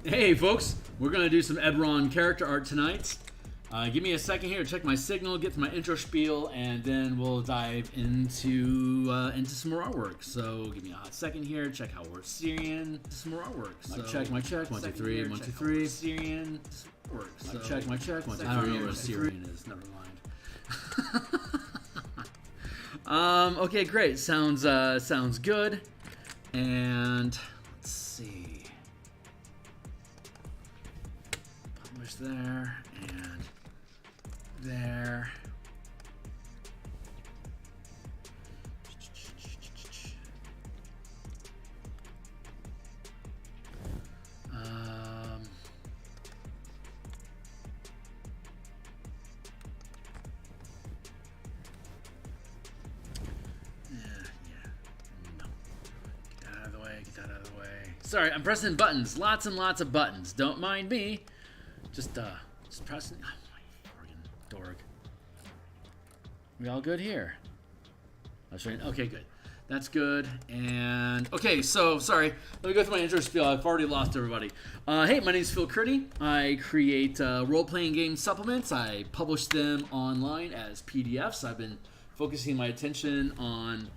Hey folks, we're going to do some Eberron character art tonight. Give me a second here to check my signal, get to my intro spiel, and then we'll dive into some more artwork. So give me a hot second here, check how we're Syrian, some more artwork. So my check, 1, 2, 3, 1, 2, 3, Syrian, work. So check, 1, 2, 3. I don't know what a Syrian is, never mind. Okay, great, sounds good. And let's see. Publish there and there. Sorry, I'm pressing buttons. Lots and lots of buttons. Don't mind me. Just pressing. Oh, my friggin' dork. We all good here? Okay, good. That's good. And okay, so sorry. Let me go through my intro spiel. I've already lost everybody. Hey, my name is Theurgy. I create role-playing game supplements. I publish them online as PDFs. I've been focusing my attention on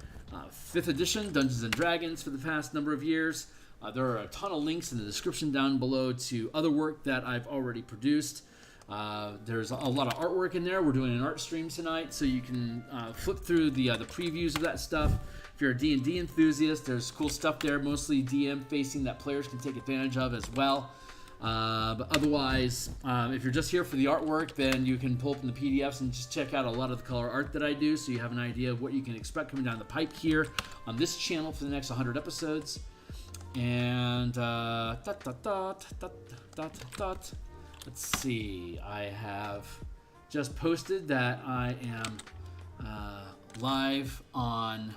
5th edition Dungeons and Dragons for the past number of years. There are a ton of links in the description down below to other work that I've already produced. There's a lot of artwork in there. We're doing an art stream tonight, so you can flip through the previews of that stuff. If you're a D&D enthusiast, there's cool stuff there, mostly DM facing that players can take advantage of as well. But otherwise, if you're just here for the artwork, then you can pull up in the PDFs and just check out a lot of the color art that I do, so you have an idea of what you can expect coming down the pipe here on this channel for the next 100 episodes. And let's see, I have just posted that I am live on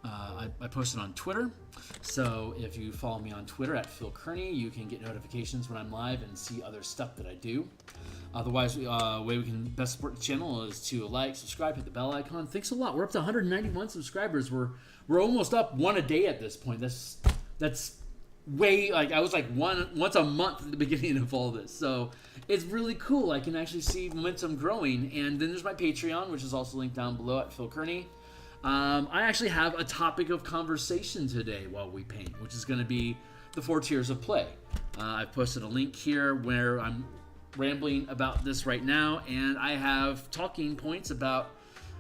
I posted on Twitter, so if you follow me on Twitter at Theurgy, you can get notifications when I'm live and see other stuff that I do. Otherwise, way we can best support the channel is to like, subscribe, hit the bell icon. Thanks a lot. We're up to 191 subscribers. We're almost up one a day at this point. That's way, like, I was like once a month at the beginning of all this, so it's really cool. I can actually see momentum growing. And then there's my Patreon, which is also linked down below at Theurgy. I actually have a topic of conversation today while we paint, which is going to be the 4 tiers of play. I've posted a link here where I'm rambling about this right now, and I have talking points about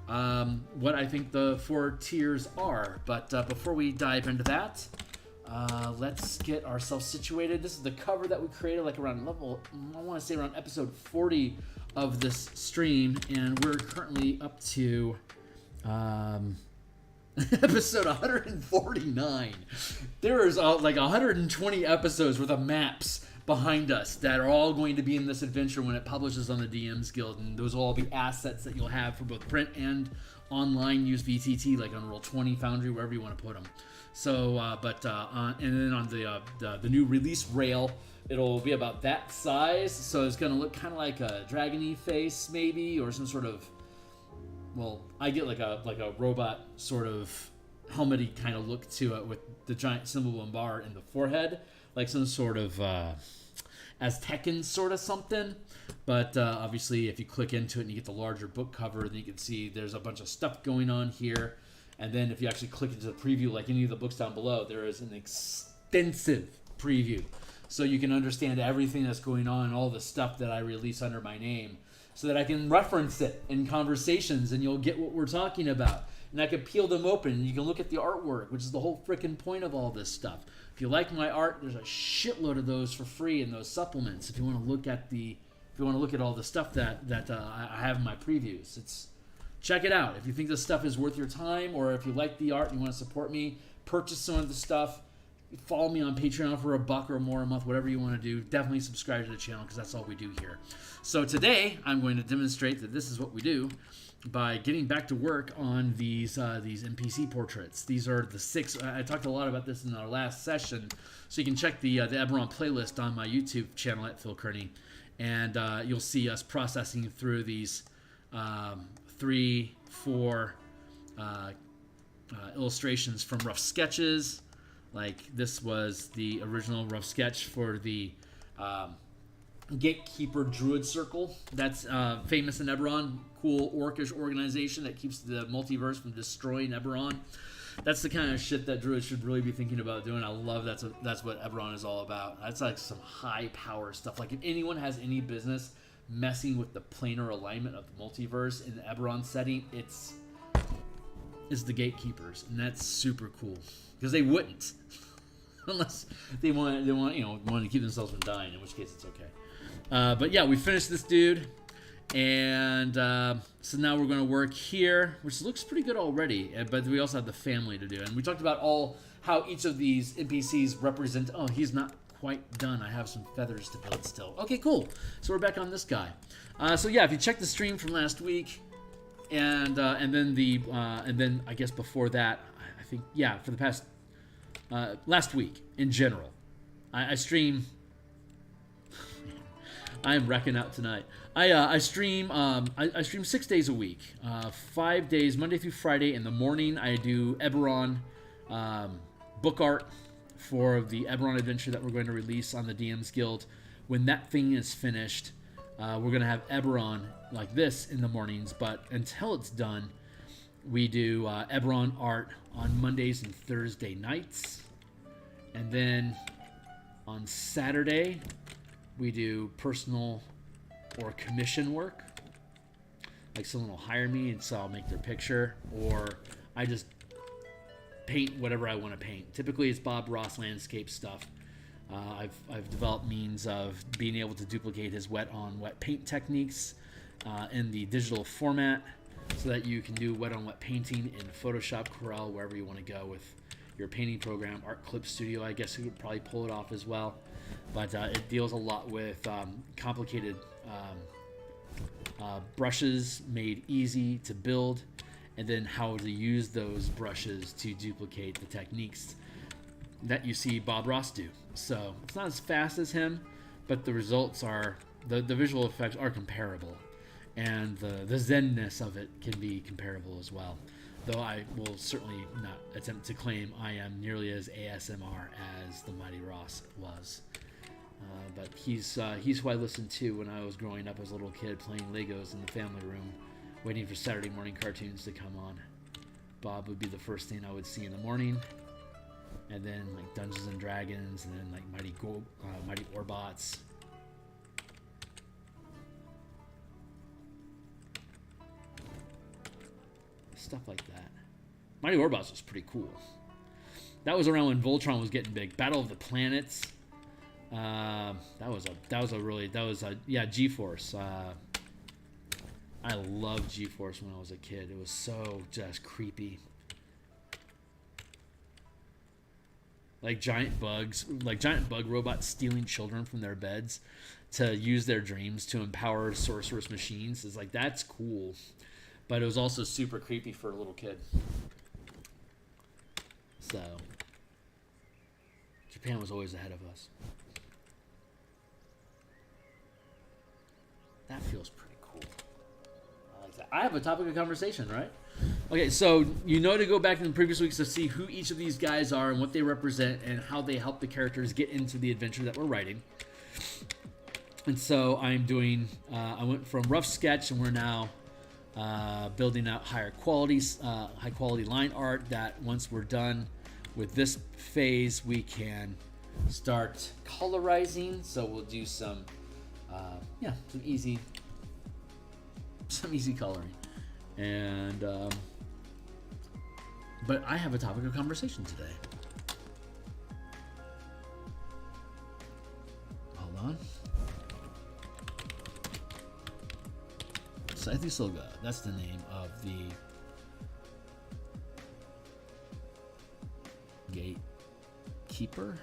what I think the 4 tiers are. But before we dive into that, let's get ourselves situated. This is the cover that we created like around I want to say around episode 40 of this stream, and we're currently up to episode 149. There is like 120 episodes worth of maps behind us that are all going to be in this adventure when it publishes on the DMsGuild, and those will all be assets that you'll have for both print and online use VTT, like on Roll20, Foundry, wherever you want to put them. So, and then on the new release rail, it'll be about that size. So it's going to look kind of like a dragony face, maybe, or some sort of, well, I get like a robot sort of helmety kind of look to it with the giant symbol and bar in the forehead, like some sort of Aztecan sort of something. But obviously, if you click into it and you get the larger book cover, then you can see there's a bunch of stuff going on here. And then if you actually click into the preview, like any of the books down below, there is an extensive preview. So you can understand everything that's going on, all the stuff that I release under my name, so that I can reference it in conversations and you'll get what we're talking about. And I can peel them open and you can look at the artwork, which is the whole freaking point of all this stuff. If you like my art, there's a shitload of those for free in those supplements. If you want to look at all the stuff that I have in my previews, check it out. If you think this stuff is worth your time, or if you like the art and you want to support me, purchase some of the stuff. Follow me on Patreon for $1 or more a month, whatever you want to do. Definitely subscribe to the channel because that's all we do here. So today I'm going to demonstrate that this is what we do by getting back to work on these NPC portraits. These are the 6. I talked a lot about this in our last session, so you can check the Eberron playlist on my YouTube channel at Theurgy, and you'll see us processing through these 3, 4 illustrations from rough sketches. Like this was the original rough sketch for the Gatekeeper Druid Circle. That's famous in Eberron. Cool orcish organization that keeps the multiverse from destroying Eberron. That's the kind of shit that Druids should really be thinking about doing. I love that's what Eberron is all about. That's like some high power stuff. Like if anyone has any business messing with the planar alignment of the multiverse in the Eberron setting, it's the Gatekeepers, and that's super cool because they wouldn't unless they want to keep themselves from dying, in which case it's okay. But yeah, we finished this dude, and so now we're going to work here, which looks pretty good already, but we also have the family to do. And we talked about how each of these NPCs represent. Oh, he's not quite done. I have some feathers to build still. Okay, cool. So we're back on this guy. So yeah, if you check the stream from last week, and then I guess before that, I think, yeah, for the past last week in general, I stream. I am wrecking out tonight. I stream 6 days a week, 5 days, Monday through Friday. In the morning, I do Eberron book art for the Eberron adventure that we're going to release on the DMs Guild. When that thing is finished, we're going to have Eberron like this in the mornings. But until it's done, we do Eberron art on Mondays and Thursday nights. And then on Saturday, we do personal or commission work. Like someone will hire me, and so I'll make their picture, or I just paint whatever I want to paint. Typically, it's Bob Ross landscape stuff. I've developed means of being able to duplicate his wet-on-wet paint techniques in the digital format, so that you can do wet-on-wet painting in Photoshop, Corel, wherever you want to go with your painting program. Art Clip Studio, I guess you could probably pull it off as well. But it deals a lot with complicated brushes made easy to build, and then how to use those brushes to duplicate the techniques that you see Bob Ross do. So it's not as fast as him, but the results are, the visual effects are comparable, and the zen-ness of it can be comparable as well. Though I will certainly not attempt to claim I am nearly as ASMR as the Mighty Ross was. But he's who I listened to when I was growing up as a little kid, playing Legos in the family room, waiting for Saturday morning cartoons to come on. Bob would be the first thing I would see in the morning, and then like Dungeons and Dragons, and then like Mighty Orbots. Stuff like that. Mighty Orbots was pretty cool. That was around when Voltron was getting big. Battle of the Planets. G-Force. I loved G-Force when I was a kid. It was so just creepy. Like giant bug robots stealing children from their beds to use their dreams to empower sorceress machines. It's like, that's cool. But it was also super creepy for a little kid. So, Japan was always ahead of us. That feels pretty cool. I like that. I have a topic of conversation, right? Okay, so you know to go back in the previous weeks to see who each of these guys are and what they represent and how they help the characters get into the adventure that we're writing. And so I'm doing, I went from rough sketch, and we're now building out high quality line art that once we're done with this phase, we can start colorizing. So we'll do some easy coloring. And but I have a topic of conversation today. Hold on. Scythe Silga, that's the name of the gatekeeper.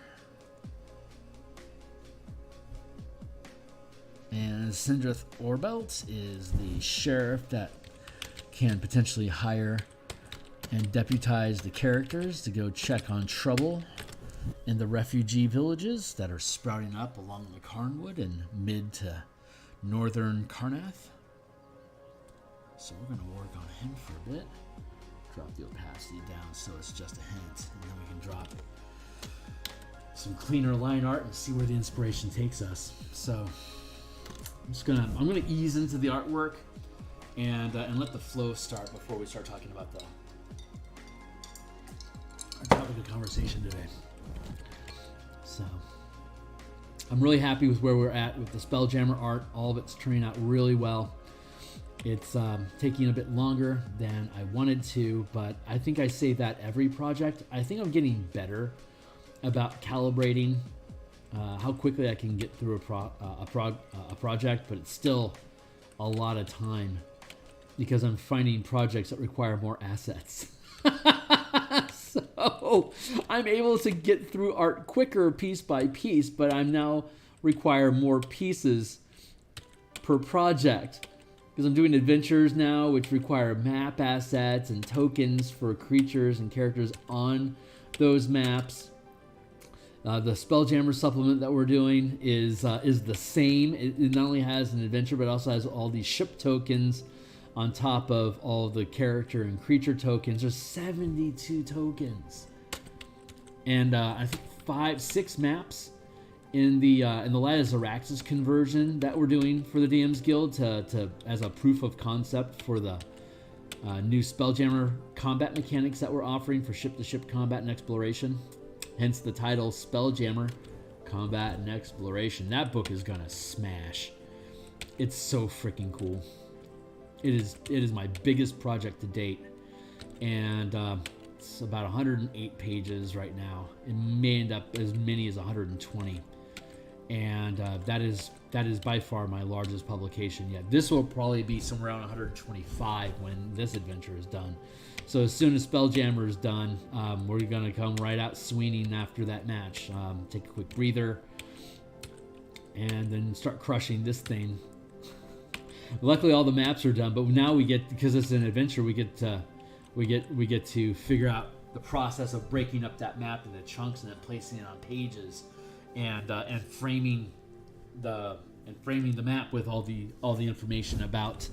And Sindrath Orbelt is the sheriff that can potentially hire and deputize the characters to go check on trouble in the refugee villages that are sprouting up along the Carnwood and mid to northern Karnath. So we're going to work on him for a bit. Drop the opacity down so it's just a hint, and then we can drop some cleaner line art and see where the inspiration takes us. So I'm gonna ease into the artwork and let the flow start before we start talking about our topic of conversation today. So I'm really happy with where we're at with the Spelljammer art. All of it's turning out really well. It's taking a bit longer than I wanted to, but I think I say that every project. I think I'm getting better about calibrating how quickly I can get through a project, but it's still a lot of time because I'm finding projects that require more assets. So I'm able to get through art quicker piece by piece, but I'm now require more pieces per project because I'm doing adventures now, which require map assets and tokens for creatures and characters on those maps. The Spelljammer supplement that we're doing is the same. It not only has an adventure, but also has all these ship tokens on top of all the character and creature tokens. There's 72 tokens, and I think 6 maps in the Light of Xeraxis conversion that we're doing for the DMs Guild to as a proof of concept for the new Spelljammer combat mechanics that we're offering for ship-to-ship combat and exploration. Hence the title, Spelljammer Combat and Exploration. That book is gonna smash. It's so freaking cool. It is my biggest project to date, and it's about 108 pages right now. It may end up as many as 120, and that is by far my largest publication yet. This will probably be somewhere around 125 when this adventure is done. So as soon as Spelljammer is done, we're gonna come right out swinging after that match. Take a quick breather, and then start crushing this thing. Luckily, all the maps are done, but now we get, because it's an adventure, we get to figure out the process of breaking up that map into chunks and then placing it on pages, and framing the map with all the information about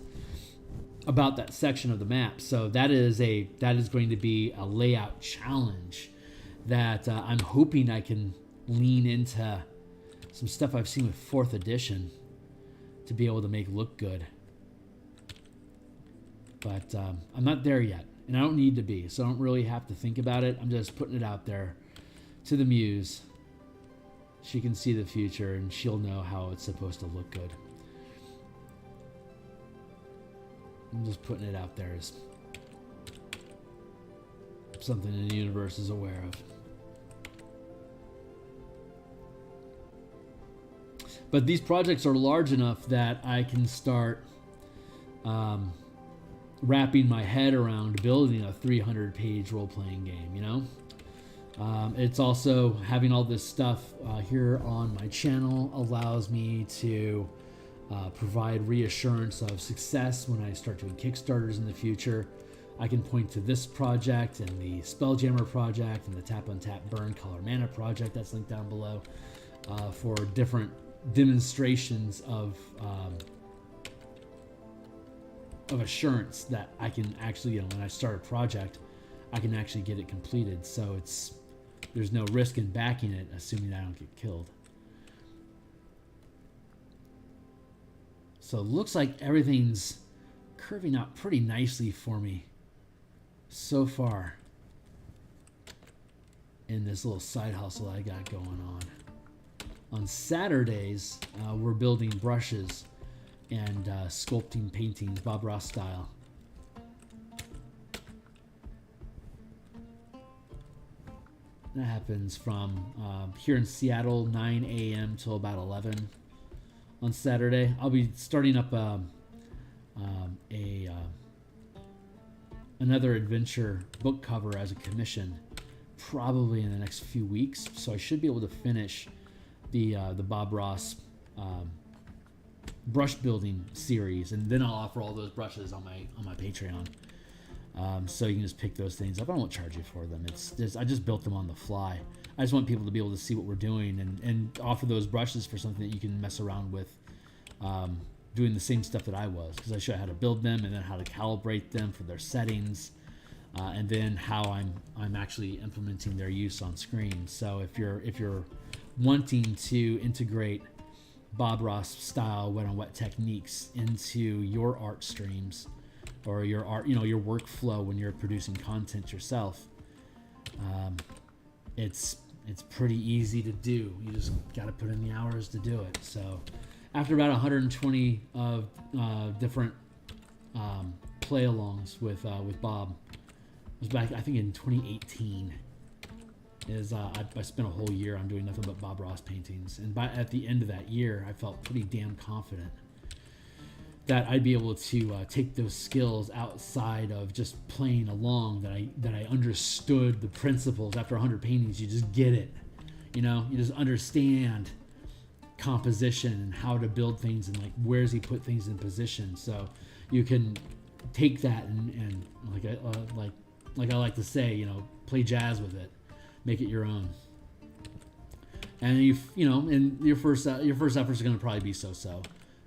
that section of the map. So that is going to be a layout challenge that I'm hoping I can lean into some stuff I've seen with 4th edition to be able to make look good. But I'm not there yet, and I don't need to be, so I don't really have to think about it. I'm just putting it out there to the muse. She can see the future, and she'll know how it's supposed to look good. I'm just putting it out there as something the universe is aware of. But these projects are large enough that I can start wrapping my head around building a 300-page role-playing game, you know? It's also, having all this stuff here on my channel allows me to provide reassurance of success when I start doing Kickstarters in the future. I can point to this project and the Spelljammer project and the Tap on Tap Burn Color Mana project that's linked down below for different demonstrations of assurance that I can actually, when I start a project, I can actually get it completed. So there's no risk in backing it, assuming I don't get killed. So it looks like everything's curving out pretty nicely for me so far in this little side hustle I got going on. On Saturdays, we're building brushes and sculpting paintings, Bob Ross style. That happens from here in Seattle, 9 a.m. till about 11 on Saturday. I'll be starting up another adventure book cover as a commission probably in the next few weeks, so I should be able to finish the Bob Ross brush building series, and then I'll offer all those brushes on my Patreon. So you can just pick those things up. I won't charge you for them. I just built them on the fly. I just want people to be able to see what we're doing and offer those brushes for something that you can mess around with, doing the same stuff that I was, because I show you how to build them and then how to calibrate them for their settings, and then how I'm actually implementing their use on screen. So if you're wanting to integrate Bob Ross style wet on wet techniques into your art streams or your art, your workflow when you're producing content yourself, it's pretty easy to do. You just got to put in the hours to do it. So after about 120 of different play-alongs with Bob, it was back I think in 2018. I spent a whole year on doing nothing but Bob Ross paintings, and at the end of that year, I felt pretty damn confident that I'd be able to take those skills outside of just playing along. That I understood the principles. After 100 paintings, you just get it. You just understand composition and how to build things and like where's he put things in position. So you can take that and like I like to say, play jazz with it. Make it your own, and and your first efforts are going to probably be so,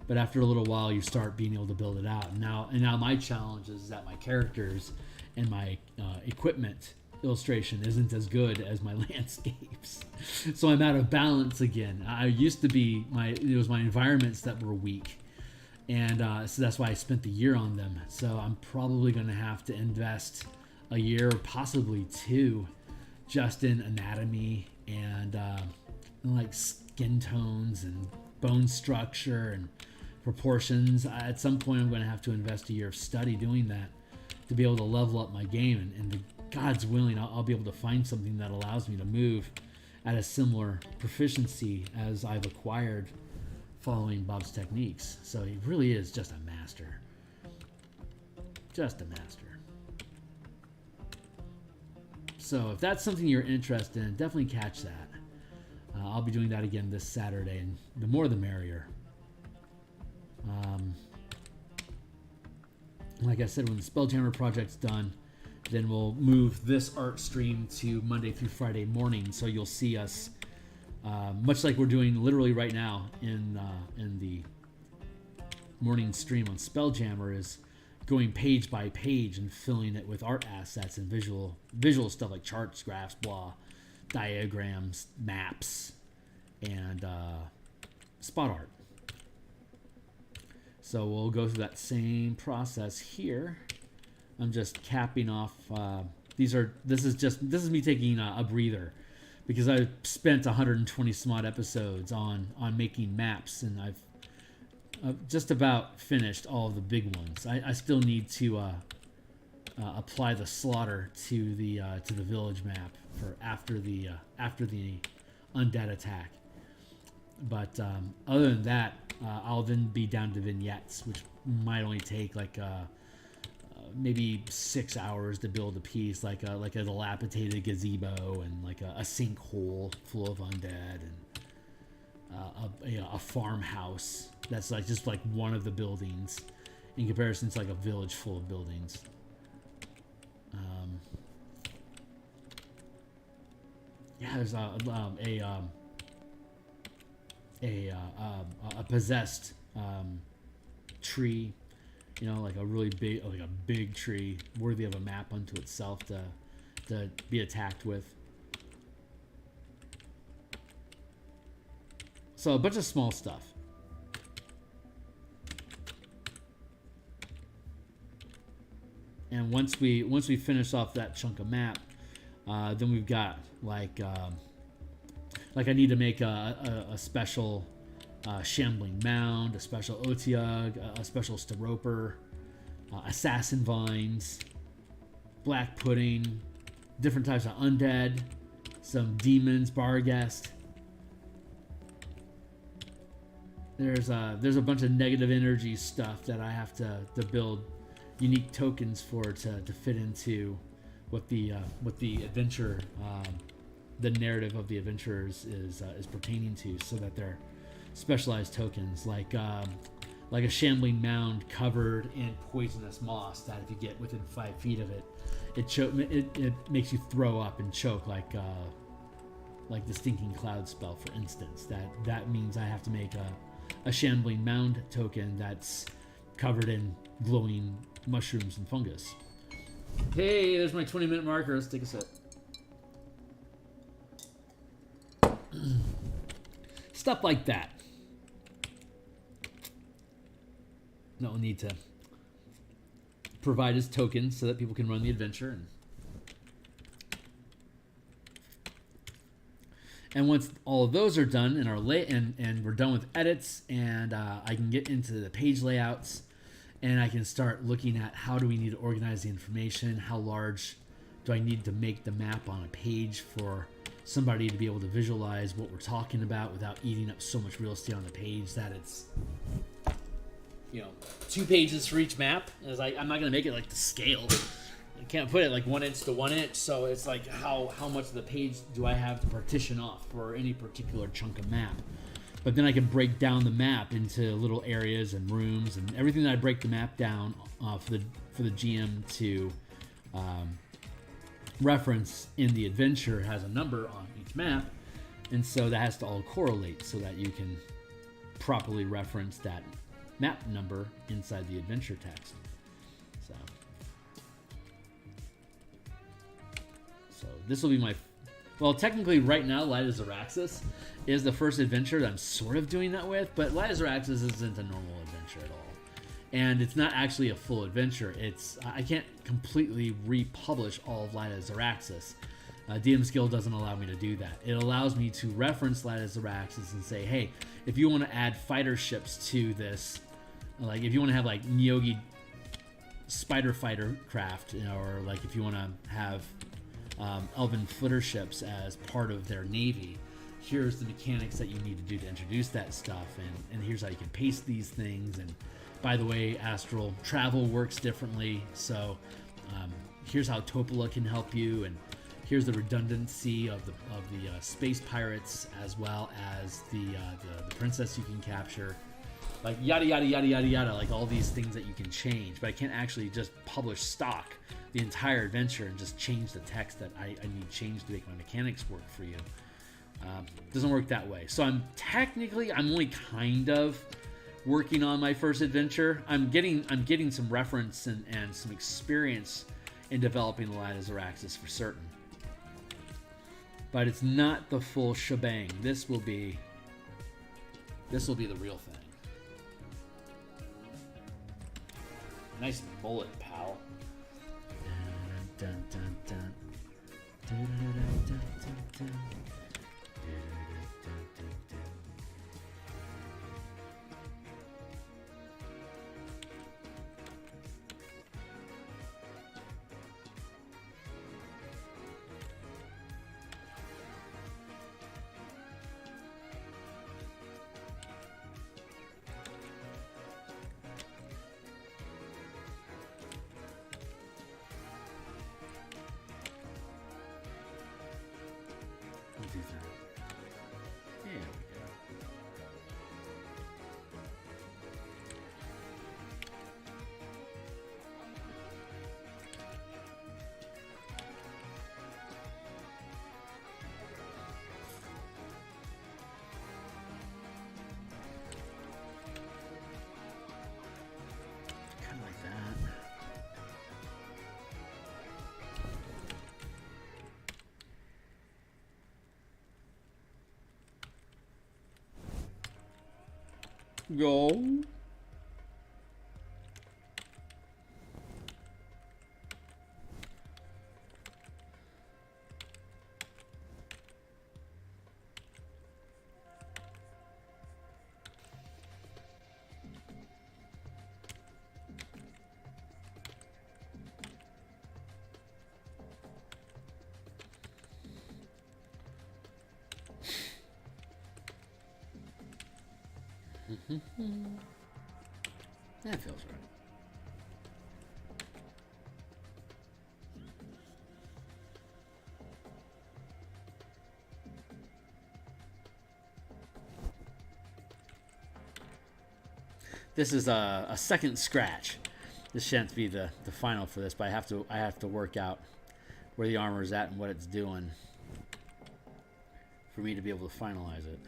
but after a little while you start being able to build it out. And now my challenge is that my characters and my equipment illustration isn't as good as my landscapes, so I'm out of balance again. I used to be it was my environments that were weak, and so that's why I spent the year on them. So I'm probably going to have to invest a year, possibly two, just in anatomy and like skin tones and bone structure and proportions. At some point I'm going to have to invest a year of study doing that to be able to level up my game, and God's willing, I'll be able to find something that allows me to move at a similar proficiency as I've acquired following Bob's techniques. So he really is just a master. Just a master. So if that's something you're interested in, definitely catch that. I'll be doing that again this Saturday, and the more the merrier. Like I said, when the Spelljammer project's done, then we'll move this art stream to Monday through Friday morning. So you'll see us, much like we're doing literally right now in the morning stream on Spelljammer, is going page by page and filling it with art assets and visual stuff like charts, graphs, blah, diagrams, maps, and spot art. So we'll go through that same process here. I'm just capping off. This is me taking a breather, because I've spent 120 some odd episodes on making maps, and I've just about finished all of the big ones. I still need to apply the slaughter to the village map for after the undead attack. But other than that, I'll then be down to vignettes, which might only take like maybe 6 hours to build a piece, like a dilapidated gazebo and like a sinkhole full of undead, and a farmhouse that's like just like one of the buildings in comparison to like a village full of buildings. There's a possessed tree, like a really big, like a big tree worthy of a map unto itself to be attacked with. So a bunch of small stuff. And once we finish off that chunk of map, then we've got like I need to make a special shambling mound, a special otiug, a special staroper, assassin vines, black pudding, different types of undead, some demons, barghest. There's a bunch of negative energy stuff that I have to build unique tokens for to fit into what the adventure, the narrative of the adventurers is pertaining to, so that they're specialized tokens, like a shambling mound covered in poisonous moss that if you get within 5 feet of it, it makes you throw up and choke, like the stinking cloud spell, for instance. That means I have to make a shambling mound token that's covered in glowing mushrooms and fungus. Hey, there's my 20-minute marker. Let's take a sip. Stuff like that. No need to provide as tokens so that people can run the adventure. And once all of those are done and are and we're done with edits, and I can get into the page layouts, and I can start looking at how do we need to organize the information, how large do I need to make the map on a page for somebody to be able to visualize what we're talking about without eating up so much real estate on the page that it's, you know, 2 pages for each map. It's like, I'm not going to make it like the scale. I can't put it like 1 inch to 1 inch. So it's like how much of the page do I have to partition off for any particular chunk of map? But then I can break down the map into little areas and rooms, and everything that I break the map down for the GM to reference in the adventure has a number on each map, and so that has to all correlate so that you can properly reference that map number inside the adventure text. So this will be my, well, technically right now Light of Xeraxis is the first adventure that I'm sort of doing that with, but Light of Xeraxis isn't a normal adventure at all. And it's not actually a full adventure. I can't completely republish all of Light of Xeraxis. DMsGuild doesn't allow me to do that. It allows me to reference Light of Xeraxis and say, hey, if you want to add fighter ships to this, like if you want to have like Nyogi spider fighter craft, you know, or like if you want to have elven footer ships as part of their navy, here's the mechanics that you need to do to introduce that stuff, and here's how you can paste these things. And by the way, astral travel works differently, so here's how Topola can help you, and here's the redundancy of the space pirates as well as the princess you can capture, like yada yada yada yada yada, like all these things that you can change. But I can't actually just publish stock the entire adventure and just change the text that I need changed to make my mechanics work for you. Doesn't work that way. So I'm only kind of working on my first adventure. I'm getting some reference and some experience in developing the Light of Xeraxis for certain. But it's not the full shebang. This will be the real thing. Nice bullet, pal. Dun, dun, dun. Dun, dun, dun, dun, dun. Do that. There we go. Kind of like that. Go. That feels right. This is a second scratch. This shan't be the final for this, but I have to work out where the armor is at and what it's doing for me to be able to finalize it.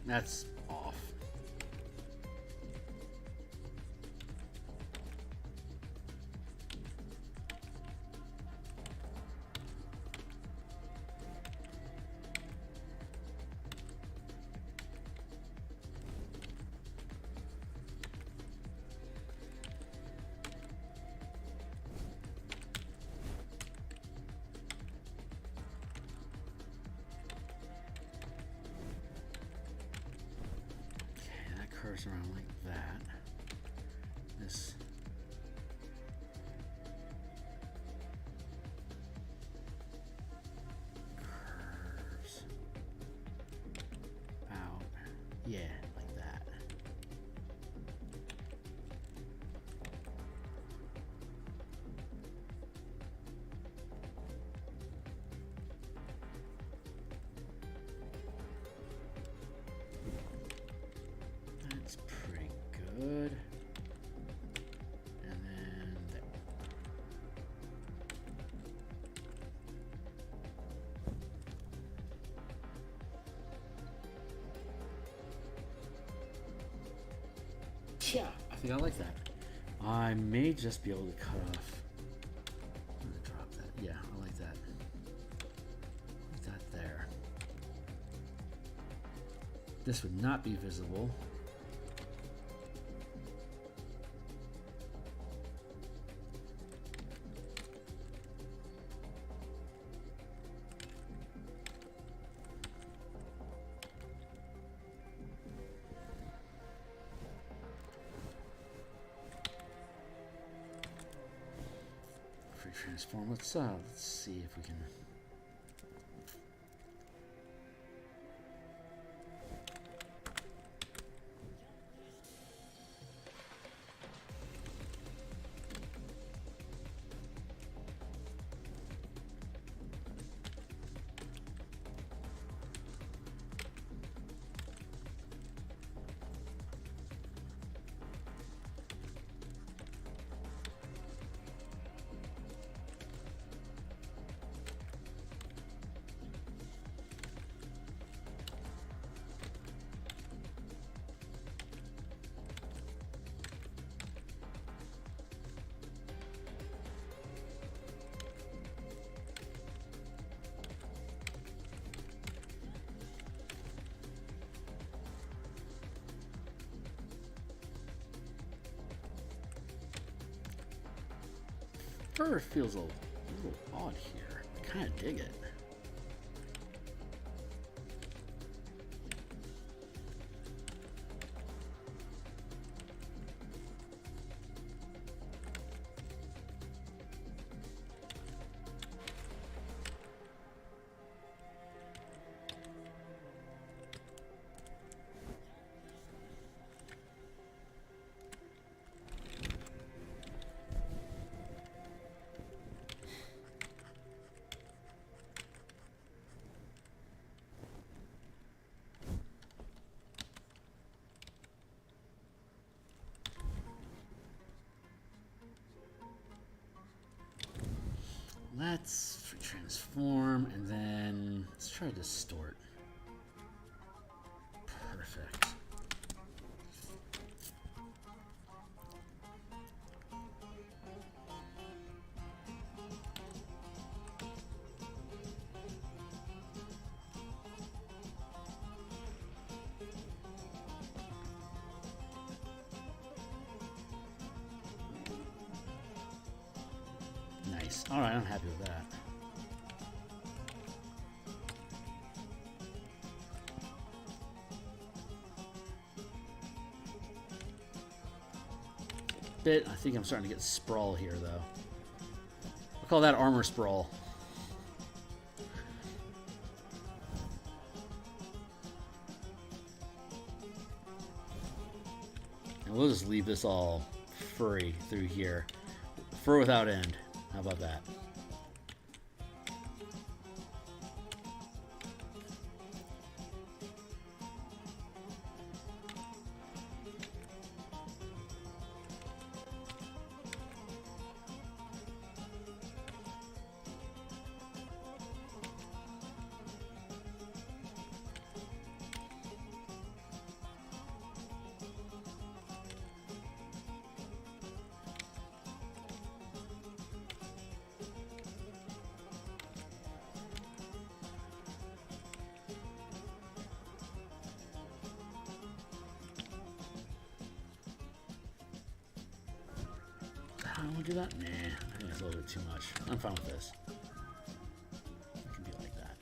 That's off. Curves around like that. This curves out, yeah, like that. That's pretty good. And then there. Yeah, I think I like that. I may just be able to cut off. I'm gonna drop that. Yeah, I like that. Like that there. This would not be visible. Free transform. Let's see if we can. Fur feels a little odd here. I kind of dig it. Let's transform and then let's try to distort. Perfect. Nice. All right, I'm happy with that. I think I'm starting to get sprawl here, though. I'll call that armor sprawl. And we'll just leave this all furry through here. Fur without end. How about that? don't want to do that? Nah, I think it's a little bit too much. I'm fine with this. It can be like that.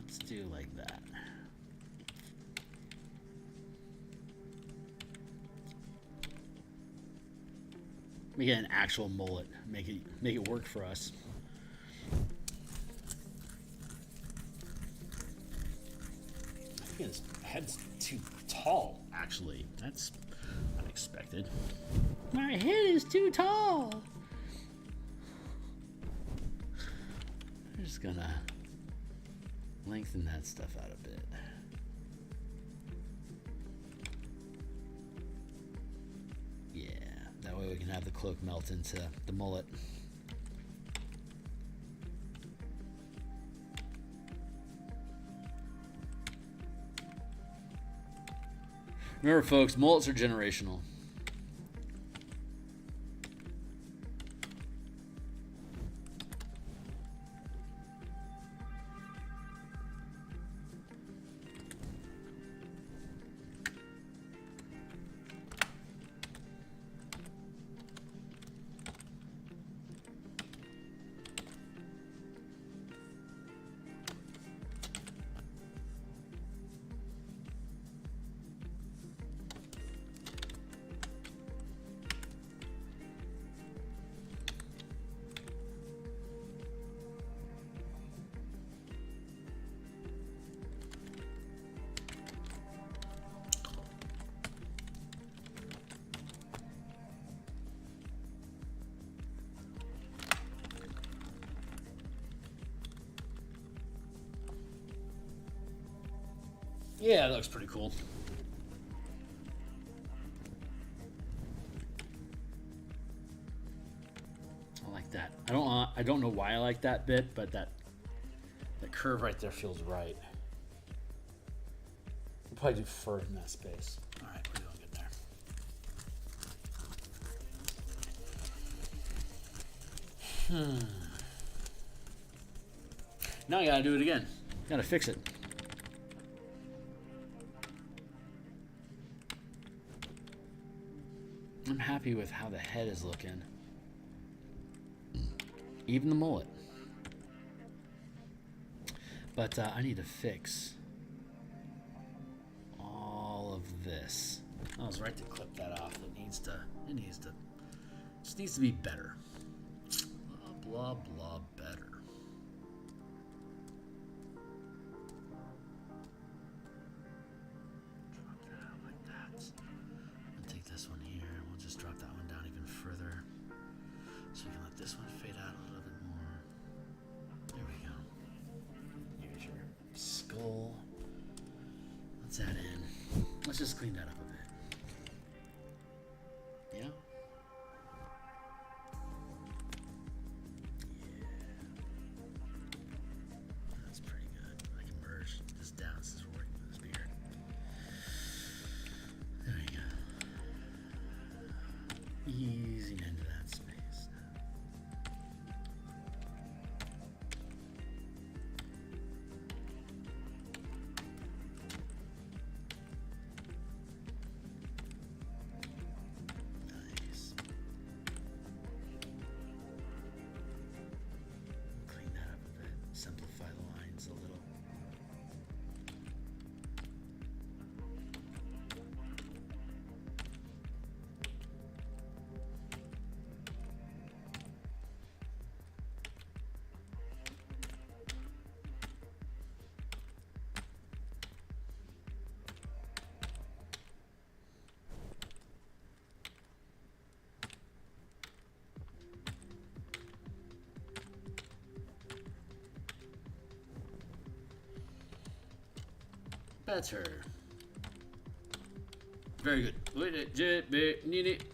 Let's do like that. We get an actual mullet. Make it work for us. I think his head's too tall, actually. That's unexpected. My head is too tall. I'm just gonna lengthen that stuff out a bit. Yeah, that way we can have the cloak melt into the mullet. Remember, folks, mullets are generational. Yeah, that looks pretty cool. I like that. I don't know why I like that bit, but that curve right there feels right. We'll probably do fur in that space. All right, we're doing good there. Now I gotta do it again. Gotta fix it. I'm happy with how the head is looking. Even the mullet. But I need to fix all of this. I was right to clip that off. It needs to just needs to be better. Blah, blah, blah, better. Drop that like that. And take this one here, and we'll just drop that one down even further. So we can let this one fade out a little bit more. There we go. Here's your skull. Let's add in. Let's just clean that up a bit. Yeah? That's pretty good. I can merge this down since we're working with this beard. There we go. Easing into that space. That's her. Very good. Very good.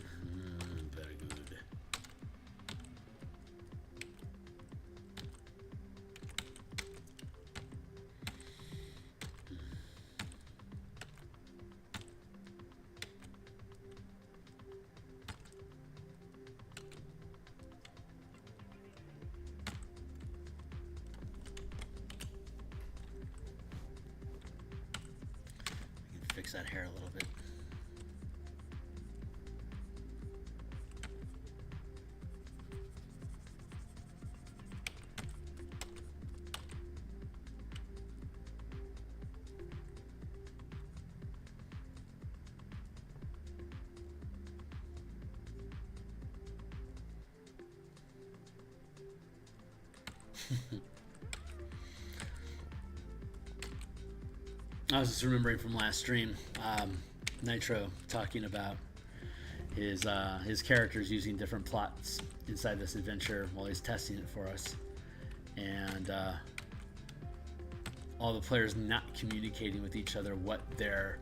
Fix that hair a little bit. I was just remembering from last stream, Nitro talking about his characters using different plots inside this adventure while he's testing it for us, and all the players not communicating with each other what their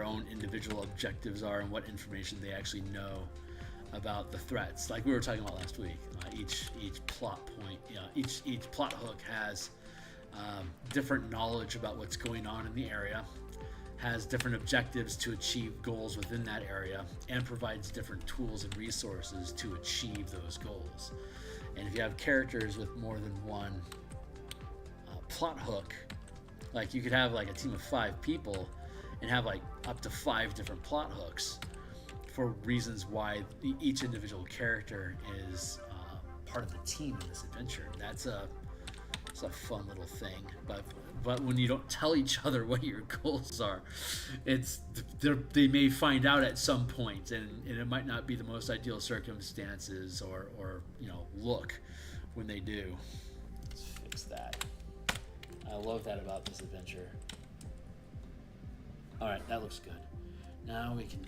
own individual objectives are and what information they actually know about the threats. Like we were talking about last week, each plot point, each plot hook has different knowledge about what's going on in the area, has different objectives to achieve goals within that area, and provides different tools and resources to achieve those goals. And if you have characters with more than one plot hook, like you could have like a team of 5 people and have like up to 5 different plot hooks for reasons why each individual character is part of the team in this adventure. It's a fun little thing, but when you don't tell each other what your goals are, they may find out at some point, and it might not be the most ideal circumstances or look when they do. Let's fix that. I love that about this adventure. All right, that looks good. Now we can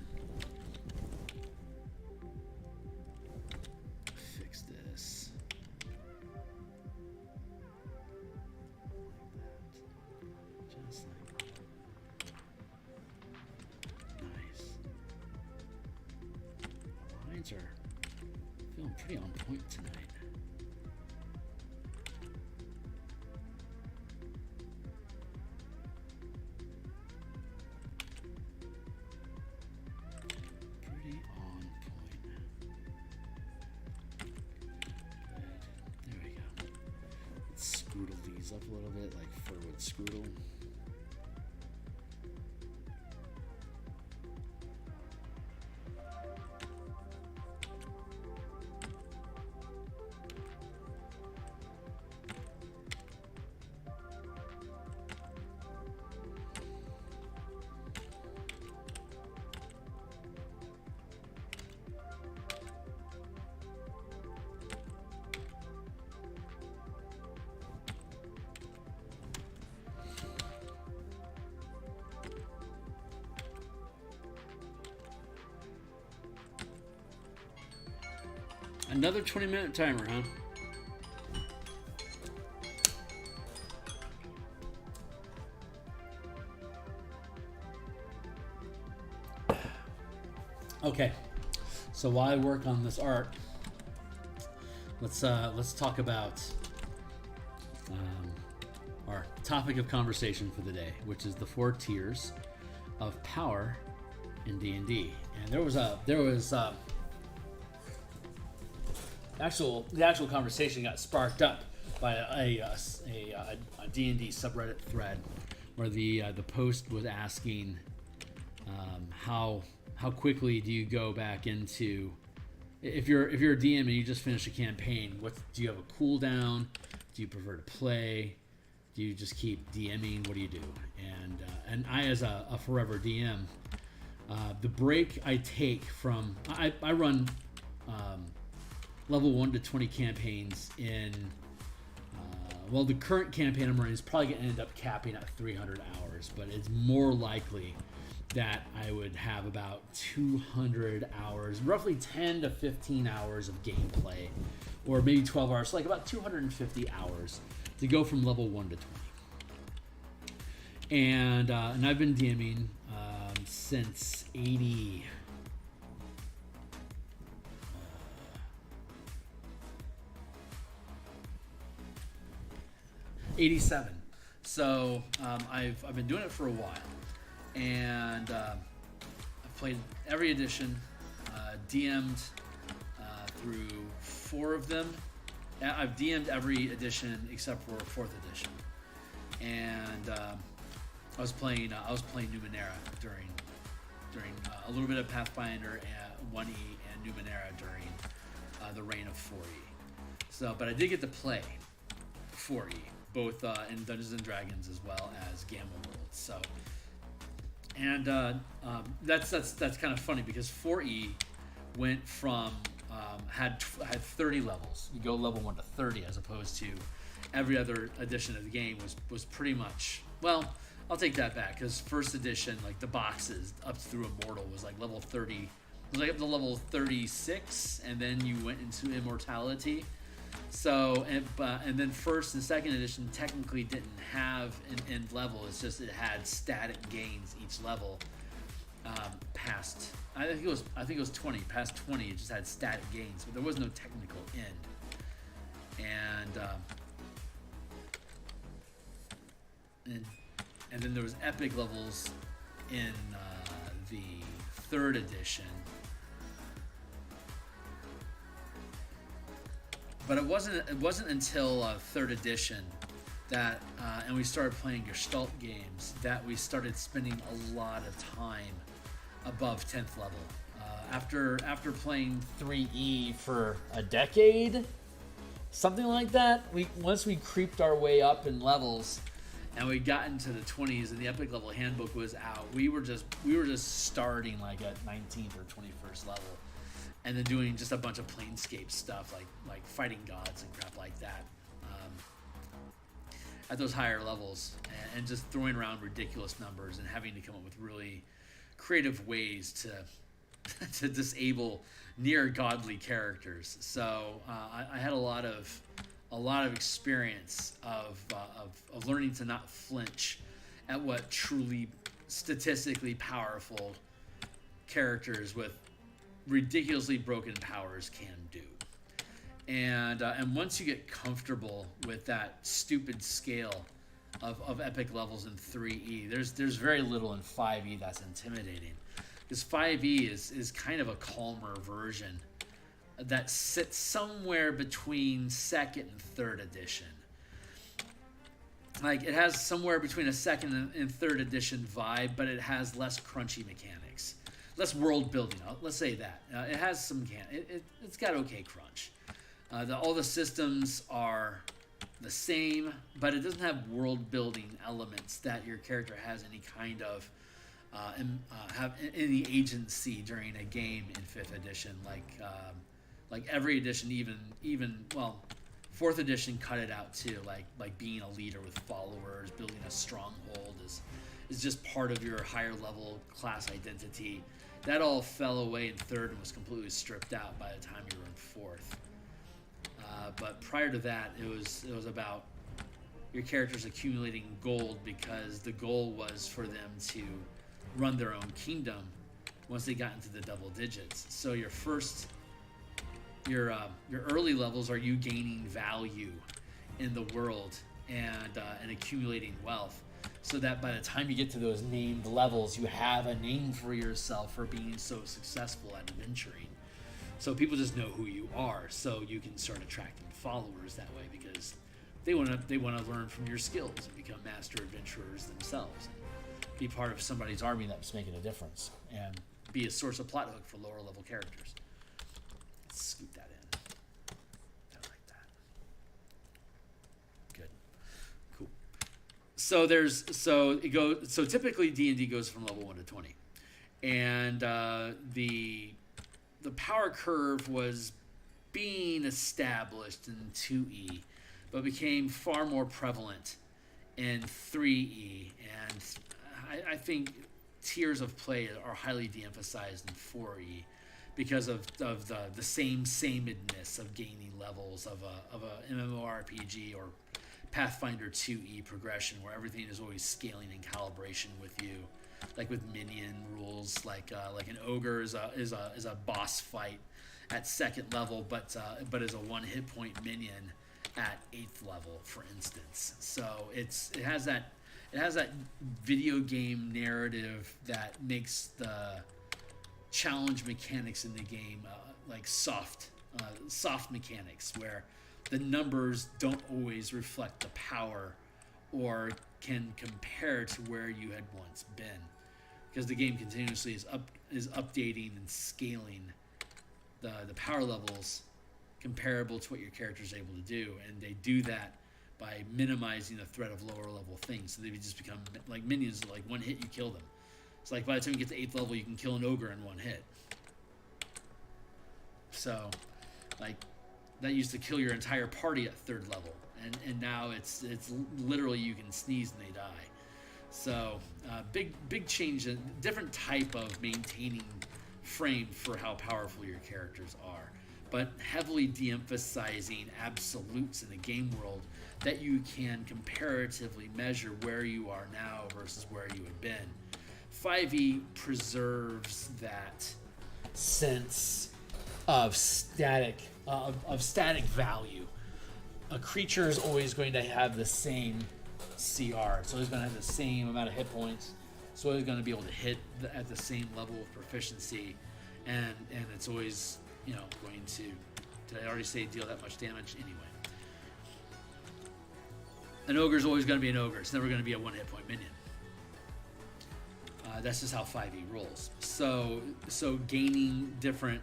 fix this. Just like that. Nice. The lines are feeling pretty on point tonight. Up a little bit, like Furwood Scroodle. Another 20-minute timer, huh? Okay, so while I work on this art, let's talk about our topic of conversation for the day, which is the 4 tiers of power in D&D. And the actual conversation got sparked up by a D&D subreddit thread where the post was asking how quickly do you go back into, if you're a DM and you just finished a campaign, do you have a cooldown? Do you prefer to play? Do you just keep DMing? What do you do? And I, as a forever DM, the break I take from I run level 1 to 20 campaigns in, the current campaign I'm running is probably going to end up capping at 300 hours, but it's more likely that I would have about 200 hours, roughly 10 to 15 hours of gameplay, or maybe 12 hours, so like about 250 hours to go from level 1 to 20. And I've been DMing since 87. So I've been doing it for a while, and I've played every edition, DM'd through 4 of them. I've DM'd every edition except for 4th edition, and I was playing Numenera during a little bit of Pathfinder and 1E and Numenera during the reign of 4E. So, but I did get to play 4E, both in Dungeons and Dragons as well as Gamma World. So, and that's kind of funny because 4E went from had 30 levels. You go level 1 to 30, as opposed to every other edition of the game was pretty much, well, I'll take that back, because first edition, like the boxes up through Immortal was like level 30. It was like up to level 36, and then you went into Immortality. So, and then first and second edition technically didn't have an end level. It's just it had static gains each level. Past, I think it was 20. Past 20, it just had static gains, but there was no technical end. And then there was epic levels in the 3rd edition. But it wasn't until 3rd edition that, and we started playing Gestalt games, that we started spending a lot of time above 10th level. After playing 3E for a decade, something like that, once we creeped our way up in levels, and we got into the 20s, and the epic level handbook was out. We were just starting like at 19th or 21st level, and then doing just a bunch of Planescape stuff, like fighting gods and crap like that, at those higher levels, and just throwing around ridiculous numbers and having to come up with really creative ways to disable near godly characters. So I had a lot of experience of learning to not flinch at what truly statistically powerful characters with ridiculously broken powers can do. And once you get comfortable with that stupid scale of epic levels in 3E, there's very little in 5E that's intimidating, because 5E is kind of a calmer version that sits somewhere between 2nd and 3rd edition. Like, it has somewhere between a 2nd and 3rd edition vibe, but it has less crunchy mechanics, less world building. Let's say that it has some it's got okay crunch. All the systems are the same, but it doesn't have world building elements that your character has any kind of have any agency during a game in 5th edition. Like every edition, even 4th edition cut it out too. Like being a leader with followers, building a stronghold is just part of your higher level class identity. That all fell away in 3rd and was completely stripped out by the time you were in 4th. But prior to that, it was about your characters accumulating gold, because the goal was for them to run their own kingdom once they got into the double digits. So your early levels are you gaining value in the world and accumulating wealth, so that by the time you get to those named levels, you have a name for yourself for being so successful at adventuring. So people just know who you are, so you can start attracting followers that way, because they want to learn from your skills and become master adventurers themselves, and be part of somebody's army that's making a difference, and be a source of plot hook for lower level characters. Let's scoop that in. I like that. Good. Cool. So typically D&D goes from level 1 to 20, and the power curve was being established in 2E, but became far more prevalent in 3E, and I think tiers of play are highly de-emphasized in 4E because of the samedness of gaining levels of a MMORPG or Pathfinder 2e progression, where everything is always scaling in calibration with you, like with minion rules, like an ogre is a boss fight at 2nd level, but is a 1 hit point minion at 8th level, for instance. So it has that video game narrative that makes the challenge mechanics in the game like soft mechanics, where the numbers don't always reflect the power or can compare to where you had once been, because the game continuously is updating and scaling the power levels comparable to what your character is able to do, and they do that by minimizing the threat of lower level things, so they just become like minions. Like 1 hit, you kill them. It's like by the time you get to 8th level, you can kill an ogre in 1 hit. So, like, that used to kill your entire party at 3rd level, and now it's literally you can sneeze and they die. So big change, a different type of maintaining frame for how powerful your characters are, but heavily de-emphasizing absolutes in the game world that you can comparatively measure where you are now versus where you had been. 5e preserves that sense of static value. A creature is always going to have the same CR. It's always going to have the same amount of hit points. It's always going to be able to hit at the same level of proficiency, and it's always, going to, did I already say deal that much damage? Anyway. An ogre is always going to be an ogre. It's never going to be a 1 hit point minion. That's just how 5e rolls. So gaining different,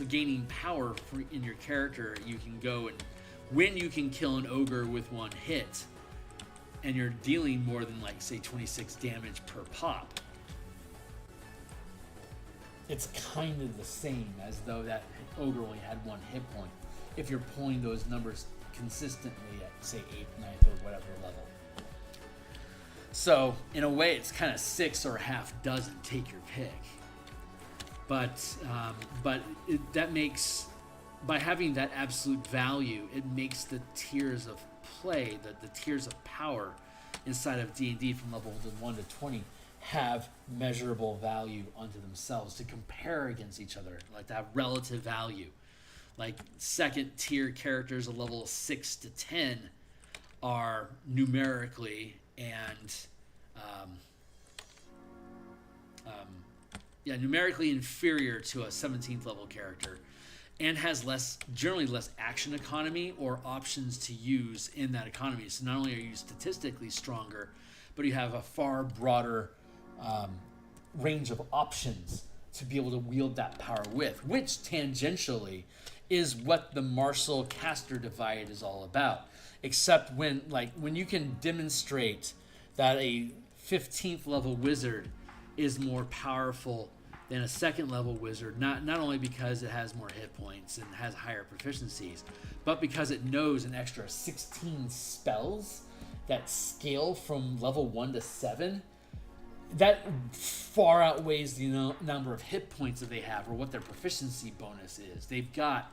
gaining power in your character, you can go and when you can kill an ogre with 1 hit, and you're dealing more than, like, say 26 damage per pop, it's kind of the same as though that ogre only had 1 hit point, if you're pulling those numbers consistently at, say, 8th, 9th, or whatever level. So in a way, it's kind of 6 or half dozen, take your pick. But that makes, by having that absolute value, it makes the tiers of play, the tiers of power inside of D&D from level 1 to 20 have measurable value unto themselves to compare against each other, like to have relative value. Like 2nd tier characters of level 6 to 10 are numerically and numerically inferior to a 17th level character, and has generally less action economy or options to use in that economy. So not only are you statistically stronger, but you have a far broader range of options to be able to wield that power with, which tangentially is what the martial caster divide is all about. Except when you can demonstrate that a 15th level wizard is more powerful than a 2nd level wizard, not only because it has more hit points and has higher proficiencies, but because it knows an extra 16 spells that scale from level 1 to 7, that far outweighs the number of hit points that they have or what their proficiency bonus is. They've got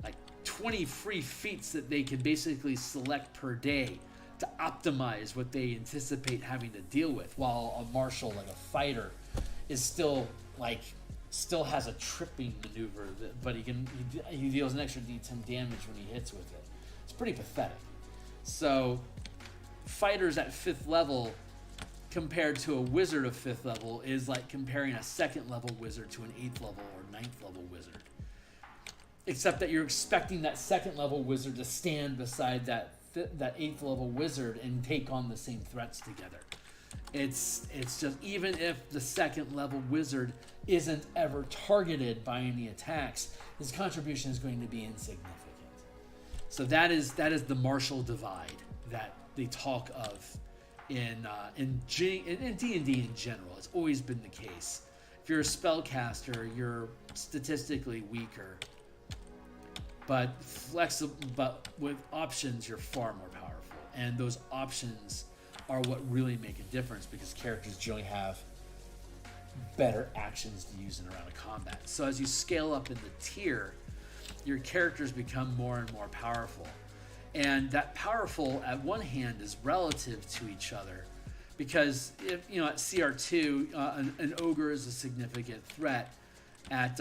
like 20 free feats that they can basically select per day to optimize what they anticipate having to deal with, while a martial, like a fighter, is still has a tripping maneuver, but he deals an extra d10 damage when he hits with it. It's pretty pathetic. So fighters at 5th level compared to a wizard of 5th level is like comparing a 2nd level wizard to an 8th level or 9th level wizard. Except that you're expecting that 2nd level wizard to stand beside that 8th level wizard and take on the same threats together. It's just, even if the 2nd level wizard isn't ever targeted by any attacks, his contribution is going to be insignificant. So that is the martial divide that they talk of in D&D in general. It's always been the case. If you're a spellcaster, you're statistically weaker, but with options, you're far more powerful. And those options are what really make a difference, because characters generally have better actions to use in a round of combat. So as you scale up in the tier, your characters become more and more powerful. And that powerful, at one hand, is relative to each other. Because, if, at CR2, an ogre is a significant threat. At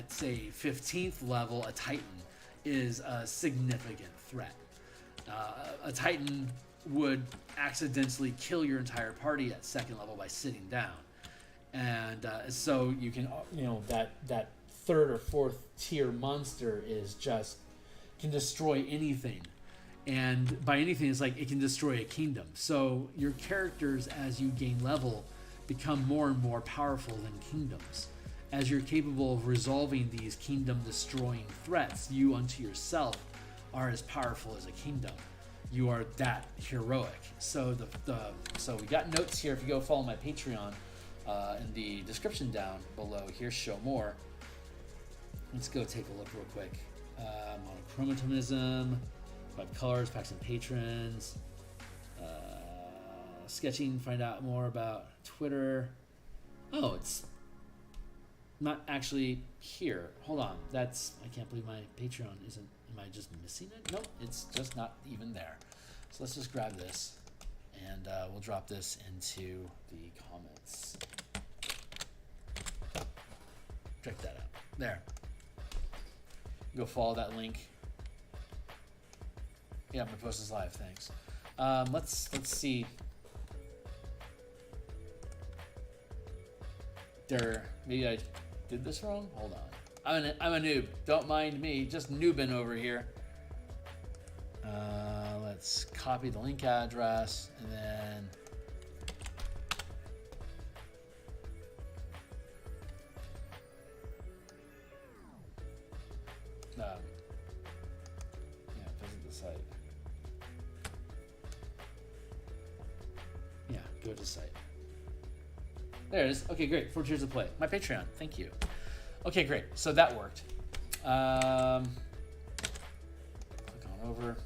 say, 15th level, a titan is a significant threat. A titan would accidentally kill your entire party at 2nd level by sitting down. And so you can, that 3rd or 4th tier monster can destroy anything. And by anything, it's like it can destroy a kingdom. So your characters, as you gain level, become more and more powerful than kingdoms. As you're capable of resolving these kingdom-destroying threats, you unto yourself are as powerful as a kingdom. You are that heroic. So so we got notes here. If you go follow my Patreon in the description down below here, show more. Let's go take a look real quick. Monochromatism, 5 colors, packs and patrons. Sketching, find out more about Twitter. Oh, it's not actually here. Hold on. I can't believe my Patreon isn't. Am I just missing it? Nope, it's just not even there. So let's just grab this and we'll drop this into the comments. Check that out. There. Go follow that link. Yeah, my post is live. Thanks. Let's see. Maybe I did this wrong. Hold on. I'm a noob. Don't mind me. Just noobing over here. Let's copy the link address and then. Visit the site. Yeah, go to the site. There it is. Okay, great. 4 tiers of play. My Patreon. Thank you. Okay, great. So that worked. Click on over.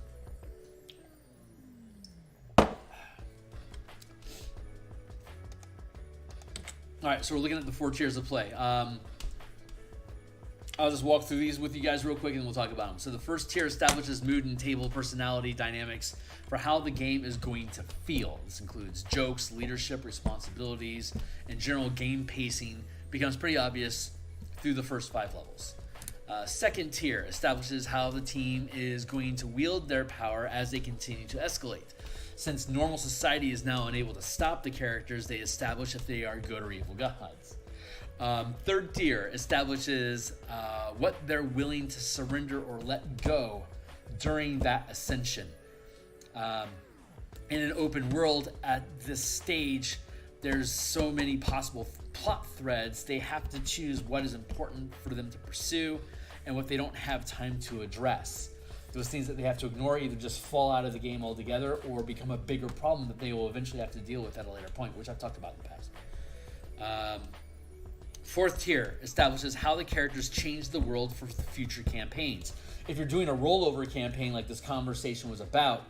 All right, so we're looking at the 4 tiers of play. I'll just walk through these with you guys real quick and we'll talk about them. So the first tier establishes mood and table personality dynamics for how the game is going to feel. This includes jokes, leadership, responsibilities, and general game pacing becomes pretty obvious through the first 5 levels. Second tier establishes how the team is going to wield their power as they continue to escalate. Since normal society is now unable to stop the characters, they establish if they are good or evil gods. Third tier establishes what they're willing to surrender or let go during that ascension. In an open world at this stage, there's so many possible plot threads. They have to choose what is important for them to pursue and what they don't have time to address. Those things that they have to ignore either just fall out of the game altogether or become a bigger problem that they will eventually have to deal with at a later point, which I've talked about in the past. Fourth tier establishes how the characters change the world for future campaigns. If you're doing a rollover campaign like this conversation was about,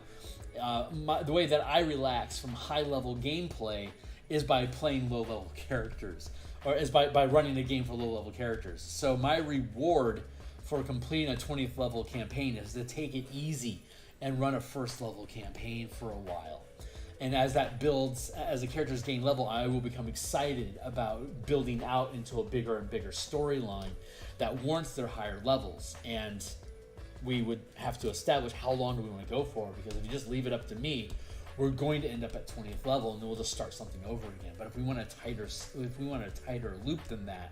the way that I relax from high-level gameplay is by playing low-level characters, or is by running a game for low-level characters. So my reward for completing a 20th level campaign is to take it easy and run a first level campaign for a while. And as that builds, as the characters gain level, I will become excited about building out into a bigger and bigger storyline that warrants their higher levels. And we would have to establish how long do we want to go for, because if you just leave it up to me, we're going to end up at 20th level and then we'll just start something over again. But if we want a tighter loop than that,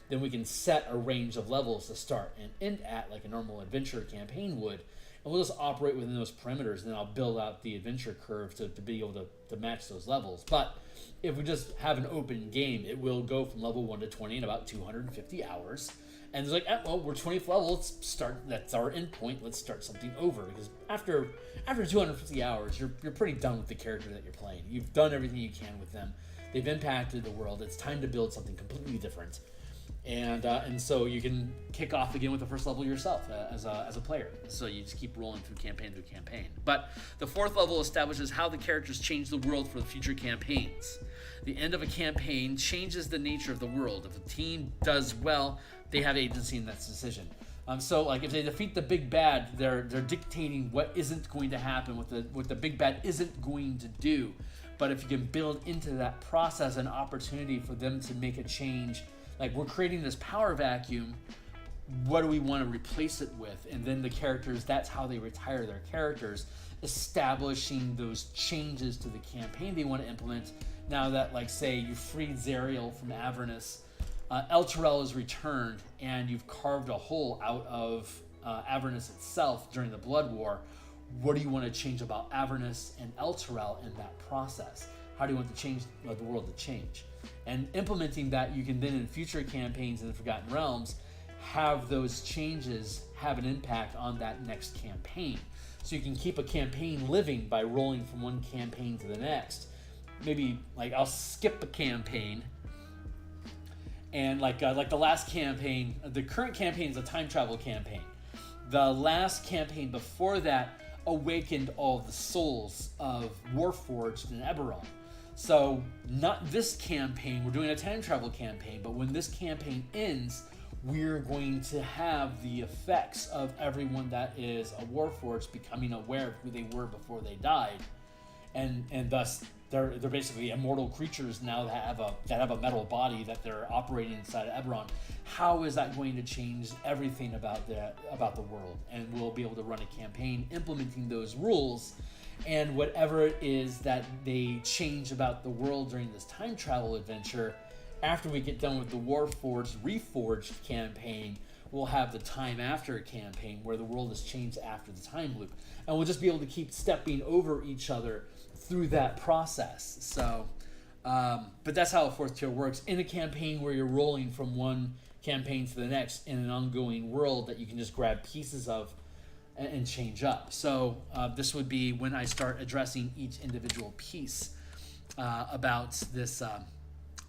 then we can set a range of levels to start and end at like a normal adventure campaign would, and we'll just operate within those perimeters, and then I'll build out the adventure curve to be able to match those levels. But if we just have an open game, it will go from level 1 to 20 in about 250 hours. And it's like, well, we're 20th level, let's start, that's our end point, let's start something over. Because after 250 hours, you're pretty done with the character that you're playing. You've done everything you can with them. They've impacted the world. It's time to build something completely different. And so you can kick off again with the first level yourself as a player. So you just keep rolling through campaign to campaign. But the fourth level establishes how the characters change the world for the future campaigns. The end of a campaign changes the nature of the world. If the team does well, they have agency in that decision. So like if they defeat the big bad, they're dictating what isn't going to happen, what the big bad isn't going to do. But if you can build into that process an opportunity for them to make a change, like we're creating this power vacuum, what do we want to replace it with? And then the characters, that's how they retire their characters, establishing those changes to the campaign they want to implement. Now that, like, say you freed Zariel from Avernus, Elturel is returned, and you've carved a hole out of Avernus itself during the Blood War. What do you want to change about Avernus and Elturel in that process? How do you want the world to change? And implementing that, you can then in future campaigns in the Forgotten Realms have those changes have an impact on that next campaign. So you can keep a campaign living by rolling from one campaign to the next. Maybe like I'll skip a campaign, and like the last campaign, the current campaign is a time travel campaign. The last campaign before that awakened all the souls of Warforged and Eberron. So not this campaign, we're doing a time travel campaign, but when this campaign ends, we're going to have the effects of everyone that is a Warforged becoming aware of who they were before they died, and thus they're basically immortal creatures now that have a metal body that they're operating inside of Eberron. How is that going to change everything about the world? And we'll be able to run a campaign implementing those rules, and whatever it is that they change about the world during this time travel adventure. After we get done with the Warforged Reforged campaign, we'll have the Time After campaign where the world is changed after the time loop. And we'll just be able to keep stepping over each other through that process. So, but that's how a fourth tier works. In a campaign where you're rolling from one campaign to the next in an ongoing world that you can just grab pieces of and change up. So this would be when I start addressing each individual piece about this...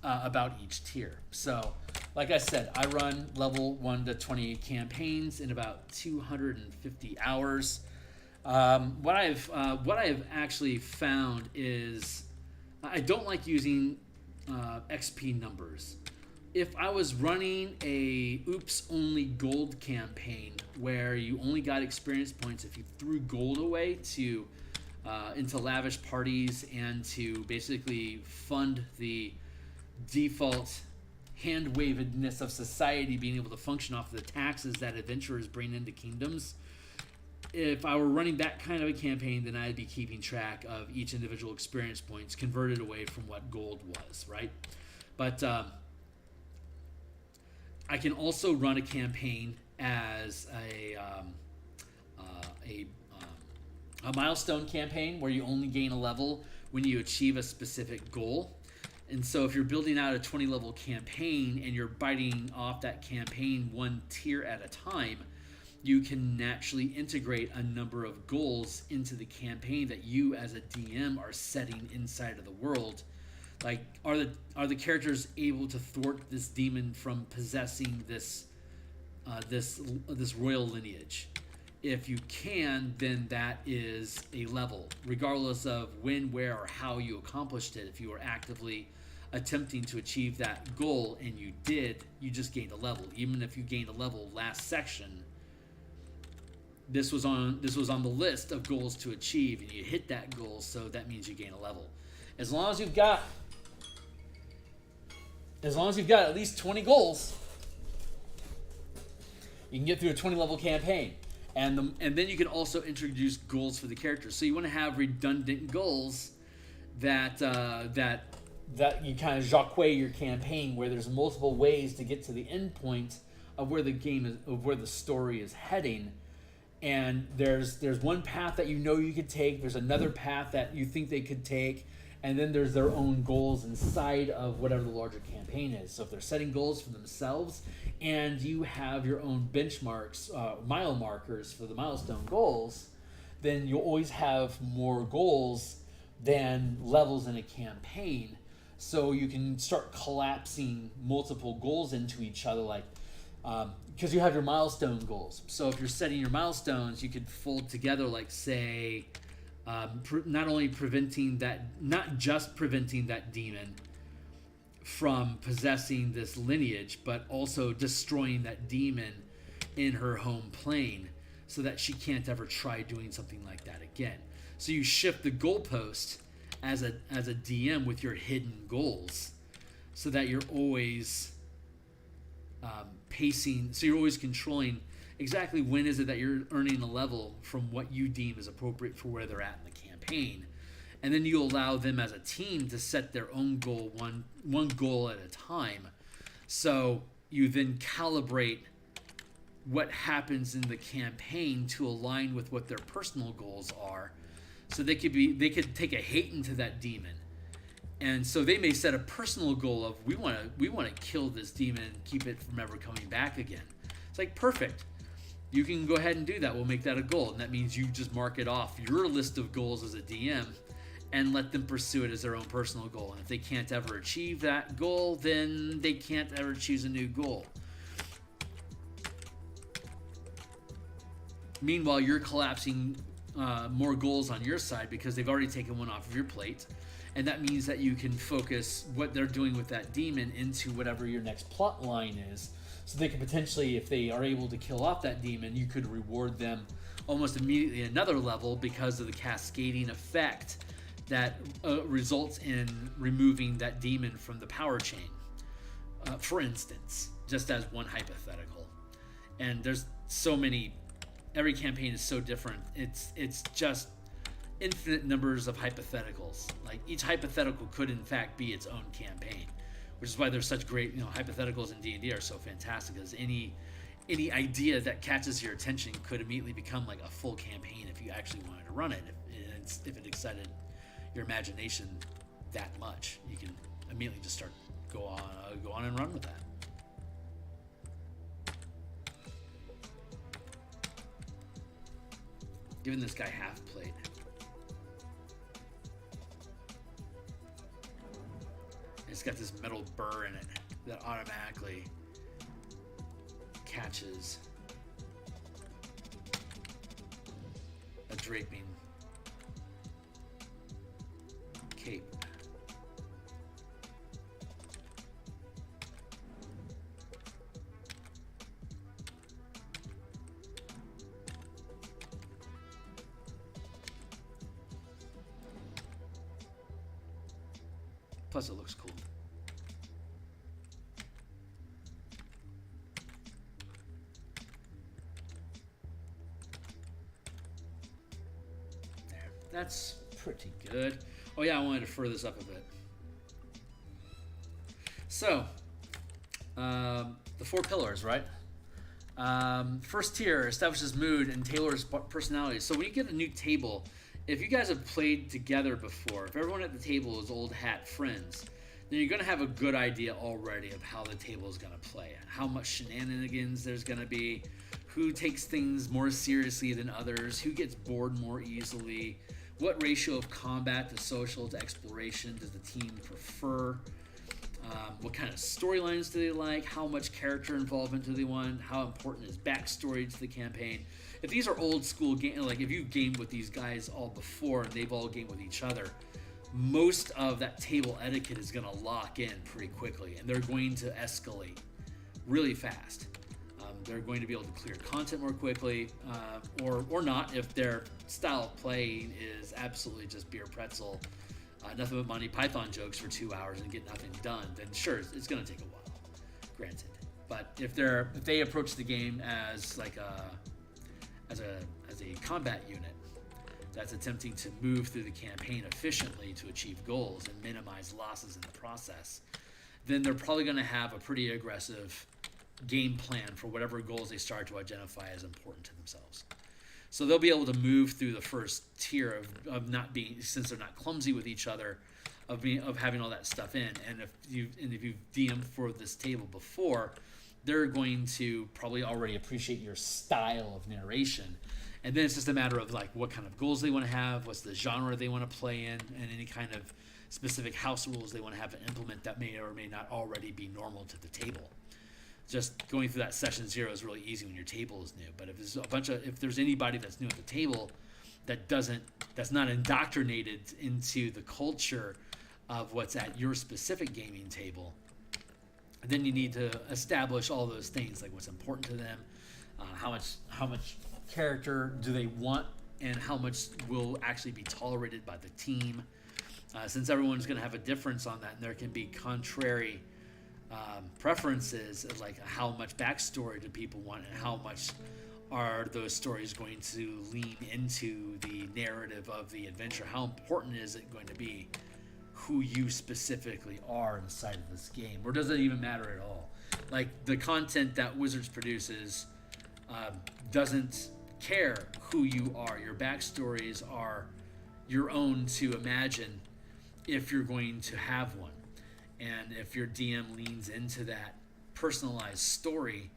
about each tier. So, like I said, I run level 1 to 28 campaigns in about 250 hours. What I've actually found is I don't like using XP numbers. If I was running a oops only gold campaign where you only got experience points if you threw gold away to into lavish parties and to basically fund the default hand-wavedness of society being able to function off of the taxes that adventurers bring into kingdoms. If I were running that kind of a campaign, then I'd be keeping track of each individual experience points converted away from what gold was, right? But I can also run a campaign as a milestone campaign where you only gain a level when you achieve a specific goal. And so if you're building out a 20 level campaign and you're biting off that campaign one tier at a time, you can naturally integrate a number of goals into the campaign that you as a DM are setting inside of the world. Like, are the characters able to thwart this demon from possessing this royal lineage? If you can, then that is a level, regardless of when, where, or how you accomplished it. If you were actively attempting to achieve that goal and you did, you just gained a level. Even if you gained a level last section, this was on the list of goals to achieve, and you hit that goal, so that means you gain a level. As long as you've got at least 20 goals, you can get through a 20 level campaign. And then you can also introduce goals for the characters. So you want to have redundant goals that you kind of jacques your campaign, where there's multiple ways to get to the end point of where the game is, of where the story is heading. And there's one path that you could take. There's another path that you think they could take, and then there's their own goals inside of whatever the larger campaign is. So if they're setting goals for themselves, and you have your own benchmarks, mile markers for the milestone goals, then you'll always have more goals than levels in a campaign. So you can start collapsing multiple goals into each other, like because you have your milestone goals. So if you're setting your milestones, you could fold together, like, say, not just preventing that demon from possessing this lineage, but also destroying that demon in her home plane so that she can't ever try doing something like that again. So you shift the goalpost as a DM with your hidden goals so that you're always pacing, so you're always controlling exactly when is it that you're earning a level from what you deem is appropriate for where they're at in the campaign. And then you allow them as a team to set their own goal, one goal at a time. So you then calibrate what happens in the campaign to align with what their personal goals are. So they could take a hate into that demon. And so they may set a personal goal of we want to kill this demon and keep it from ever coming back again. It's like, perfect. You can go ahead and do that. We'll make that a goal. And that means you just mark it off your list of goals as a DM and let them pursue it as their own personal goal. And if they can't ever achieve that goal, then they can't ever choose a new goal. Meanwhile, you're collapsing more goals on your side because they've already taken one off of your plate. And that means that you can focus what they're doing with that demon into whatever your next plot line is. So they can potentially, if they are able to kill off that demon, you could reward them almost immediately another level because of the cascading effect that results in removing that demon from the power chain. For instance, just as one hypothetical. And there's so many, every campaign is so different. It's just infinite numbers of hypotheticals. Like, each hypothetical could in fact be its own campaign, which is why there's such great, hypotheticals in D&D are so fantastic, because any idea that catches your attention could immediately become like a full campaign if you actually wanted to run it. If it excited your imagination that much, you can immediately just go on and run with that. Giving this guy half plate. It's got this metal burr in it that automatically catches a draping cape. Plus, it looks cool. There. That's pretty good. Oh yeah, I wanted to further this up a bit. So, the 4 pillars, right? First tier establishes mood and tailors personality. So when you get a new table, if you guys have played together before, if everyone at the table is old hat friends, then you're going to have a good idea already of how the table is going to play, how much shenanigans there's going to be, who takes things more seriously than others, who gets bored more easily, what ratio of combat to social to exploration does the team prefer, what kind of storylines do they like, how much character involvement do they want, how important is backstory to the campaign. If these are old school games, like if you've gamed with these guys all before and they've all gamed with each other, most of that table etiquette is going to lock in pretty quickly, and they're going to escalate really fast. They're going to be able to clear content more quickly, or not if their style of playing is absolutely just beer pretzel, nothing but Monty Python jokes for 2 hours and get nothing done. Then sure, it's going to take a while, granted. But if they approach the game as like as a combat unit that's attempting to move through the campaign efficiently to achieve goals and minimize losses in the process, then they're probably going to have a pretty aggressive game plan for whatever goals they start to identify as important to themselves. So they'll be able to move through the first tier of not being, since they're not clumsy with each other, of having all that stuff in. And if you've DM'd for this table before, they're going to probably already appreciate your style of narration. And then it's just a matter of like what kind of goals they want to have, what's the genre they want to play in, and any kind of specific house rules they want to have and implement that may or may not already be normal to the table. Just going through that session 0 is really easy when your table is new. But if there's anybody that's new at the table that's not indoctrinated into the culture of what's at your specific gaming table, then you need to establish all those things, like what's important to them, how much character do they want, and how much will actually be tolerated by the team. Since everyone's going to have a difference on that, and there can be contrary preferences of like how much backstory do people want, and how much are those stories going to lean into the narrative of the adventure. How important is it going to be who you specifically are inside of this game, or does it even matter at all? Like the content that Wizards produces doesn't care who you are. Your backstories are your own to imagine if you're going to have one. And if your DM leans into that personalized story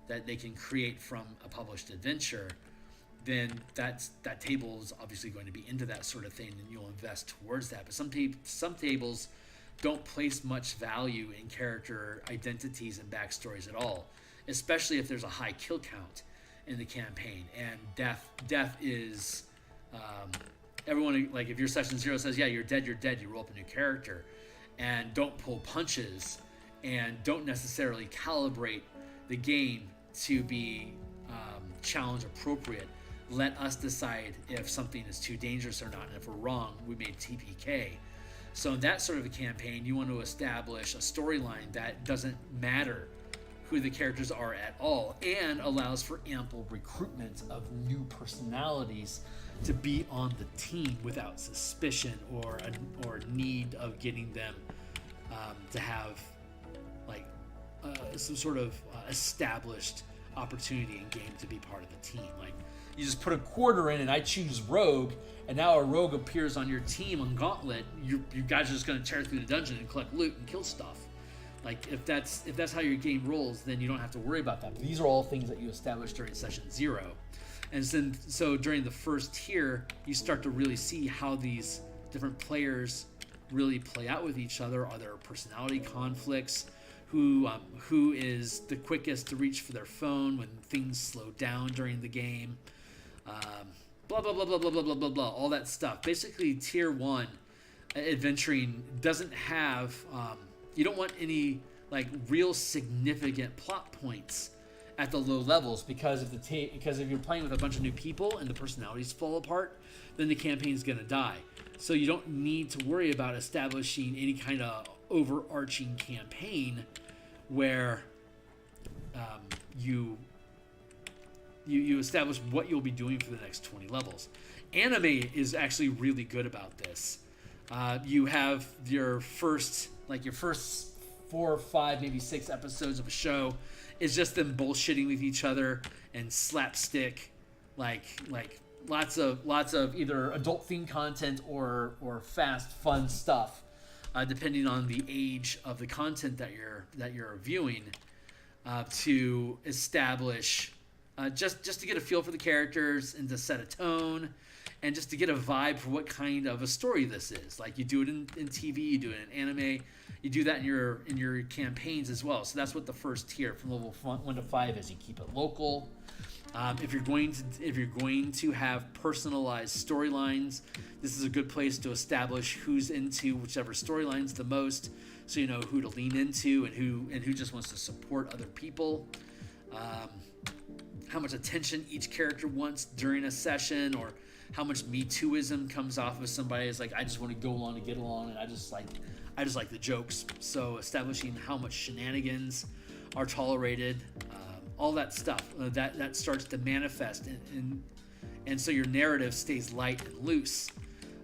that they can create from a published adventure, then that table is obviously going to be into that sort of thing, and you'll invest towards that. But some tables don't place much value in character identities and backstories at all, especially if there's a high kill count in the campaign. And death is everyone, like if your session 0 says, yeah, you're dead, you roll up a new character, and don't pull punches and don't necessarily calibrate the game to be challenge appropriate. Let us decide if something is too dangerous or not, and if we're wrong, we made TPK. So in that sort of a campaign, you want to establish a storyline that doesn't matter who the characters are at all, and allows for ample recruitment of new personalities to be on the team without suspicion or need of getting them to have like some sort of established opportunity in game to be part of the team. Like you just put a quarter in and I choose rogue, and now a rogue appears on your team on Gauntlet. You guys are just going to tear through the dungeon and collect loot and kill stuff. Like if that's how your game rolls, then you don't have to worry about that. But these are all things that you establish during session 0. And so during the first tier, you start to really see how these different players really play out with each other. Are there personality conflicts? Who is the quickest to reach for their phone when things slow down during the game? Blah, blah, blah, blah, blah, blah, blah, blah, blah, all that stuff. Basically, tier 1 adventuring doesn't have... you don't want any like real significant plot points at the low levels, because if you're playing with a bunch of new people and the personalities fall apart, then the campaign's going to die. So you don't need to worry about establishing any kind of overarching campaign where you establish what you'll be doing for the next 20 levels. Anime is actually really good about this. You have your first 4 or 5, maybe 6 episodes of a show is just them bullshitting with each other and slapstick, like lots of either adult themed content or fast fun stuff, depending on the age of the content that you're viewing, to establish just to get a feel for the characters and to set a tone, and just to get a vibe for what kind of a story this is. Like you do it in TV, you do it in anime, you do that in your campaigns as well. So that's what the first tier from level 1 to 5 is. You keep it local. If you're going to have personalized storylines, this is a good place to establish who's into whichever storylines the most, so you know who to lean into and who just wants to support other people. How much attention each character wants during a session, or how much Me Tooism comes off of somebody is like, I just want to go along to get along, and I just like the jokes. So establishing how much shenanigans are tolerated, all that stuff that starts to manifest, and so your narrative stays light and loose,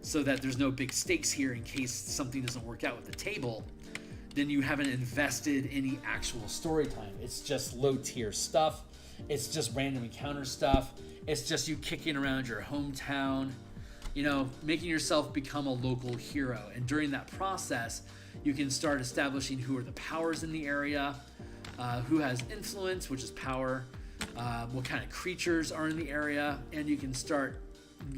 so that there's no big stakes here in case something doesn't work out with the table. Then you haven't invested any actual story time. It's just low tier stuff. It's just random encounter stuff. It's just you kicking around your hometown, making yourself become a local hero. And during that process, you can start establishing who are the powers in the area, who has influence, which is power, what kind of creatures are in the area, and you can start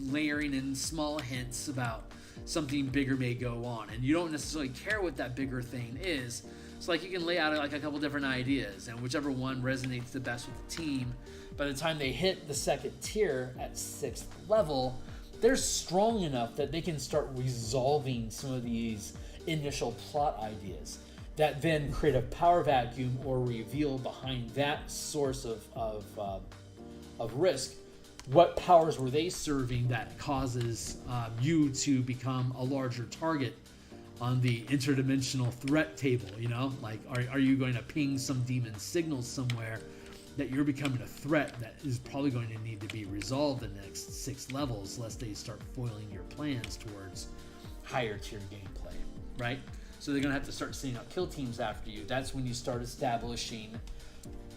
layering in small hints about something bigger may go on. And you don't necessarily care what that bigger thing is. So like you can lay out like a couple different ideas, and whichever one resonates the best with the team, by the time they hit the second tier at 6th level, they're strong enough that they can start resolving some of these initial plot ideas that then create a power vacuum or reveal behind that source of of Risk, what powers were they serving that causes you to become a larger target on the interdimensional threat table? You know, like are you going to ping some demon signals somewhere that you're becoming a threat that is probably going to need to be resolved in the next 6 levels, lest they start foiling your plans towards higher tier gameplay, right? So they're going to have to start setting up kill teams after you. That's when you start establishing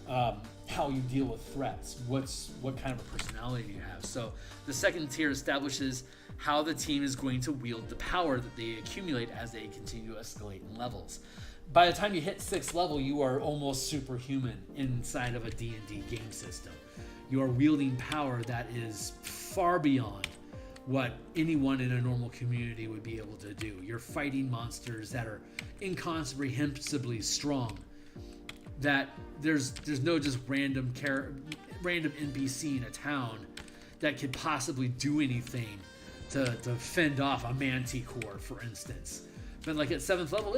how you deal with threats. What kind of a personality you have. So the second tier establishes how the team is going to wield the power that they accumulate as they continue to escalate in levels. By the time you hit 6th level, you are almost superhuman inside of a D&D game system. You are wielding power that is far beyond what anyone in a normal community would be able to do. You're fighting monsters that are incomprehensibly strong. That there's no just random NPC in a town that could possibly do anything to fend off a manticore, for instance. But like at 7th level,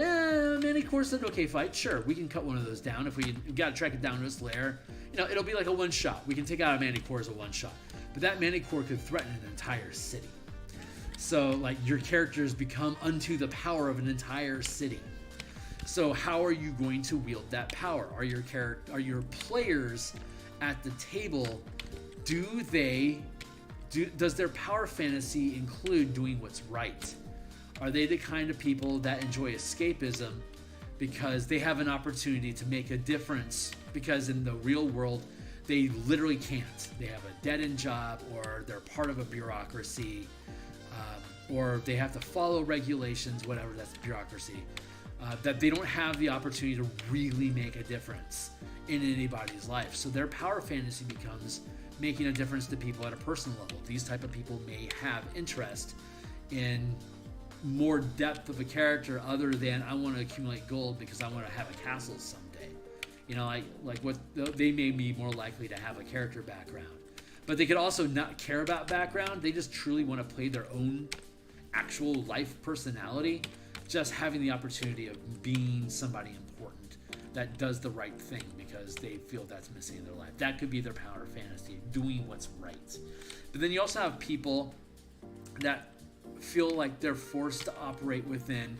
manticore's an okay fight. Sure, we can cut one of those down if we got to track it down to its lair. You know, it'll be like a one shot. We can take out a manticore as a one shot. But that manticore could threaten an entire city. So like your characters become unto the power of an entire city. So how are you going to wield that power? Are your players at the table, does their power fantasy include doing what's right? Are they the kind of people that enjoy escapism because they have an opportunity to make a difference? Because in the real world, they literally can't. They have a dead-end job, or they're part of a bureaucracy, or they have to follow regulations, whatever, that's bureaucracy. That they don't have the opportunity to really make a difference in anybody's life. So their power fantasy becomes making a difference to people at a personal level. These type of people may have interest in more depth of a character other than I want to accumulate gold because I want to have a castle someday. You know, like what they may be more likely to have a character background. But they could also not care about background. They just truly want to play their own actual life personality. Just having the opportunity of being somebody important that does the right thing because they feel that's missing in their life. That could be their power fantasy, doing what's right. But then you also have people that feel like they're forced to operate within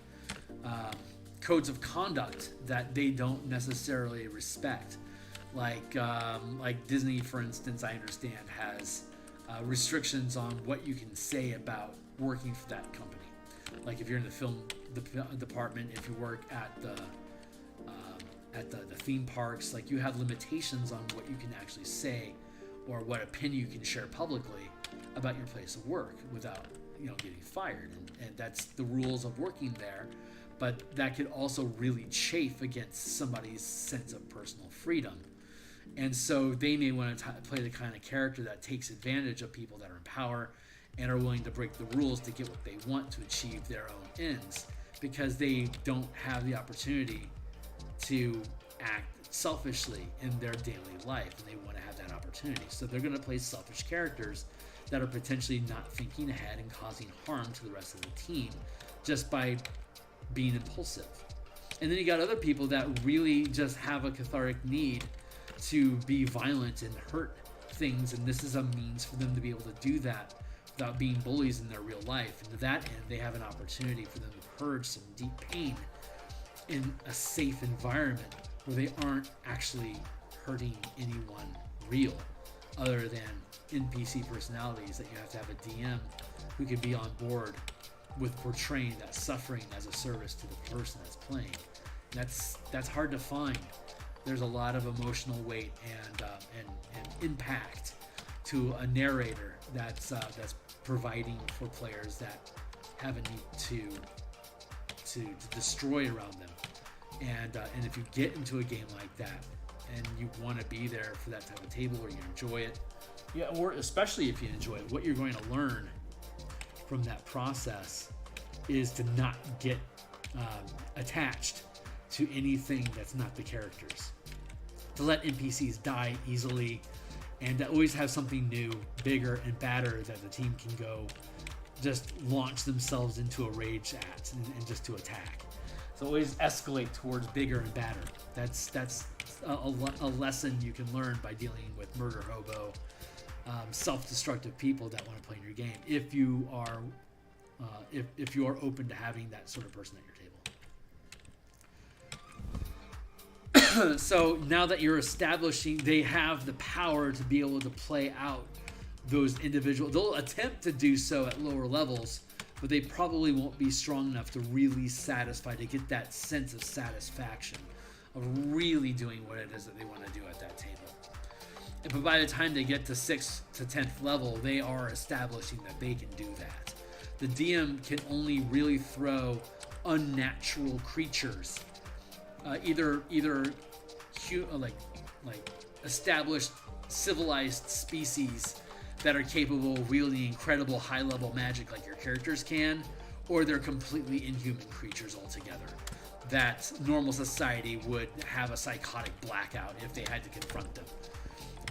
codes of conduct that they don't necessarily respect. Like Disney, for instance, I understand has restrictions on what you can say about working for that company. Like if you're in the film department, if you work at the theme parks, like you have limitations on what you can actually say or what opinion you can share publicly about your place of work without getting fired. And that's the rules of working there. But that could also really chafe against somebody's sense of personal freedom. And so they may want to play the kind of character that takes advantage of people that are in power and are willing to break the rules to get what they want to achieve their own ends, because they don't have the opportunity to act selfishly in their daily life, and they want to have that opportunity. So they're going to play selfish characters that are potentially not thinking ahead and causing harm to the rest of the team just by being impulsive. And then you got other people that really just have a cathartic need to be violent and hurt things, and this is a means for them to be able to do that without being bullies in their real life. And to that end, they have an opportunity for them to purge some deep pain in a safe environment where they aren't actually hurting anyone real, other than NPC personalities that you have to have a DM who can be on board with portraying that suffering as a service to the person that's playing. That's hard to find. There's a lot of emotional weight and impact to a narrator that's providing for players that have a need to destroy around them. And if you get into a game like that and you want to be there for that type of table, or you enjoy it, or especially if you enjoy it, what you're going to learn from that process is to not get attached to anything that's not the characters, to let NPCs die easily, and to always have something new, bigger, and badder that the team can go just launch themselves into a rage at and just to attack. So always escalate towards bigger and badder. That's a lesson you can learn by dealing with Murder Hobo self-destructive people that want to play in your game. If you are if you are open to having that sort of person at your table. So now that you're establishing, they have the power to be able to play out those individual. They'll attempt to do so at lower levels, but they probably won't be strong enough to really satisfy, to get that sense of satisfaction of really doing what it is that they want to do at that table. But by the time they get to 6th to 10th level, they are establishing that they can do that. The DM can only really throw unnatural creatures, either like established civilized species that are capable of wielding incredible high-level magic like your characters can, or they're completely inhuman creatures altogether that normal society would have a psychotic blackout if they had to confront them.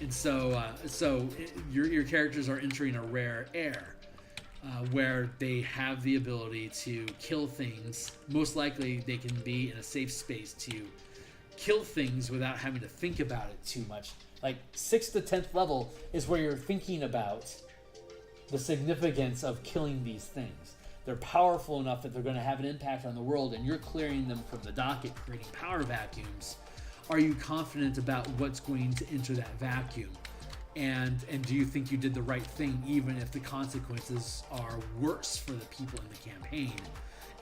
And so your characters are entering a rare air where they have the ability to kill things. Most likely they can be in a safe space to kill things without having to think about it too much. Like 6th to 10th level is where you're thinking about the significance of killing these things. They're powerful enough that they're going to have an impact on the world, and you're clearing them from the docket, creating power vacuums. Are you confident about what's going to enter that vacuum? And do you think you did the right thing, even if the consequences are worse for the people in the campaign?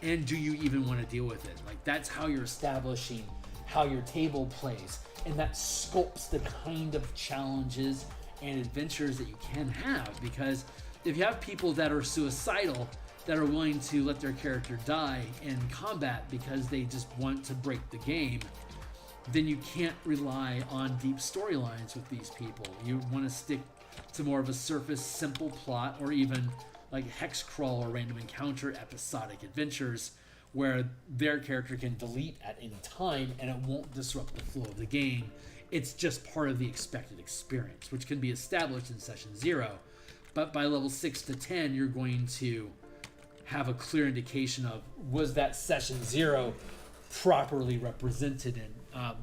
And do you even want to deal with it? Like, that's how you're establishing how your table plays, and that sculpts the kind of challenges and adventures that you can have. Because if you have people that are suicidal, that are willing to let their character die in combat because they just want to break the game, then you can't rely on deep storylines with these people. You want to stick to more of a surface, simple plot, or even like hex crawl or random encounter episodic adventures where their character can delete at any time and it won't disrupt the flow of the game. It's just part of the expected experience, which can be established in session 0. But by level 6 to 10, you're going to have a clear indication of, was that session 0 properly represented in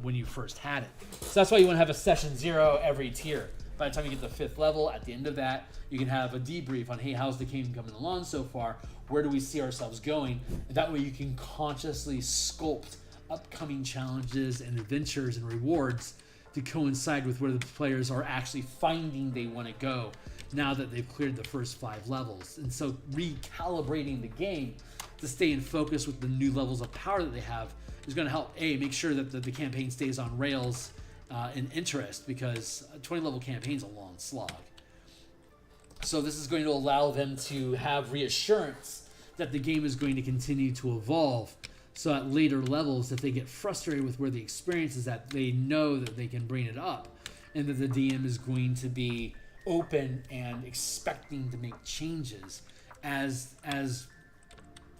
when you first had it. So that's why you want to have a session 0 every tier. By the time you get to 5th level, at the end of that, you can have a debrief on, hey, how's the game coming along so far? Where do we see ourselves going? And that way you can consciously sculpt upcoming challenges and adventures and rewards to coincide with where the players are actually finding they want to go now that they've cleared the first 5 levels. And so recalibrating the game to stay in focus with the new levels of power that they have is going to help, make sure that the campaign stays on rails in interest, because a 20 level campaign is a long slog. So this is going to allow them to have reassurance that the game is going to continue to evolve. So at later levels, if they get frustrated with where the experience is at, they know that they can bring it up, and that the DM is going to be open and expecting to make changes as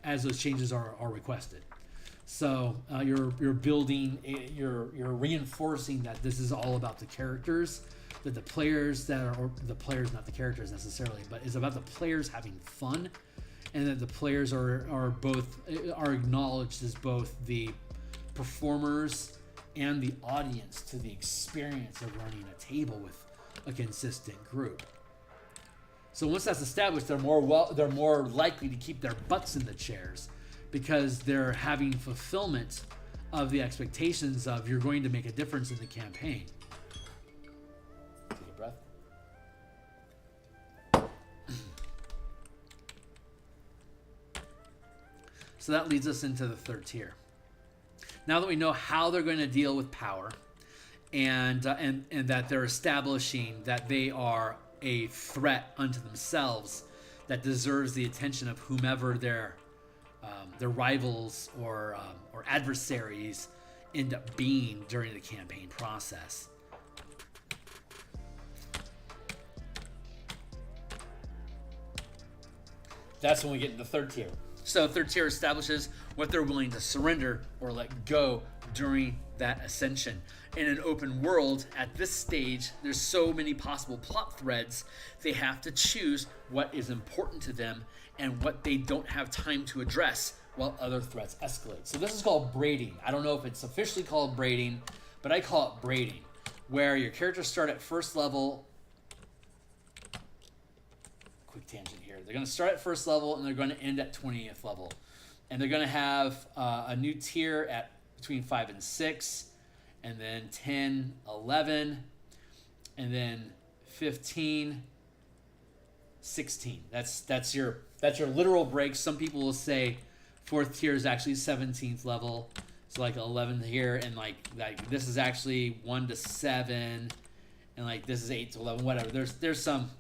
those changes are requested. So you're building, you're reinforcing that this is all about the characters, that the players not the characters necessarily, but it's about the players having fun, and that the players are acknowledged as both the performers and the audience to the experience of running a table with a consistent group. So once that's established, they're more likely to keep their butts in the chairs, because they're having fulfillment of the expectations of, you're going to make a difference in the campaign. Take a breath. So that leads us into the 3rd tier. Now that we know how they're going to deal with power, and that they're establishing that they are a threat unto themselves that deserves the attention of whomever their rivals or adversaries end up being during the campaign process. That's when we get into the 3rd tier. So 3rd tier establishes what they're willing to surrender or let go during that ascension. In an open world, at this stage, there's so many possible plot threads, they have to choose what is important to them and what they don't have time to address while other threats escalate. So this is called braiding. I don't know if it's officially called braiding, but I call it braiding, where your characters start at 1st level tangent here. They're going to start at first level and they're going to end at 20th level. And they're going to have a new tier at between 5 and 6, and then 10, 11, and then 15, 16. That's your literal break. Some people will say 4th tier is actually 17th level. So like 11 here, and like this is actually 1 to 7, and like this is 8 to 11. Whatever. There's some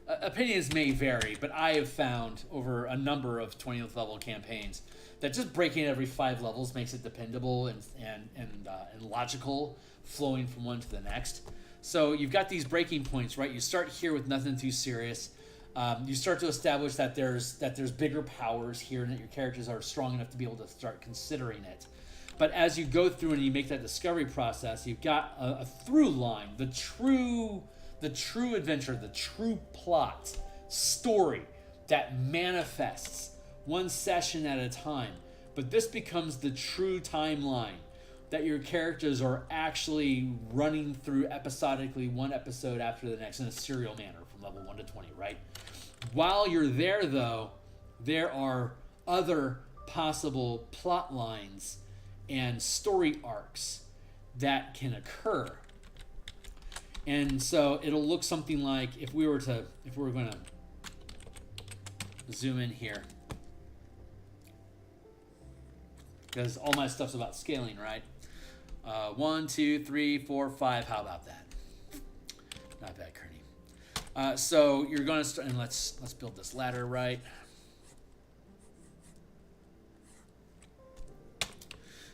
opinions may vary, but I have found over a number of 20th level campaigns that just breaking every 5 levels makes it dependable and logical, flowing from one to the next. So you've got these breaking points, right? You start here with nothing too serious. You start to establish that there's bigger powers here, and that your characters are strong enough to be able to start considering it. But as you go through and you make that discovery process, you've got a through line, the true adventure, the true plot, story that manifests one session at a time. But this becomes the true timeline that your characters are actually running through episodically, one episode after the next in a serial manner from level 1 to 20, right? While you're there, though, there are other possible plot lines and story arcs that can occur. And so it'll look something like if we were going to zoom in here, because all my stuff's about scaling, right? 1, 2, 3, 4, 5. How about that? Not bad, Kearney. So you're going to start, and let's build this ladder, right?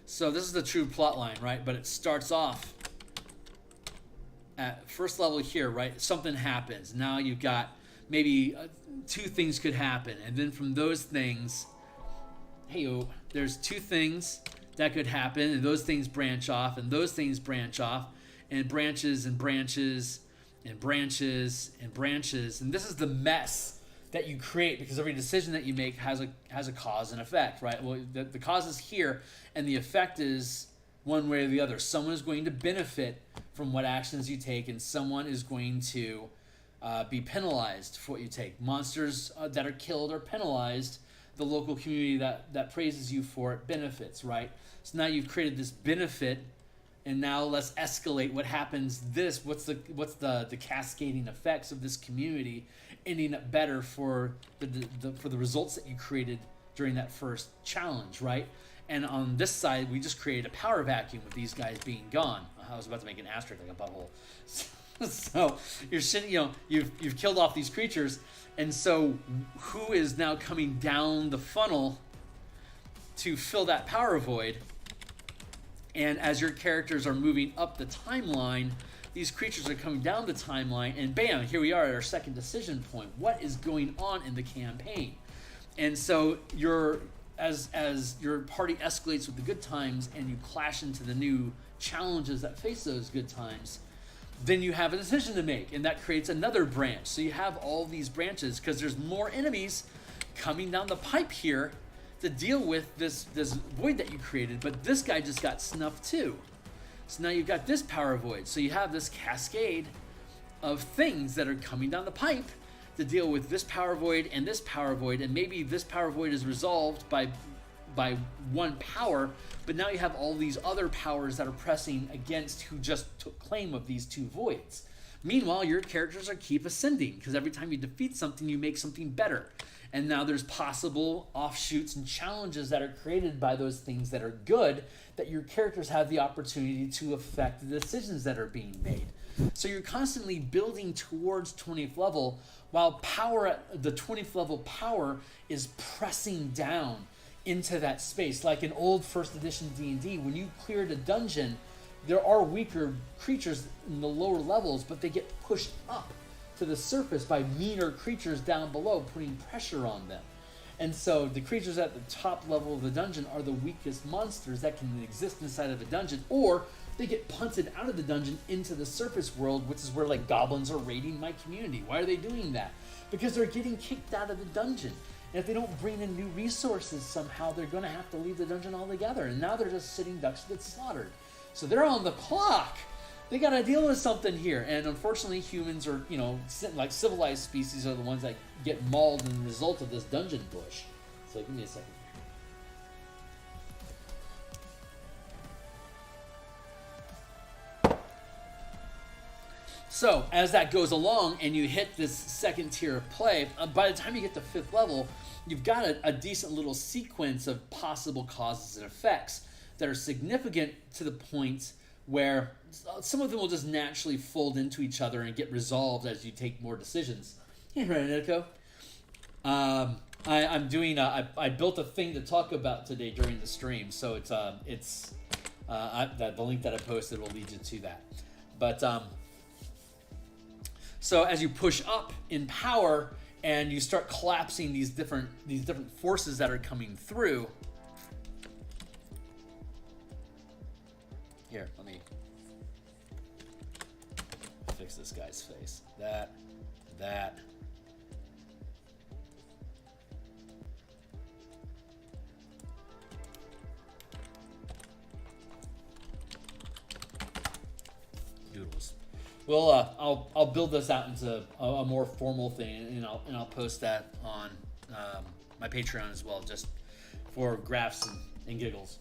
So this is the true plot line, right? But it starts off at first level here, right? Something happens. Now you've got maybe 2 things could happen, and then from those things, there's 2 things that could happen, and those things branch off, and those things branch off, and branches and branches and branches and branches, and this is the mess that you create because every decision that you make has a cause and effect, right? Well, the cause is here, and the effect is one way or the other. Someone is going to benefit from what actions you take, and someone is going to be penalized for what you take. Monsters that are killed are penalized. The local community that praises you for it benefits, right? So now you've created this benefit, and now let's escalate what happens. What's the cascading effects of this community ending up better for the results that you created during that first challenge, right? And on this side, we just created a power vacuum with these guys being gone. I was about to make an asterisk like a butthole. So you're sitting, you've killed off these creatures, and so who is now coming down the funnel to fill that power void? And as your characters are moving up the timeline, these creatures are coming down the timeline, and bam, here we are at our second decision point. What is going on in the campaign? And so as your party escalates with the good times and you clash into the new challenges that face those good times, then you have a decision to make, and that creates another branch. So you have all these branches because there's more enemies coming down the pipe here to deal with this void that you created, but this guy just got snuffed too. So now you've got this power void. So you have this cascade of things that are coming down the pipe to deal with this power void, and maybe this power void is resolved by one power, but now you have all these other powers that are pressing against who just took claim of these 2 voids. Meanwhile, your characters keep ascending because every time you defeat something, you make something better. And now there's possible offshoots and challenges that are created by those things that are good, that your characters have the opportunity to affect the decisions that are being made. So you're constantly building towards 20th level, while power at the 20th level power is pressing down into that space. Like in old first edition D&D, when you cleared a dungeon, there are weaker creatures in the lower levels, but they get pushed up to the surface by meaner creatures down below, putting pressure on them. And so the creatures at the top level of the dungeon are the weakest monsters that can exist inside of a dungeon, or they get punted out of the dungeon into the surface world, which is where like goblins are raiding my community. Why are they doing that? Because they're getting kicked out of the dungeon. And if they don't bring in new resources somehow, they're going to have to leave the dungeon altogether. And now they're just sitting ducks to get slaughtered. So they're on the clock they gotta deal with something here. And unfortunately, humans are, you know, like civilized species are the ones that get mauled in the result of this dungeon bush. So give me a second. So as that goes along and you hit this second tier of play, by the time you get to 5th level, you've got a decent little sequence of possible causes and effects that are significant to the point where some of them will just naturally fold into each other and get resolved as you take more decisions. Hey, Renatico. I'm doing. I built a thing to talk about today during the stream, so the link that I posted will lead you to that. But so as you push up in power and you start collapsing these different forces that are coming through. Here, let me fix this guy's face. That. Doodles. Well, I'll build this out into a more formal thing, and I'll post that on my Patreon as well, just for graphs and giggles.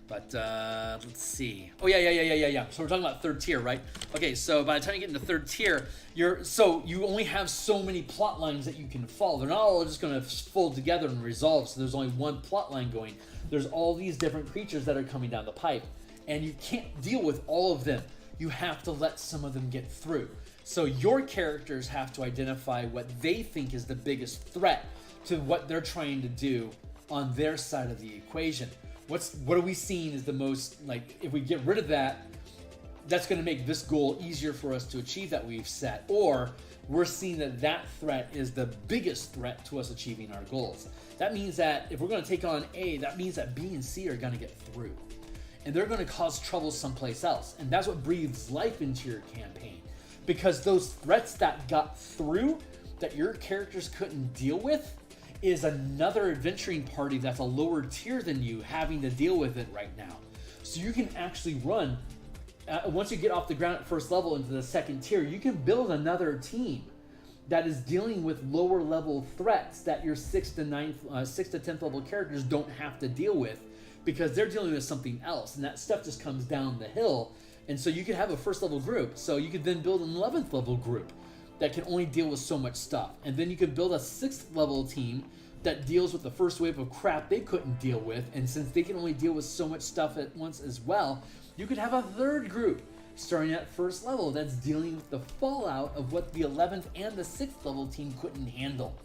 But let's see. Oh yeah. So we're talking about 3rd tier, right? Okay, so by the time you get into 3rd tier, you only have so many plot lines that you can follow. They're not all just going to fold together and resolve. So there's only one plot line going. There's all these different creatures that are coming down the pipe, and you can't deal with all of them. You have to let some of them get through. So your characters have to identify what they think is the biggest threat to what they're trying to do on their side of the equation. What are we seeing is the most, like, if we get rid of that, that's going to make this goal easier for us to achieve that we've set. Or we're seeing that threat is the biggest threat to us achieving our goals. That means that if we're going to take on A, that means that B and C are going to get through. And they're going to cause trouble someplace else. And that's what breathes life into your campaign. Because those threats that got through, that your characters couldn't deal with, is another adventuring party that's a lower tier than you having to deal with it right now. So you can actually run, once you get off the ground at 1st level into the 2nd tier, you can build another team that is dealing with lower level threats that your 6th to 10th level characters don't have to deal with, because they're dealing with something else, and that stuff just comes down the hill. And so you could have a 1st level group, so you could then build an 11th level group that can only deal with so much stuff. And then you could build a 6th level team that deals with the first wave of crap they couldn't deal with, and since they can only deal with so much stuff at once as well, you could have a 3rd group starting at 1st level that's dealing with the fallout of what the 11th and the 6th level team couldn't handle.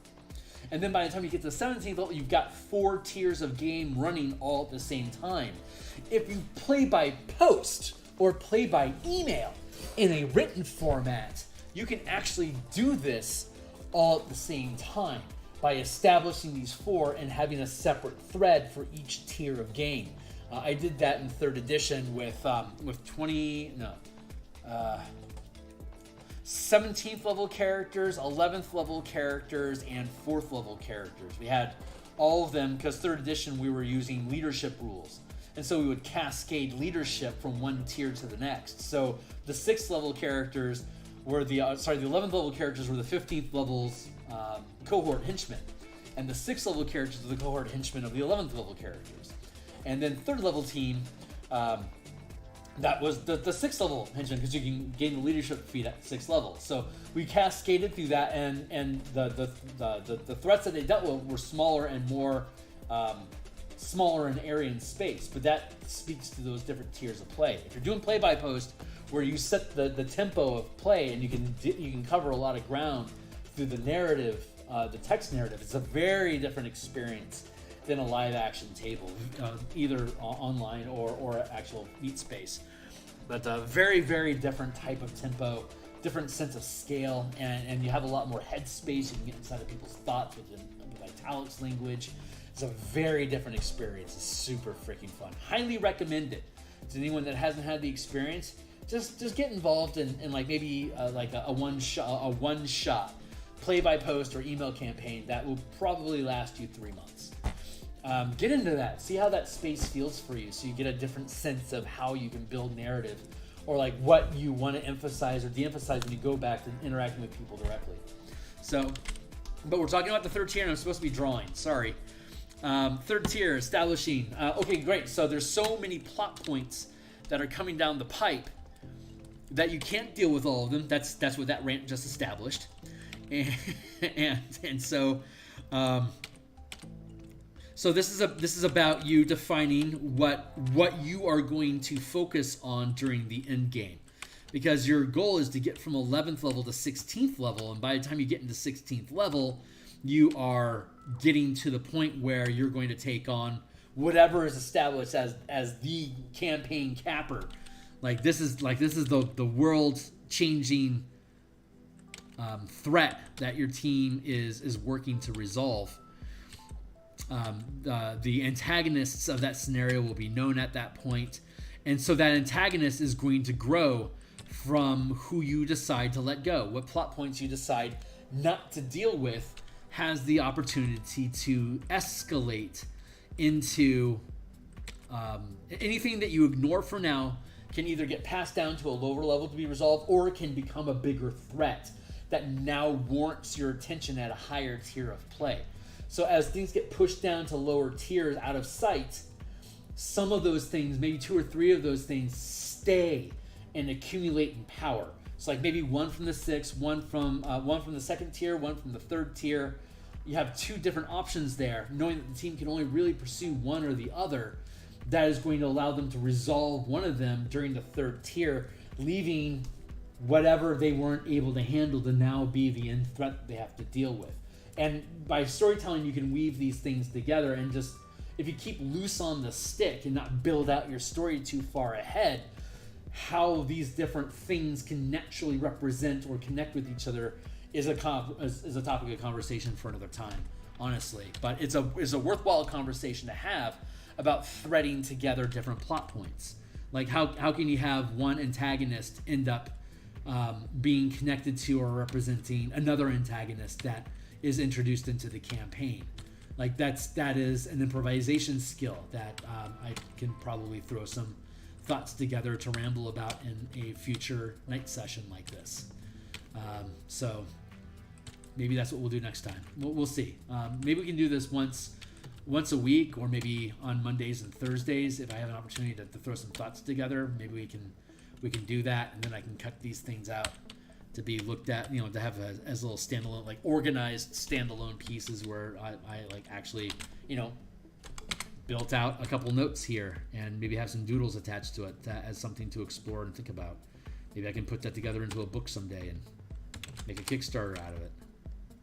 And then by the time you get to the 17th level, you've got 4 tiers of game running all at the same time. If you play by post or play by email in a written format, you can actually do this all at the same time by establishing these 4 and having a separate thread for each tier of game. I did that in 3rd edition with 17th level characters, 11th level characters, and 4th level characters. We had all of them because 3rd edition we were using leadership rules. And so we would cascade leadership from one tier to the next. So the 6th level characters were the 11th level characters were the 15th level's cohort henchmen. And the 6th level characters were the cohort henchmen of the 11th level characters. And then 3rd level team, that was the 6th level henchmen, because you can gain the leadership feat at 6th level. So we cascaded through that, and the threats that they dealt with were smaller and more smaller in area and space. But that speaks to those different tiers of play. If you're doing play by post, where you set the tempo of play and you can cover a lot of ground through the narrative, the text narrative, it's a very different experience than a live action table, either online or actual meet space. But a very, very different type of tempo, different sense of scale, and you have a lot more headspace. You can get inside of people's thoughts with italics language. It's a very different experience. It's super freaking fun. Highly recommend it to anyone that hasn't had the experience. Just get involved in like maybe a one shot play by post or email campaign that will probably last you 3 months. Get into that. See how that space feels for you, so you get a different sense of how you can build narrative or like what you want to emphasize or de-emphasize when you go back to interacting with people directly. So, but we're talking about the third tier, and I'm supposed to be drawing. Sorry. Third tier, establishing. Okay, great. So there's so many plot points that are coming down the pipe that you can't deal with all of them. That's what that rant just established, and so. So this is about you defining what you are going to focus on during the end game, because your goal is to get from 11th level to 16th level, and by the time you get into 16th level, you are getting to the point where you're going to take on whatever is established as the campaign capper. This is the world changing threat that your team is working to resolve. The antagonists of that scenario will be known at that point, and so that antagonist is going to grow from who you decide to let go. What plot points you decide not to deal with has the opportunity to escalate into anything that you ignore for now can either get passed down to a lower level to be resolved, or it can become a bigger threat that now warrants your attention at a higher tier of play. So as things get pushed down to lower tiers out of sight, some of those things, maybe 2 or 3 of those things, stay and accumulate in power. So like maybe one from the 6th, one from the 2nd tier, one from the 3rd tier. You have 2 different options there, knowing that the team can only really pursue one or the other. That is going to allow them to resolve one of them during the 3rd tier, leaving whatever they weren't able to handle to now be the end threat that they have to deal with. And by storytelling, you can weave these things together, and just, if you keep loose on the stick and not build out your story too far ahead, how these different things can naturally represent or connect with each other is a topic of conversation for another time, honestly. But it's a worthwhile conversation to have about threading together different plot points. Like how can you have one antagonist end up being connected to or representing another antagonist that is introduced into the campaign? Like that is an improvisation skill that I can probably throw some thoughts together to ramble about in a future night session like this. So maybe that's what we'll do next time. We'll see. Maybe we can do this once a week, or maybe on Mondays and Thursdays if I have an opportunity to throw some thoughts together. Maybe we can do that, and then I can cut these things out to be looked at, to have as little standalone, like organized standalone pieces where I like actually, built out a couple notes here and maybe have some doodles attached to it as something to explore and think about. Maybe I can put that together into a book someday and make a Kickstarter out of it.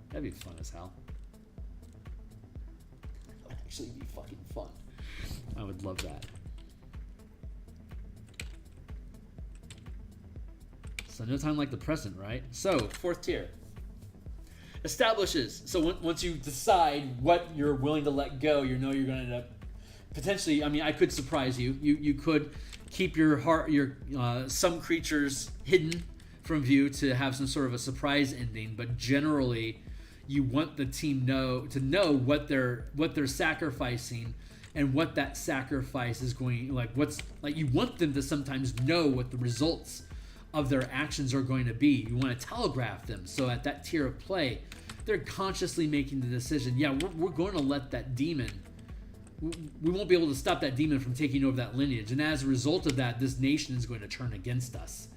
That'd be fun as hell. That would actually be fucking fun. I would love that. So no time like the present, right? So 4th tier establishes. So once you decide what you're willing to let go, you're going to end up potentially. I mean, I could surprise you. You could keep your some creatures hidden from view to have some sort of a surprise ending, but generally, you want the team to know what they're sacrificing and what that sacrifice is going, you want them to sometimes know what the results of their actions are going to be. You want to telegraph them, so at that tier of play, they're consciously making the decision, we're going to let that demon, we won't be able to stop that demon from taking over that lineage, and as a result of that, this nation is going to turn against us,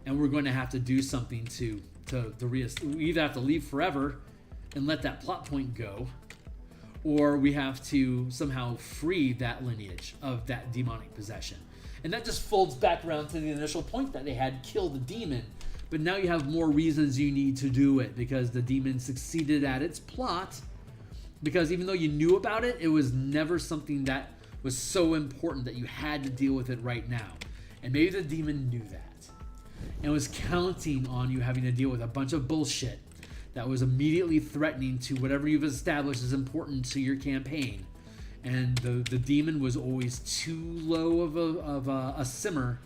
and we're going to have to do something to we either have to leave forever and let that plot point go, or we have to somehow free that lineage of that demonic possession. And that just folds back around to the initial point that they had, kill the demon. But now you have more reasons you need to do it, because the demon succeeded at its plot. Because even though you knew about it, it was never something that was so important that you had to deal with it right now. And maybe the demon knew that and was counting on you having to deal with a bunch of bullshit that was immediately threatening to whatever you've established is important to your campaign. And the demon was always too low of a simmer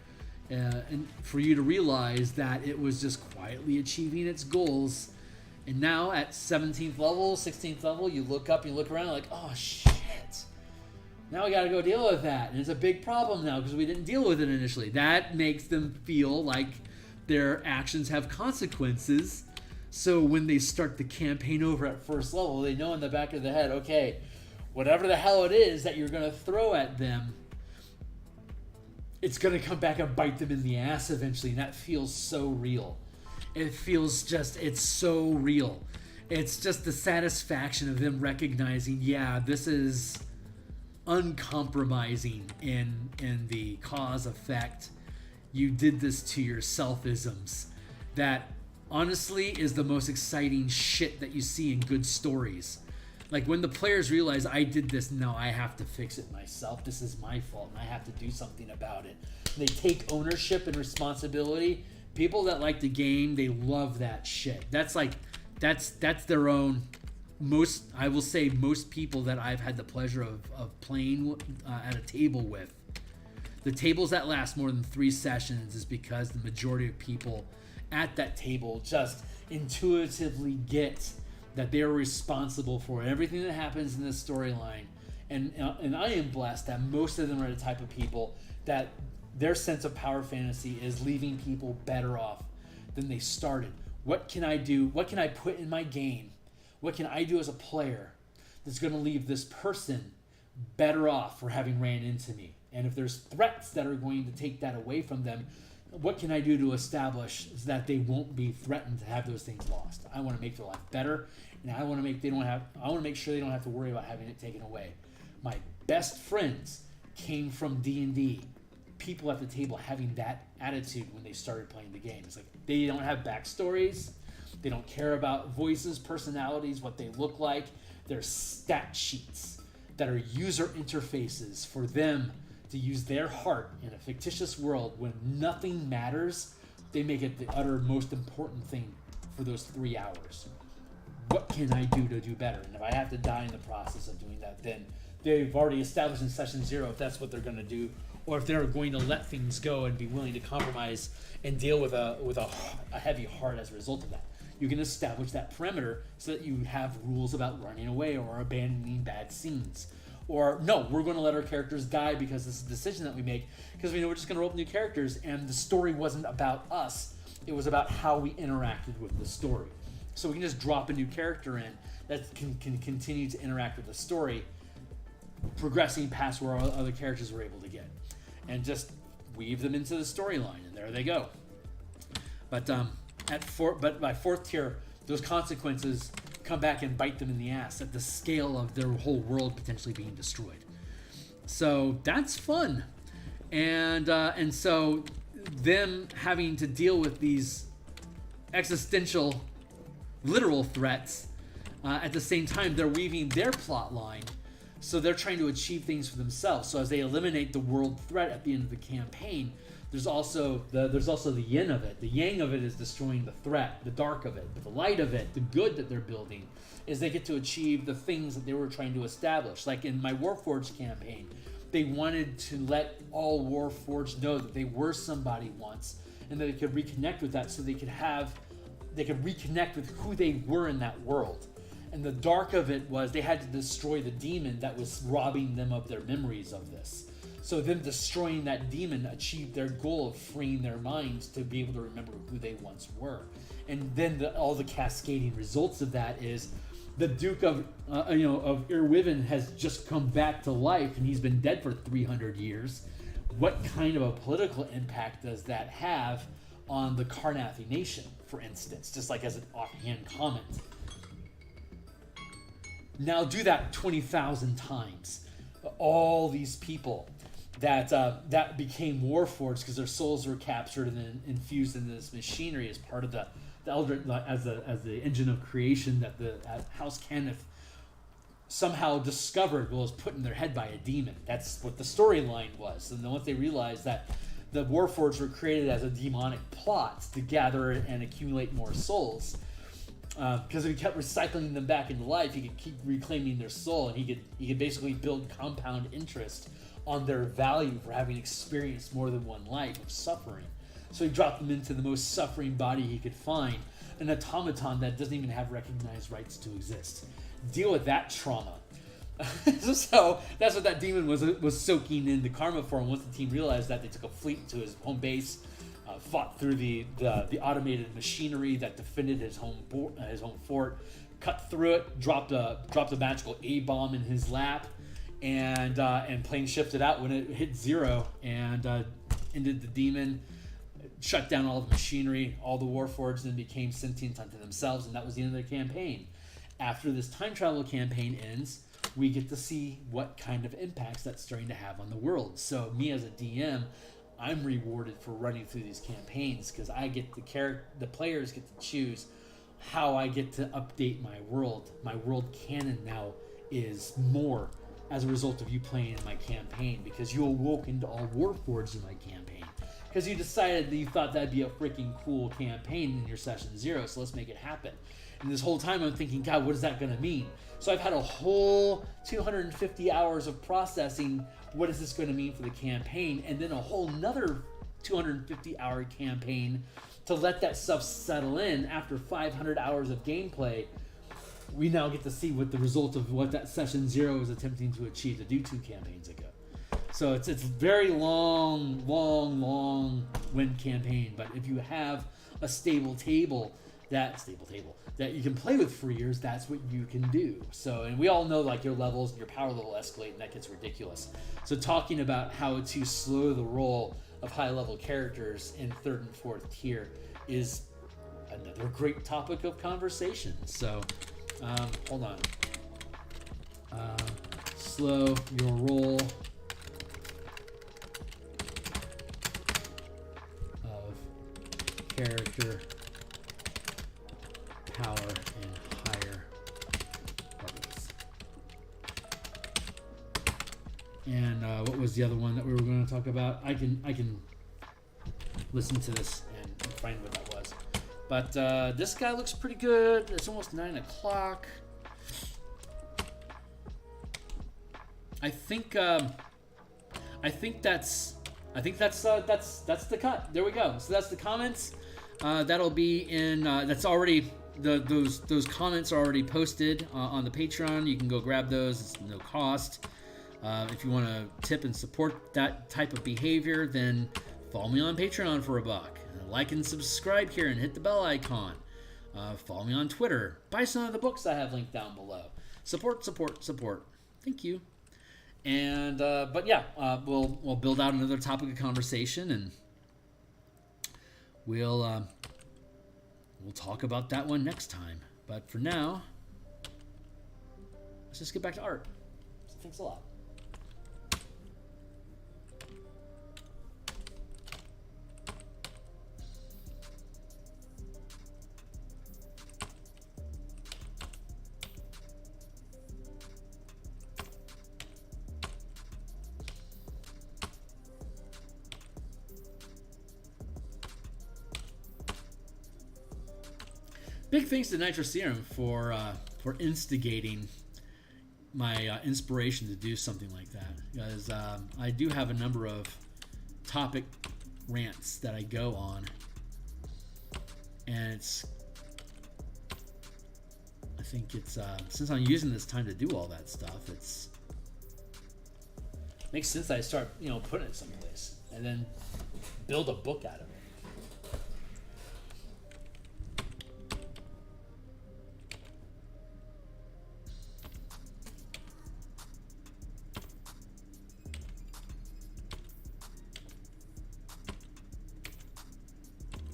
and for you to realize that it was just quietly achieving its goals. And now at 17th level, 16th level, you look up, you look around like, oh shit, Now we got to go deal with that. And it's a big problem now because we didn't deal with it initially. That makes them feel like their actions have consequences. So when they start the campaign over at first level, they know in the back of their head, okay, whatever the hell it is that you're going to throw at them, it's going to come back and bite them in the ass eventually. And that feels so real. It feels just, it's so real. It's just the satisfaction of them recognizing, yeah, this is uncompromising in the cause effect. You did this to your selfisms. That honestly is the most exciting shit that you see in good stories. Like when the players realize, I did this, no, I have to fix it myself. This is my fault and I have to do something about it. They take ownership and responsibility. People that like the game, they love that shit. That's their own. I will say most people that I've had the pleasure of playing at a table with, the tables that last more than 3 sessions is because the majority of people at that table just intuitively get that they're responsible for everything that happens in this storyline. And I am blessed that most of them are the type of people that their sense of power fantasy is leaving people better off than they started. What can I do? What can I put in my game? What can I do as a player that's going to leave this person better off for having ran into me? And if there's threats that are going to take that away from them, what can I do to establish so that they won't be threatened to have those things lost? I want to make their life better, and I want to make sure they don't have to worry about having it taken away. My best friends came from D&D. People at the table having that attitude when they started playing the game. It's like they don't have backstories. They don't care about voices, personalities, what they look like. They're stat sheets that are user interfaces for them to use their heart in a fictitious world when nothing matters. They make it the utter most important thing for those 3 hours. What can I do to do better? And if I have to die in the process of doing that, then they've already established in session 0 if that's what they're going to do, or if they're going to let things go and be willing to compromise and deal with a heavy heart as a result of that. You can establish that perimeter so that you have rules about running away or abandoning bad scenes. Or, no, we're going to let our characters die because this is a decision that we make, because we know we're just going to roll up new characters, and the story wasn't about us. It was about how we interacted with the story. So we can just drop a new character in that can continue to interact with the story, progressing past where our other characters were able to get. And just weave them into the storyline, and there they go. But by 4th tier, those consequences come back and bite them in the ass at the scale of their whole world potentially being destroyed. So that's fun, and so them having to deal with these existential, literal threats at the same time, they're weaving their plot line. So they're trying to achieve things for themselves. So as they eliminate the world threat at the end of the campaign, there's also the yin of it. The yang of it is destroying the threat, the dark of it. But the light of it, the good that they're building, is they get to achieve the things that they were trying to establish. Like in my Warforged campaign, they wanted to let all Warforged know that they were somebody once, and that they could reconnect with that, so they could reconnect with who they were in that world. And the dark of it was they had to destroy the demon that was robbing them of their memories of this. So them destroying that demon achieved their goal of freeing their minds to be able to remember who they once were. And then all the cascading results of that is the Duke of Irwiven has just come back to life, and he's been dead for 300 years. What kind of a political impact does that have on the Carnathi nation, for instance? Just like as an offhand comment. Now do that 20,000 times. All these people that became Warforged because their souls were captured and then infused into this machinery as part of the Eldritch, as the engine of creation that the House Cannith somehow discovered was put in their head by a demon. That's what the storyline was. And then once they realized that the Warforged were created as a demonic plot to gather and accumulate more souls, because if he kept recycling them back into life, he could keep reclaiming their soul, and he could basically build compound interest on their value for having experienced more than one life of suffering. So he dropped them into the most suffering body he could find, an automaton that doesn't even have recognized rights to exist. Deal with that trauma. So that's what that demon was soaking in the karma for. And once the team realized that, they took a fleet to his home base, fought through the automated machinery that defended his home fort, cut through it, dropped a magical A-bomb in his lap, and plane shifted out when it hit 0 and ended the demon. Shut down all the machinery. All the Warforged then became sentient unto themselves, and that was the end of their campaign. After this time travel campaign ends, we get to see what kind of impacts that's starting to have on the world. So me as a DM, I'm rewarded for running through these campaigns because I get the players get to choose how I get to update my world. My world canon now is more as a result of you playing in my campaign, because you awoke into all Warforged in my campaign. Because you decided that you thought that'd be a freaking cool campaign in your session 0, so let's make it happen. And this whole time I'm thinking, God, what is that going to mean? So I've had a whole 250 hours of processing. What is this going to mean for the campaign? And then a whole nother 250 hour campaign to let that stuff settle in. After 500 hours of gameplay, we now get to see what the result of what that session 0 is attempting to achieve to do 2 campaigns ago. So it's very long win campaign. But if you have a stable table that you can play with for years, that's what you can do. So, and we all know like your levels and your power level escalate, and that gets ridiculous. So talking about how to slow the roll of high level characters in 3rd and 4th tier is another great topic of conversation. So hold on. Slow your roll of character power and higher levels. And what was the other one that we were going to talk about? I can listen to this and find what that was. But this guy looks pretty good. It's almost 9 o'clock. I think that's the cut. There we go. So that's the comments. That'll be in. That's already those comments are already posted on the Patreon. You can go grab those. It's no cost. If you want to tip and support that type of behavior, then follow me on Patreon for $1. Like and subscribe here and hit the bell icon. Follow me on Twitter. Buy some of the books I have linked down below. Support. Thank you. And but yeah, we'll build out another topic of conversation, and we'll talk about that one next time. But for now, let's just get back to art. So thanks a lot. Big thanks to Nitroserum for instigating my inspiration to do something like that, because I do have a number of topic rants that I go on, and I think it's since I'm using this time to do all that stuff, it's makes sense that I start putting it someplace and then build a book out of it.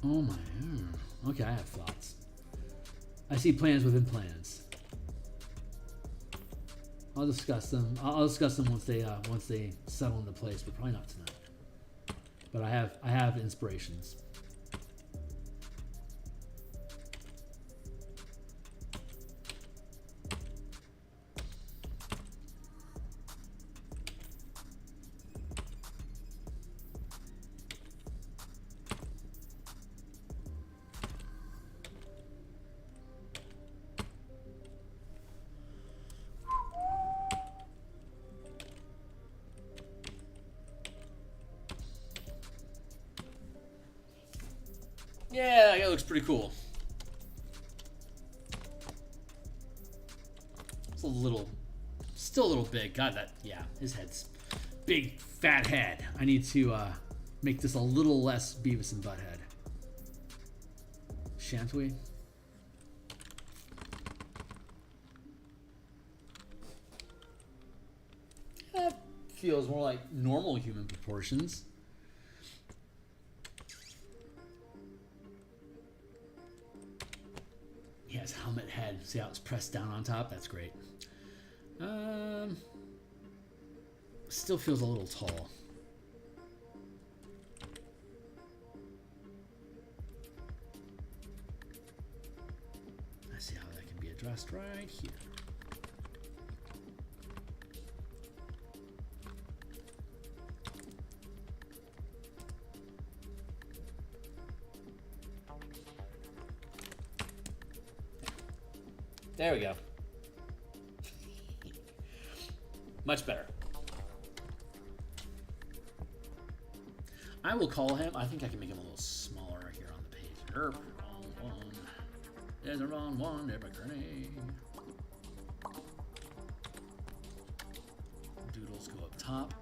Oh my, okay, I have thoughts. I see plans within plans. I'll discuss them. I'll discuss them once they settle into place, but probably not tonight. But I have inspirations. Yeah, that looks pretty cool. It's a little Still a little big. God, that, yeah, his head's big, fat head. I need to make this a little less Beavis and Butthead. Shan't we? That feels more like normal human proportions. He has helmet head. See how it's pressed down on top? That's great. Still feels a little tall. I see how that can be addressed right here. There we go. Much better. I will call him. I think I can make him a little smaller here on the page. Wrong one. There's a wrong one. There's my grenade. Doodles go up top.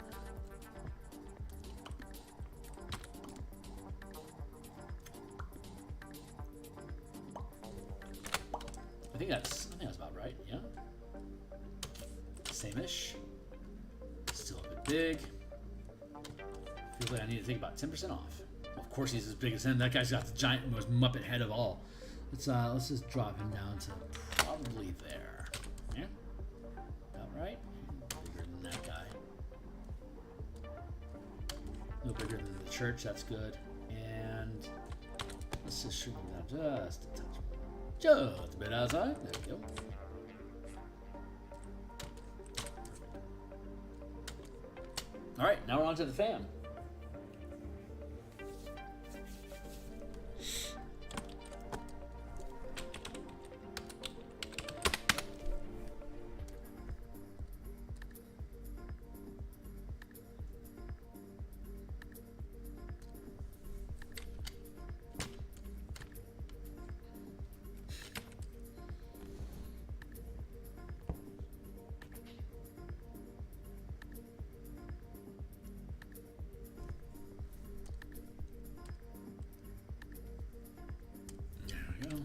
I think that's about right. Yeah. Same-ish. Still a bit big. Feels like I need to take about 10% off. Of course he's as big as him. That guy's got the giant, most Muppet head of all. Let's just drop him down to probably there. Yeah? About right? Bigger than that guy. A little bigger than the church, that's good. And let's just shrink him down just a touch. Just a bit outside. There we go. All right, now we're on to the fam.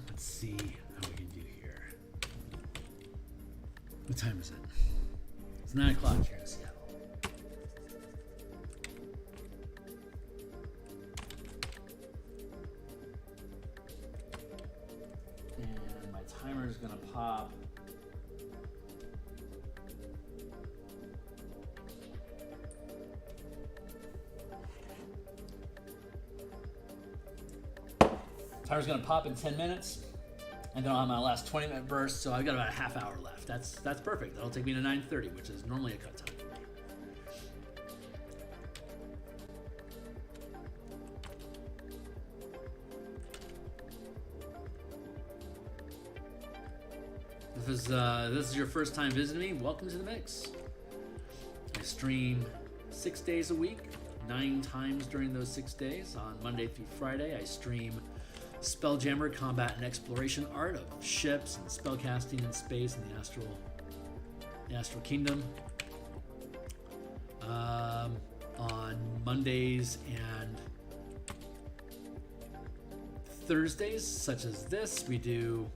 Let's see how we can do here. What time is it? It's 9 o'clock here in Seattle. And my timer is gonna pop. Timer's gonna pop in 10 minutes, and then I'll have my last 20-minute burst, so I've got about a half hour left. That's perfect. That'll take me to 9:30, which is normally a cut time for me. If this is your first time visiting me, welcome to the mix. I stream 6 days a week, 9 times during those 6 days. On Monday through Friday, I stream Spelljammer, combat and exploration art of ships and spellcasting in space and the astral kingdom. On Mondays and Thursdays, such as this, we do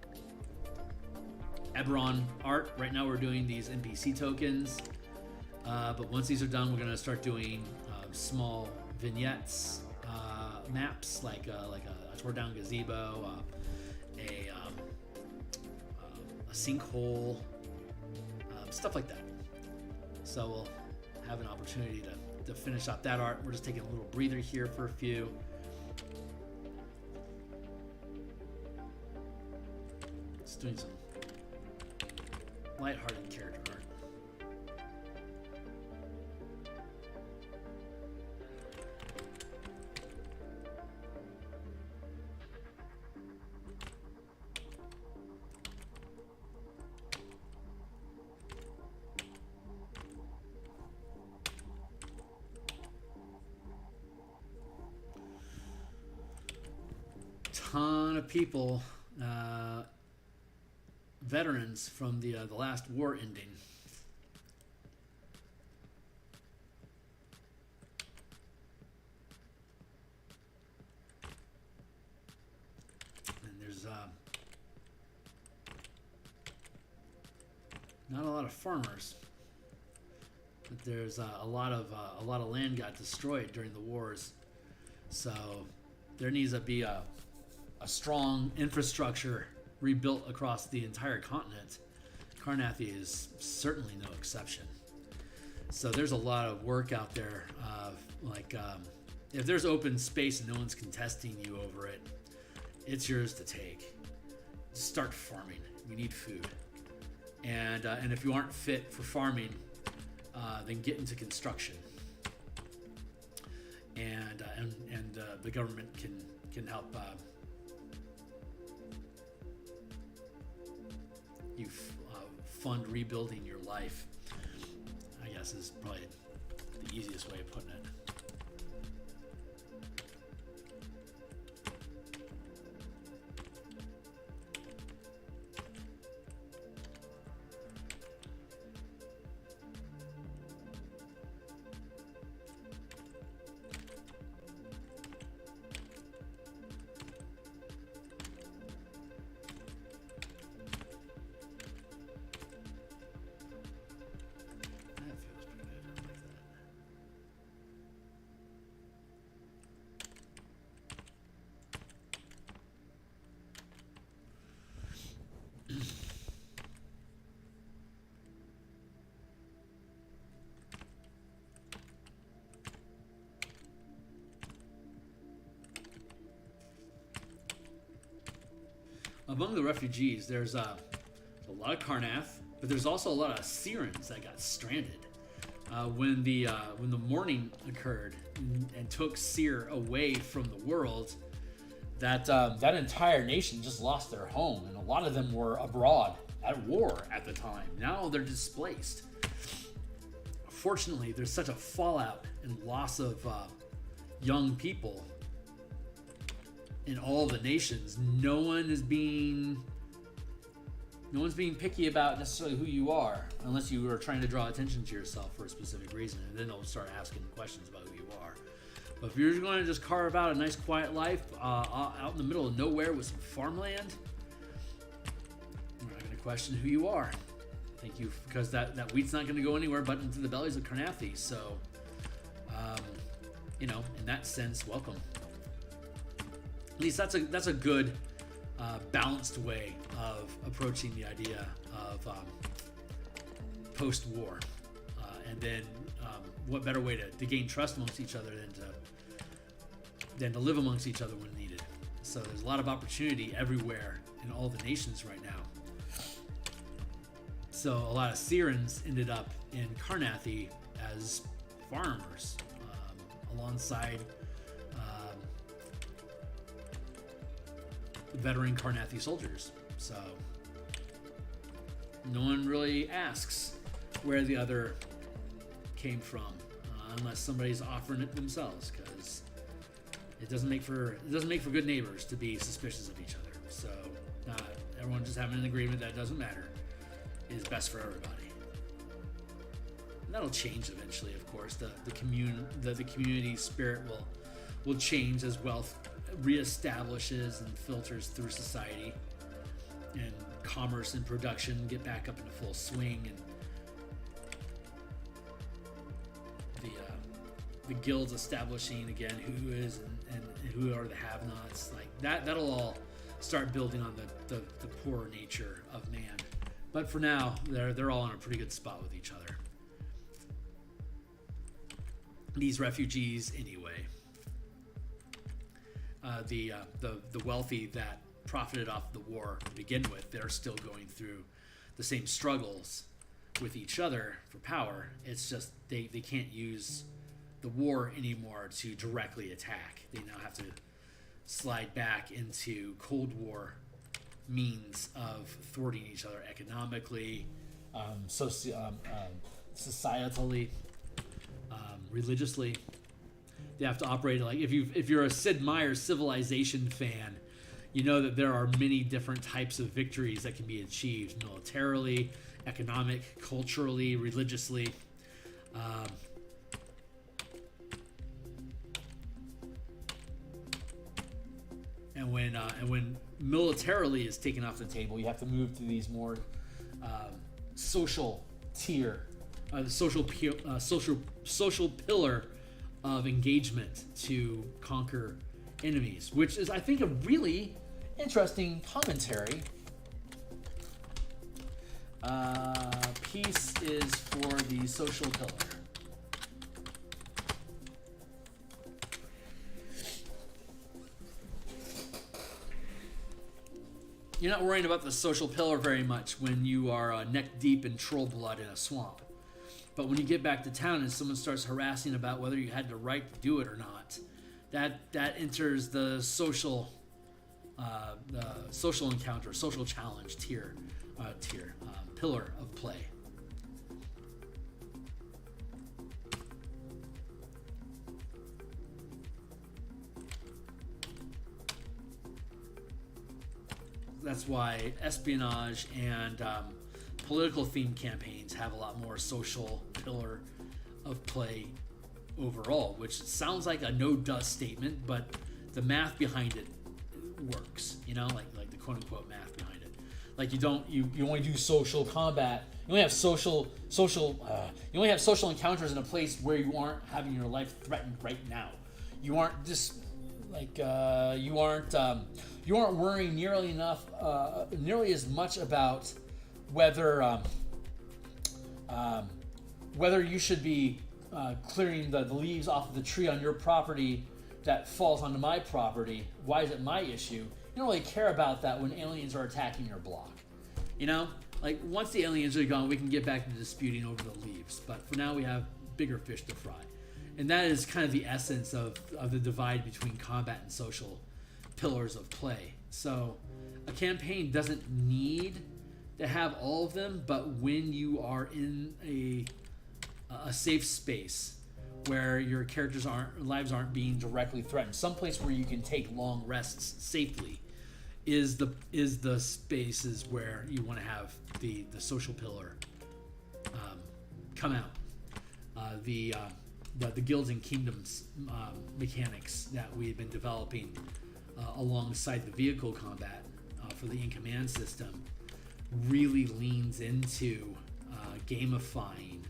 Eberron art. Right now we're doing these NPC tokens, but once these are done, we're going to start doing small vignettes, maps like a tore down gazebo, a sinkhole, stuff like that. So we'll have an opportunity to finish up that art. We're just taking a little breather here for a few. Just doing some lighthearted character art. Ton of people, veterans from the last war ending. not a lot of farmers. But there's a lot of land got destroyed during the wars, so there needs to be a strong infrastructure rebuilt across the entire continent. Carnathi is certainly no exception. So there's a lot of work out there. If there's open space and no one's contesting you over it, it's yours to take. Start farming. We need food, and if you aren't fit for farming, then get into construction. And the government can help you fund rebuilding your life, I guess, is probably the easiest way of putting it. Among the refugees, there's a lot of Karnath, but there's also a lot of Sirens that got stranded. When the mourning occurred and took Seer away from the world, that entire nation just lost their home, and a lot of them were abroad at war at the time. Now they're displaced. Fortunately, there's such a fallout and loss of young people in all the nations. No one's being picky about necessarily who you are, unless you are trying to draw attention to yourself for a specific reason, and then they'll start asking questions about who you are. But if you're going to just carve out a nice quiet life out in the middle of nowhere with some farmland, we're not going to question who you are. Thank you, because that wheat's not going to go anywhere but into the bellies of Carnathi. So, in that sense, welcome. At least that's a good balanced way of approaching the idea of post-war, and then what better way to gain trust amongst each other than to live amongst each other when needed. So there's a lot of opportunity everywhere in all the nations right now. So a lot of Sirens ended up in Carnathi as farmers, alongside veteran Carnathi soldiers. So no one really asks where the other came from, unless somebody's offering it themselves, because it doesn't make for good neighbors to be suspicious of each other. So everyone just having an agreement that doesn't matter is best for everybody. And that'll change eventually, of course. The community spirit will change as wealth reestablishes and filters through society, and commerce and production get back up into full swing, and the guilds establishing again who is and who are the have-nots. Like that'll all start building on the poor nature of man. But for now, they're all in a pretty good spot with each other. These refugees, anyway. The wealthy that profited off the war to begin with, they're still going through the same struggles with each other for power. It's just they can't use the war anymore to directly attack. They now have to slide back into Cold War means of thwarting each other economically, societally, religiously. They have to operate like, if you're a Sid Meier's Civilization fan, you know that there are many different types of victories that can be achieved militarily, economic, culturally, religiously. And when militarily is taken off the table, you have to move to these more social tier, the social pillar of engagement to conquer enemies, which is, I think, a really interesting commentary. Peace is for the social pillar. You're not worrying about the social pillar very much when you are neck deep in troll blood in a swamp. But when you get back to town and someone starts harassing about whether you had the right to do it or not, that enters the social encounter, social challenge tier, pillar of play. That's why espionage and political themed campaigns have a lot more social pillar of play overall, which sounds like a no dust statement, but the math behind it works. You know, like the quote unquote math behind it. Like you only do social combat. You only have social encounters in a place where you aren't having your life threatened right now. You aren't just like you aren't worrying nearly as much about whether you should be clearing the leaves off of the tree on your property that falls onto my property. Why is it my issue? You don't really care about that when aliens are attacking your block. You know, like once the aliens are gone, we can get back to disputing over the leaves. But for now, we have bigger fish to fry, and that is kind of the essence of the divide between combat and social pillars of play. So a campaign doesn't need to have all of them, but when you are in a safe space where your characters' lives aren't being directly threatened, someplace where you can take long rests safely, is the spaces where you want to have the social pillar come out. The guilds and kingdoms mechanics that we've been developing alongside the vehicle combat for the in-command system really leans into gamifying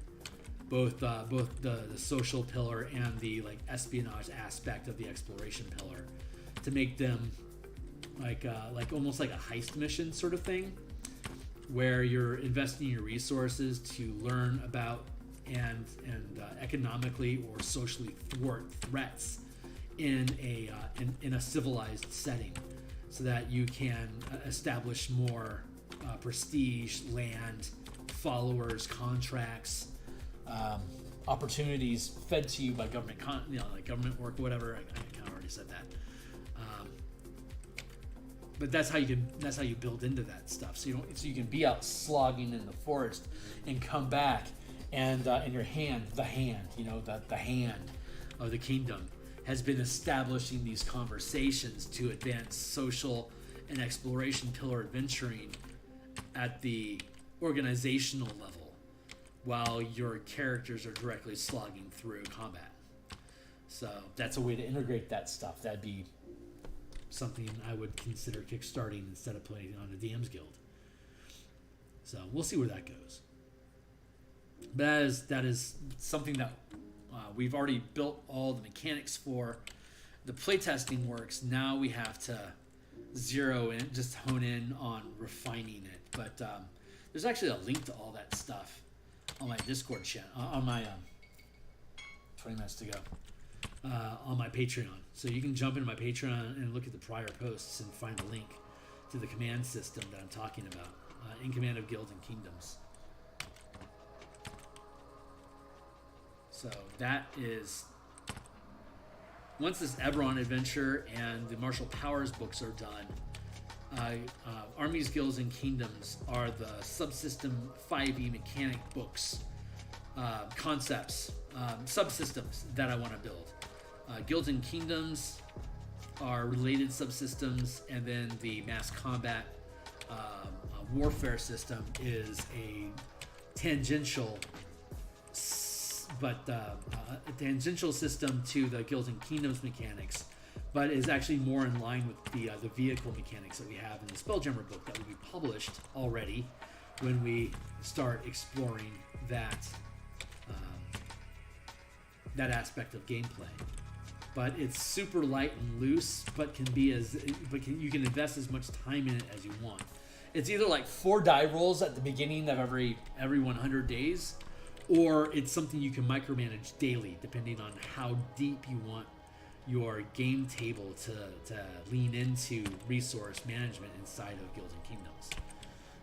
both the social pillar and the like espionage aspect of the exploration pillar to make them like almost like a heist mission sort of thing, where you're investing your resources to learn about and economically or socially thwart threats in a civilized setting, so that you can establish more prestige, land, followers, contracts, opportunities fed to you by government, like government work, whatever. I kind of already said that. But that's how you build into that stuff. So you can be out slogging in the forest and come back, and your hand, the hand of the kingdom has been establishing these conversations to advance social and exploration pillar adventuring at the organizational level, while your characters are directly slogging through combat. So that's a way to integrate that stuff. That'd be something I would consider kickstarting instead of playing on the DMsGuild. So we'll see where that goes. But that is something that we've already built all the mechanics for. The playtesting works. Now we have to zero in, just hone in on refining it. But there's actually a link to all that stuff on my Discord channel, on my 20 minutes to go, on my Patreon. So you can jump into my Patreon and look at the prior posts and find a link to the command system that I'm talking about, in command of guilds and kingdoms. So that is, once this Eberron adventure and the Martial Powers books are done, Armies, Guilds, and Kingdoms are the subsystem 5e mechanic books, concepts, subsystems that I want to build. Guilds and Kingdoms are related subsystems, and then the mass combat warfare system is a tangential system to the Guilds and Kingdoms mechanics, but is actually more in line with the vehicle mechanics that we have in the Spelljammer book that will be published already when we start exploring that that aspect of gameplay. But it's super light and loose, but you can invest as much time in it as you want. It's either like 4 die rolls at the beginning of every 100 days, or it's something you can micromanage daily, depending on how deep you want your game table to lean into resource management inside of Guilds and Kingdoms.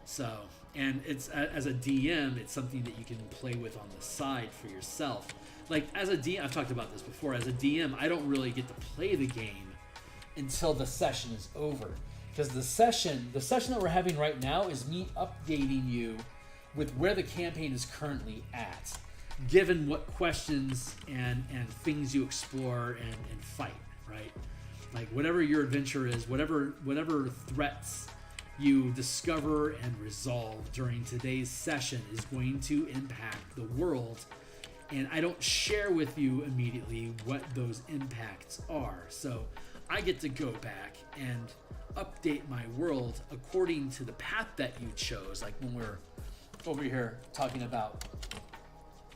So, and it's as a DM, it's something that you can play with on the side for yourself. Like as a DM, I've talked about this before. As a DM, I don't really get to play the game until the session is over, because the session that we're having right now is me updating you with where the campaign is currently at, given what questions and things you explore and fight, right? Like whatever your adventure is, whatever threats you discover and resolve during today's session is going to impact the world. And I don't share with you immediately what those impacts are. So I get to go back and update my world according to the path that you chose. Like when we're over here talking about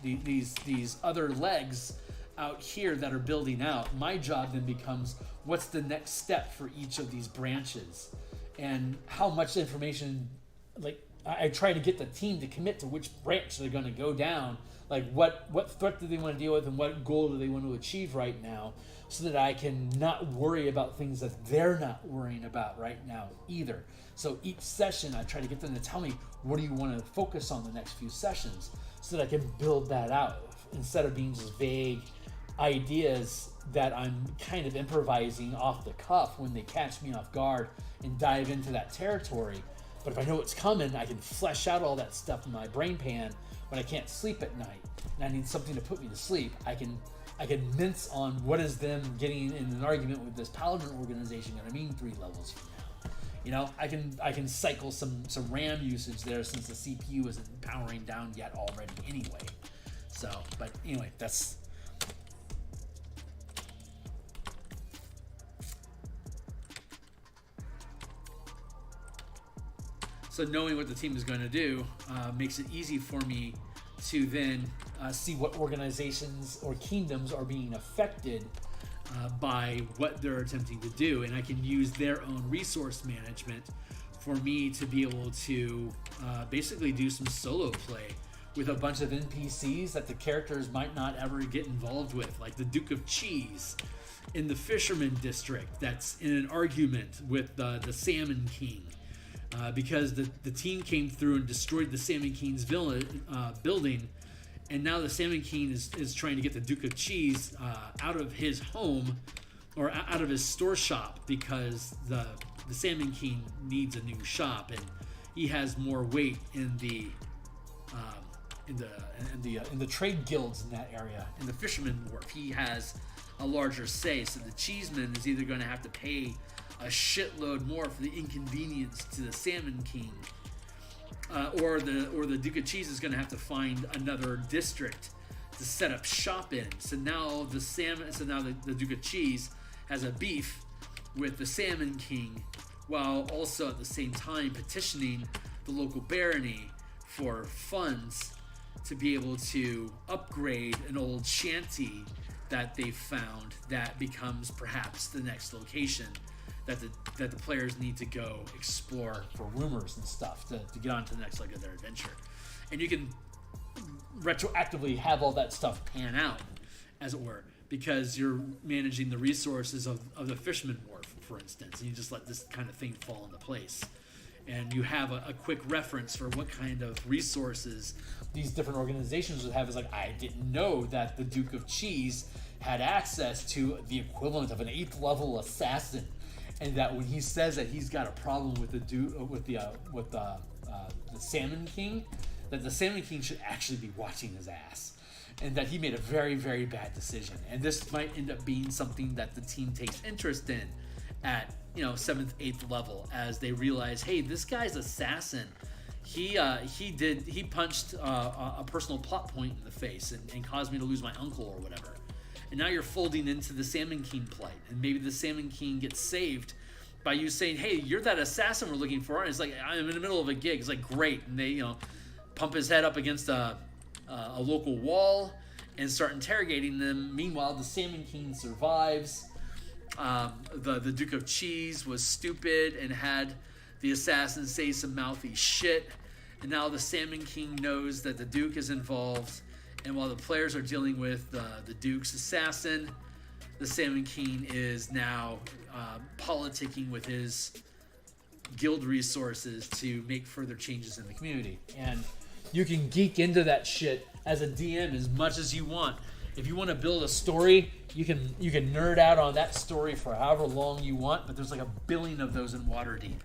these other legs out here that are building out, my job then becomes what's the next step for each of these branches, and how much information, like I try to get the team to commit to which branch they're going to go down. Like what threat do they want to deal with and what goal do they want to achieve right now, so that I can not worry about things that they're not worrying about right now either. So each session I try to get them to tell me, what do you want to focus on the next few sessions, so that I can build that out instead of being just vague ideas that I'm kind of improvising off the cuff when they catch me off guard and dive into that territory. But if I know what's coming, I can flesh out all that stuff in my brain pan when I can't sleep at night and I need something to put me to sleep. I can mince on what is them getting in an argument with this paladin organization going to mean 3 levels from now. You know, I can cycle some RAM usage there, since the CPU isn't powering down yet already anyway. So, but anyway, that's so knowing what the team is going to do makes it easy for me to then see what organizations or kingdoms are being affected by what they're attempting to do, and I can use their own resource management for me to be able to basically do some solo play with a bunch of NPCs that the characters might not ever get involved with, like the Duke of Cheese in the Fisherman District that's in an argument with the Salmon King. Because the team came through and destroyed the Salmon King's building, and now the Salmon King is trying to get the Duke of Cheese out of his home, or out of his store shop, because the Salmon King needs a new shop, and he has more weight in the trade guilds in that area. In the Fisherman Wharf, he has a larger say, so the cheeseman is either going to have to pay a shitload more for the inconvenience to the Salmon King, or the Duke of Cheese is going to have to find another district to set up shop in. So now the Duke of Cheese has a beef with the Salmon King, while also at the same time petitioning the local barony for funds to be able to upgrade an old shanty that they found that becomes perhaps the next location that the players need to go explore for rumors and stuff to get on to the next leg of their adventure. And you can retroactively have all that stuff pan out, as it were, because you're managing the resources of the Fisherman Wharf, for instance, and you just let this kind of thing fall into place. And you have a quick reference for what kind of resources these different organizations would have. Is like, I didn't know that the Duke of Cheese had access to the equivalent of an 8th level assassin, and that when he says that he's got a problem with the Salmon King, that the Salmon King should actually be watching his ass, and that he made a very, very bad decision. And this might end up being something that the team takes interest in at 7th, 8th level, as they realize, hey, this guy's assassin, he punched a personal plot point in the face and caused me to lose my uncle or whatever. And now you're folding into the Salmon King plight, and maybe the Salmon King gets saved by you saying, hey, you're that assassin we're looking for. And it's like, I'm in the middle of a gig. It's like, great. And they, pump his head up against a local wall and start interrogating them. Meanwhile, the Salmon King survives. The Duke of Cheese was stupid and had the assassin say some mouthy shit. And now the Salmon King knows that the Duke is involved. And while the players are dealing with the Duke's assassin, the Salmon King is now politicking with his guild resources to make further changes in the community. And you can geek into that shit as a DM as much as you want. If you want to build a story, you can nerd out on that story for however long you want, but there's like 1 billion of those in Waterdeep.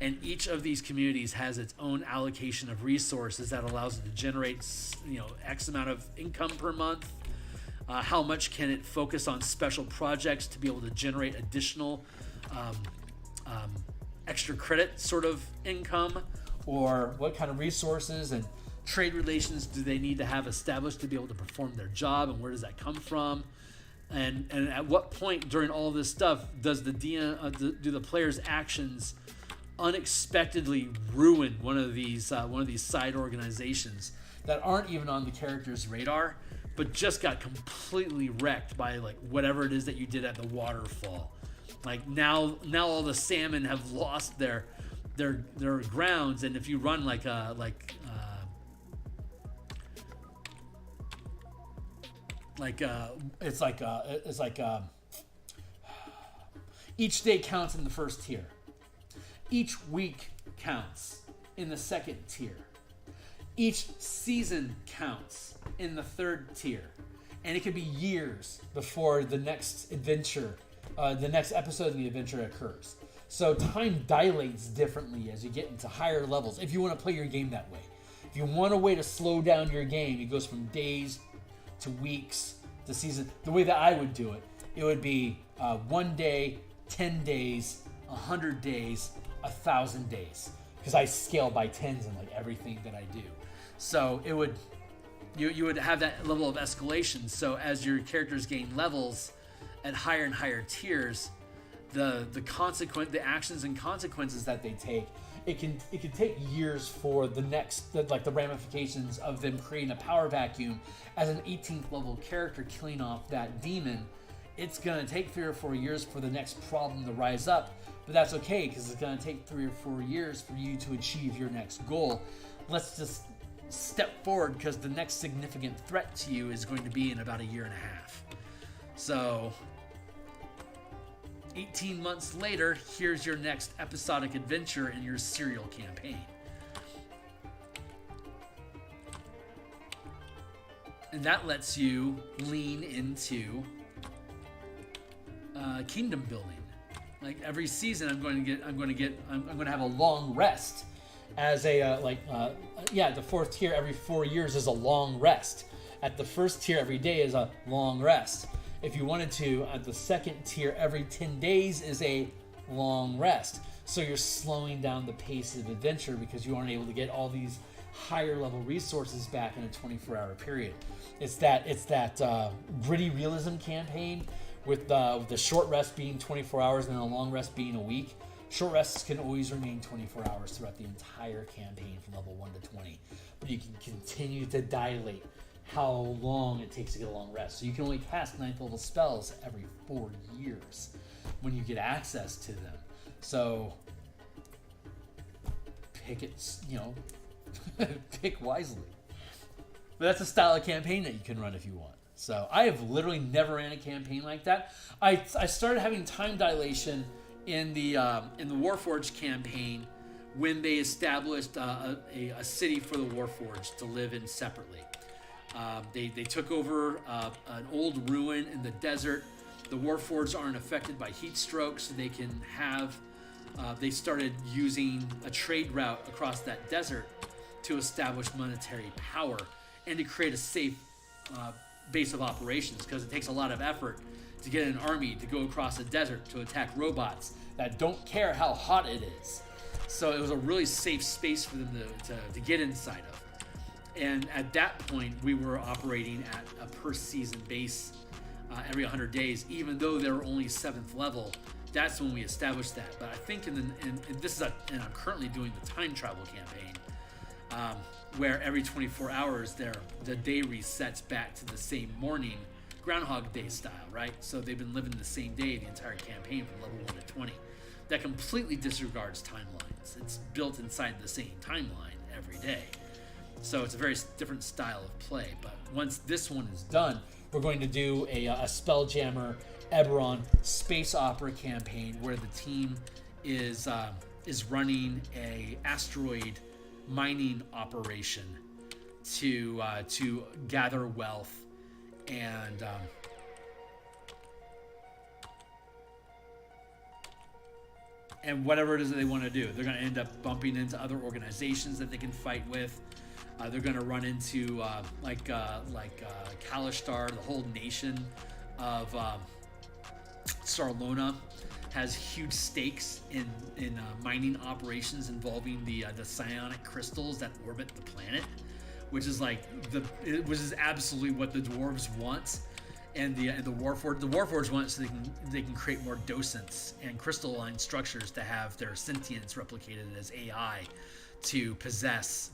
And each of these communities has its own allocation of resources that allows it to generate, X amount of income per month. How much can it focus on special projects to be able to generate additional extra credit sort of income, or what kind of resources and trade relations do they need to have established to be able to perform their job, and where does that come from? And at what point during all this stuff does the DM, do the players' actions unexpectedly ruin one of these side organizations that aren't even on the character's radar, but just got completely wrecked by like whatever it is that you did at the waterfall? Like now all the salmon have lost their grounds, and if you run each day counts in the first tier. Each week counts in the second tier. Each season counts in the third tier. And it could be years before the next adventure, the next episode of the adventure occurs. So time dilates differently as you get into higher levels, if you want to play your game that way. If you want a way to slow down your game, it goes from days to weeks to season. The way that I would do it, it would be 1 day, 10 days, 100 days, 1,000 days, because I scale by tens in like everything that I do. So it would, you would have that level of escalation. So as your characters gain levels at higher and higher tiers, the actions and consequences that they take, it can take years for the ramifications of them creating a power vacuum. As an 18th level character killing off that demon, it's gonna take 3 or 4 years for the next problem to rise up. But that's okay, because it's going to take 3 or 4 years for you to achieve your next goal. Let's just step forward, because the next significant threat to you is going to be in about 1.5 years. So 18 months later, here's your next episodic adventure in your serial campaign. And that lets you lean into kingdom building. Like every season, I'm going to have a long rest. As the fourth tier every 4 years is a long rest. At the first tier, every day is a long rest. If you wanted to, at the second tier, every 10 days is a long rest. So you're slowing down the pace of adventure because you aren't able to get all these higher level resources back in a 24-hour period. It's that gritty realism campaign with the short rest being 24 hours and a long rest being a week. Short rests can always remain 24 hours throughout the entire campaign from level 1 to 20. But you can continue to dilate how long it takes to get a long rest. So you can only cast 9th level spells every 4 years when you get access to them. So pick it, pick wisely. But that's a style of campaign that you can run if you want. So I have literally never ran a campaign like that. I started having time dilation in the Warforged campaign when they established a city for the Warforged to live in separately. They took over an old ruin in the desert. The Warforged aren't affected by heat strokes, so they can have. They started using a trade route across that desert to establish monetary power and to create a safe base of operations, because it takes a lot of effort to get an army to go across a desert to attack robots that don't care how hot it is. So it was a really safe space for them to get inside of. And at that point, we were operating at a per season base every 100 days, even though they were only 7th level. That's when we established that. But I think and I'm currently doing the time travel campaign, where every 24 hours the day resets back to the same morning, Groundhog Day style, right? So they've been living the same day the entire campaign from level 1 to 20. That completely disregards timelines. It's built inside the same timeline every day. So it's a very different style of play. But once this one is done, we're going to do a Spelljammer Eberron space opera campaign where the team is running a asteroid mining operation to gather wealth and whatever it is that they want to do. They're going to end up bumping into other organizations that they can fight with. They're going to run into Kalishtar, the whole nation of Sarlona has huge stakes in mining operations involving the psionic crystals that orbit the planet, which is absolutely what the dwarves want, and the Warforged want so they can create more docents and crystalline structures to have their sentience replicated as AI to possess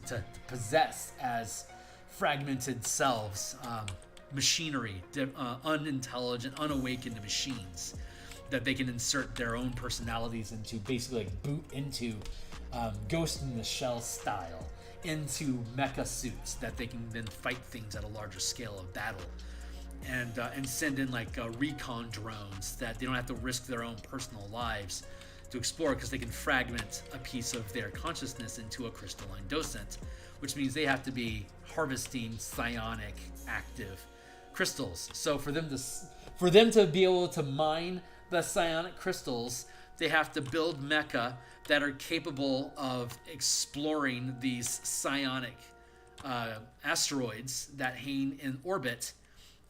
as fragmented selves, machinery, unintelligent, unawakened machines that they can insert their own personalities into, basically like boot into Ghost in the Shell style into mecha suits that they can then fight things at a larger scale of battle, and send in recon drones that they don't have to risk their own personal lives to explore, because they can fragment a piece of their consciousness into a crystalline docent, which means they have to be harvesting psionic active crystals. So for them to be able to mine the psionic crystals, they have to build mecha that are capable of exploring these psionic asteroids that hang in orbit,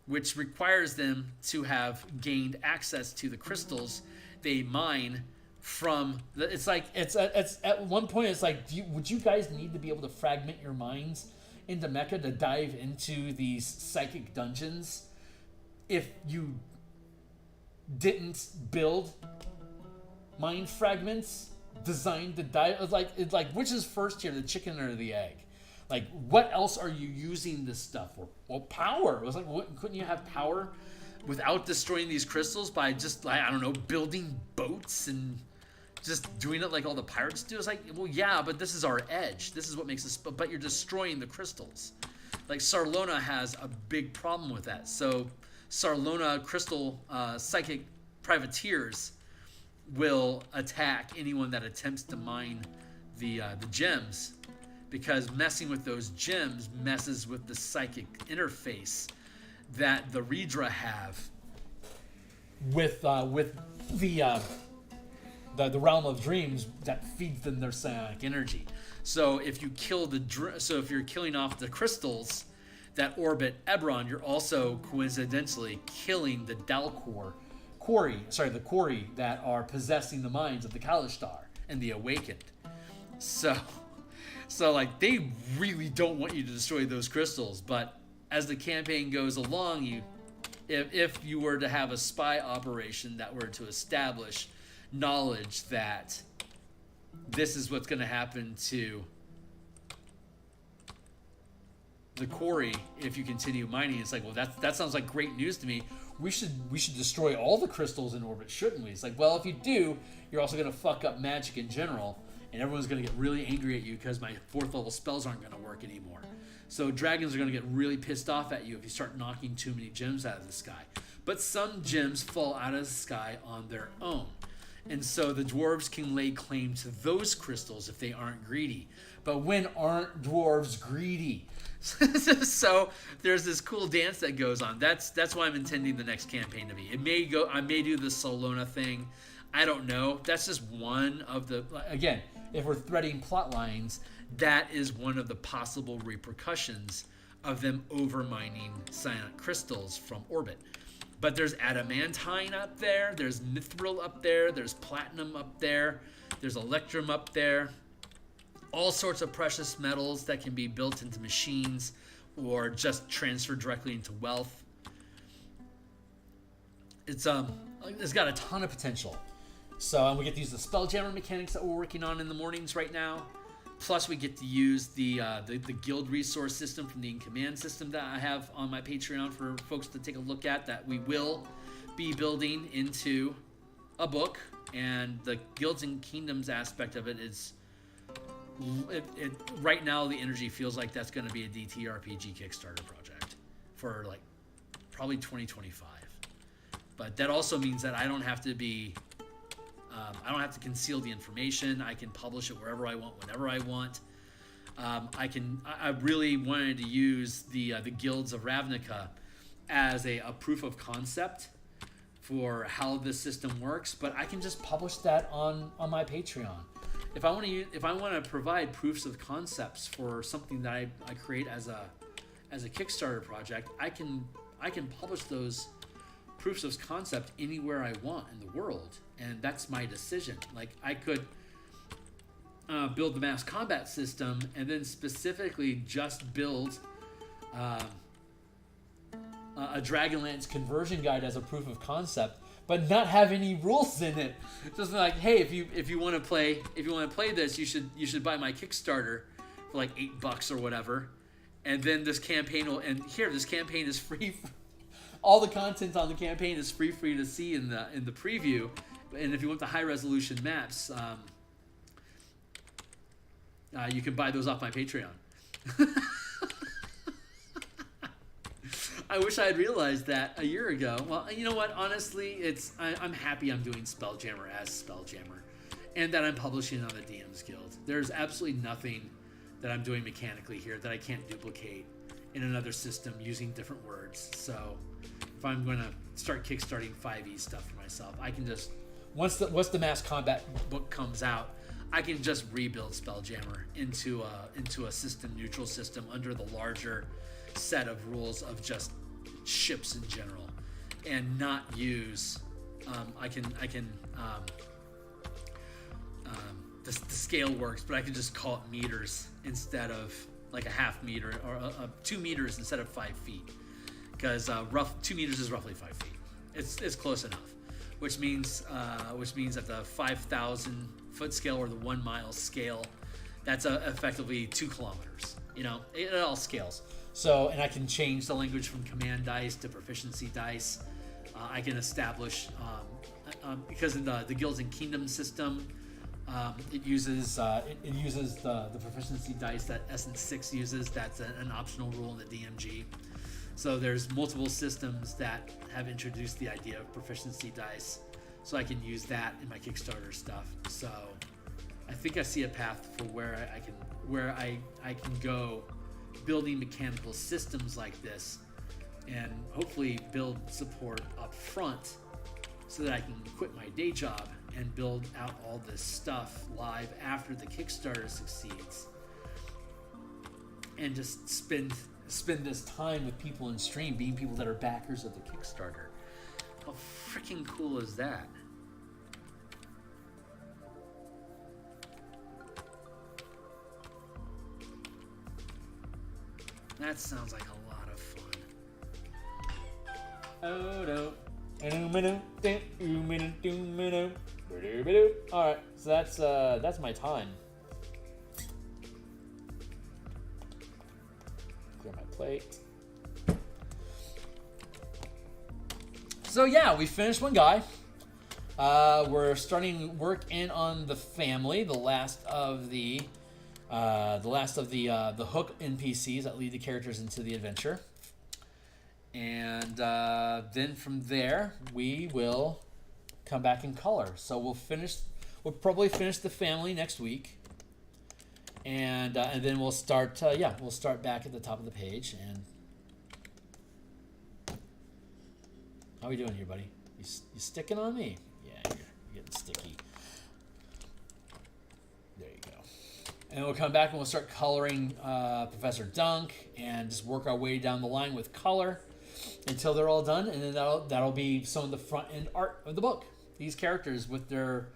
which requires them to have gained access to the crystals they mine from. It's at one point it's like, would you guys need to be able to fragment your minds into mecha to dive into these psychic dungeons if you didn't build mind fragments designed to dive? It's like which is first here, the chicken or the egg? Like, what else are you using this stuff for? Well, power. It was like, couldn't you have power without destroying these crystals by just, I don't know, building boats and just doing it like all the pirates do? It's like, well, yeah, but this is our edge. This is what makes us, but you're destroying the crystals. Like, Sarlona has a big problem with that. So Sarlona crystal psychic privateers will attack anyone that attempts to mine the gems, because messing with those gems messes with the psychic interface that the Redra have with the realm of dreams that feeds them their psionic energy. So if you kill if you're killing off the crystals that orbit Eberron, you're also coincidentally killing the quarry that are possessing the minds of the Kalishtar and the Awakened. So like, they really don't want you to destroy those crystals, but as the campaign goes along, if you were to have a spy operation that were to establish knowledge that this is what's going to happen to the quarry if you continue mining, it's like, well, that sounds like great news to me. We should destroy all the crystals in orbit, shouldn't we? It's like, well, if you do, you're also going to fuck up magic in general, and everyone's going to get really angry at you because my 4th level spells aren't going to work anymore. So dragons are going to get really pissed off at you if you start knocking too many gems out of the sky. But some gems fall out of the sky on their own. And so the dwarves can lay claim to those crystals if they aren't greedy. But when aren't dwarves greedy? So there's this cool dance that goes on. That's why I'm intending the next campaign to be. I may do the Solona thing. I don't know. That's just one of the, again, if we're threading plot lines, that is one of the possible repercussions of them overmining psionic crystals from orbit. But there's adamantine up there, there's mithril up there, there's platinum up there, there's electrum up there. All sorts of precious metals that can be built into machines or just transferred directly into wealth. It's got a ton of potential. So, and we get to use the Spelljammer mechanics that we're working on in the mornings right now. Plus, we get to use the guild resource system from the in-command system that I have on my Patreon for folks to take a look at, that we will be building into a book. And the Guilds and Kingdoms aspect of it is, right now the energy feels like that's going to be a DTRPG Kickstarter project for like probably 2025. But that also means that I don't have to be... I don't have to conceal the information. I can publish it wherever I want, whenever I want. I really wanted to use the Guilds of Ravnica as a proof of concept for how this system works, but I can just publish that on my Patreon. If I want to provide proofs of concepts for something that I create as a Kickstarter project, I can publish those proofs of concept anywhere I want in the world, and that's my decision. Like, I could build the mass combat system and then specifically just build a Dragonlance conversion guide as a proof of concept, but not have any rules in it. Just like, hey, if you want to play this, you should buy my Kickstarter for like $8 or whatever, and then this campaign this campaign is free. All the content on the campaign is free for you to see in the preview, and if you want the high resolution maps, you can buy those off my Patreon. I wish I had realized that a year ago. Well, you know what? Honestly, I'm happy I'm doing Spelljammer as Spelljammer, and that I'm publishing on the DMs Guild. There's absolutely nothing that I'm doing mechanically here that I can't duplicate in another system using different words. So if I'm going to start kickstarting 5e stuff for myself, I can just, once the mass combat book comes out, I can just rebuild Spelljammer into a system, neutral system, under the larger set of rules of just ships in general, and not use the scale works, but I can just call it meters instead of like a half meter, or 2 meters instead of 5 feet, because 2 meters is roughly 5 feet. It's close enough, which means at the 5,000 foot scale or the 1 mile scale, that's effectively 2 kilometers. You know, it all scales. So, and I can change the language from command dice to proficiency dice. I can establish, because in the Guilds and Kingdoms system, it uses the proficiency dice that Essence 6 uses. That's an optional rule in the DMG. So there's multiple systems that have introduced the idea of proficiency dice, so I can use that in my Kickstarter stuff. So I think I see a path for where I can go, building mechanical systems like this, and hopefully build support up front so that I can quit my day job and build out all this stuff live after the Kickstarter succeeds, and just spend this time with people in stream, being people that are backers of the Kickstarter. How freaking cool is that? That sounds like a lot of fun. Oh no. Alright, so that's my time. Clear my plate. So yeah, we finished one guy. We're starting work in on the family, the last of the hook NPCs that lead the characters into the adventure. And then from there, we will come back in color. So we'll probably finish the family next week. And then we'll start back at the top of the page. And how we doing here, buddy? You sticking on me? Yeah, you're getting sticky. There you go. And we'll come back and we'll start coloring Professor Dunk, and just work our way down the line with color until they're all done, and then that'll be some of the front end art of the book. These characters with their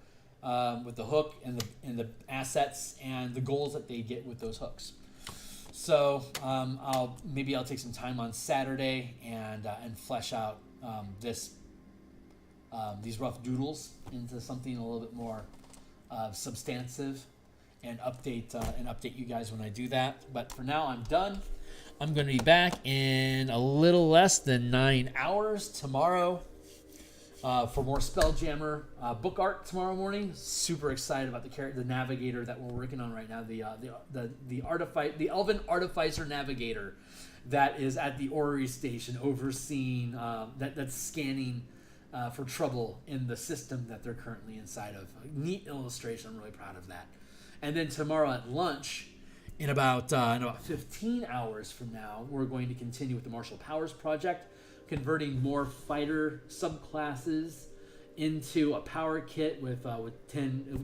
with the hook and the assets and the goals that they get with those hooks. So I'll take some time on Saturday and flesh out this these rough doodles into something a little bit more substantive, and update you guys when I do that. But for now, I'm done. I'm going to be back in a little less than 9 hours tomorrow for more Spelljammer book art tomorrow morning. Super excited about the navigator that we're working on right now. The Elven Artificer Navigator that is at the Orrery Station, overseeing that's scanning for trouble in the system that they're currently inside of. A neat illustration. I'm really proud of that. And then tomorrow at lunch, in about 15 hours from now, we're going to continue with the Martial Powers Project, converting more fighter subclasses into a power kit with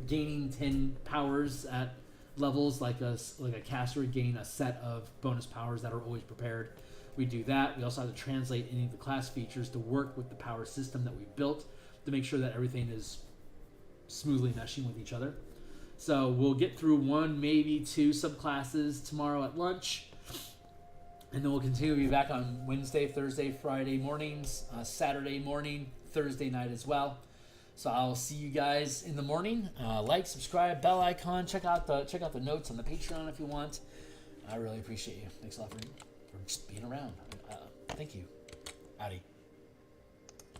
gaining 10 powers at levels like a caster would gain a set of bonus powers that are always prepared. We do that. We also have to translate any of the class features to work with the power system that we've built to make sure that everything is smoothly meshing with each other. So we'll get through 1, maybe 2 subclasses tomorrow at lunch. And then we'll continue to be back on Wednesday, Thursday, Friday mornings, Saturday morning, Thursday night as well. So I'll see you guys in the morning. Like, subscribe, bell icon. Check out the notes on the Patreon if you want. I really appreciate you. Thanks a lot for just being around. Thank you. Howdy.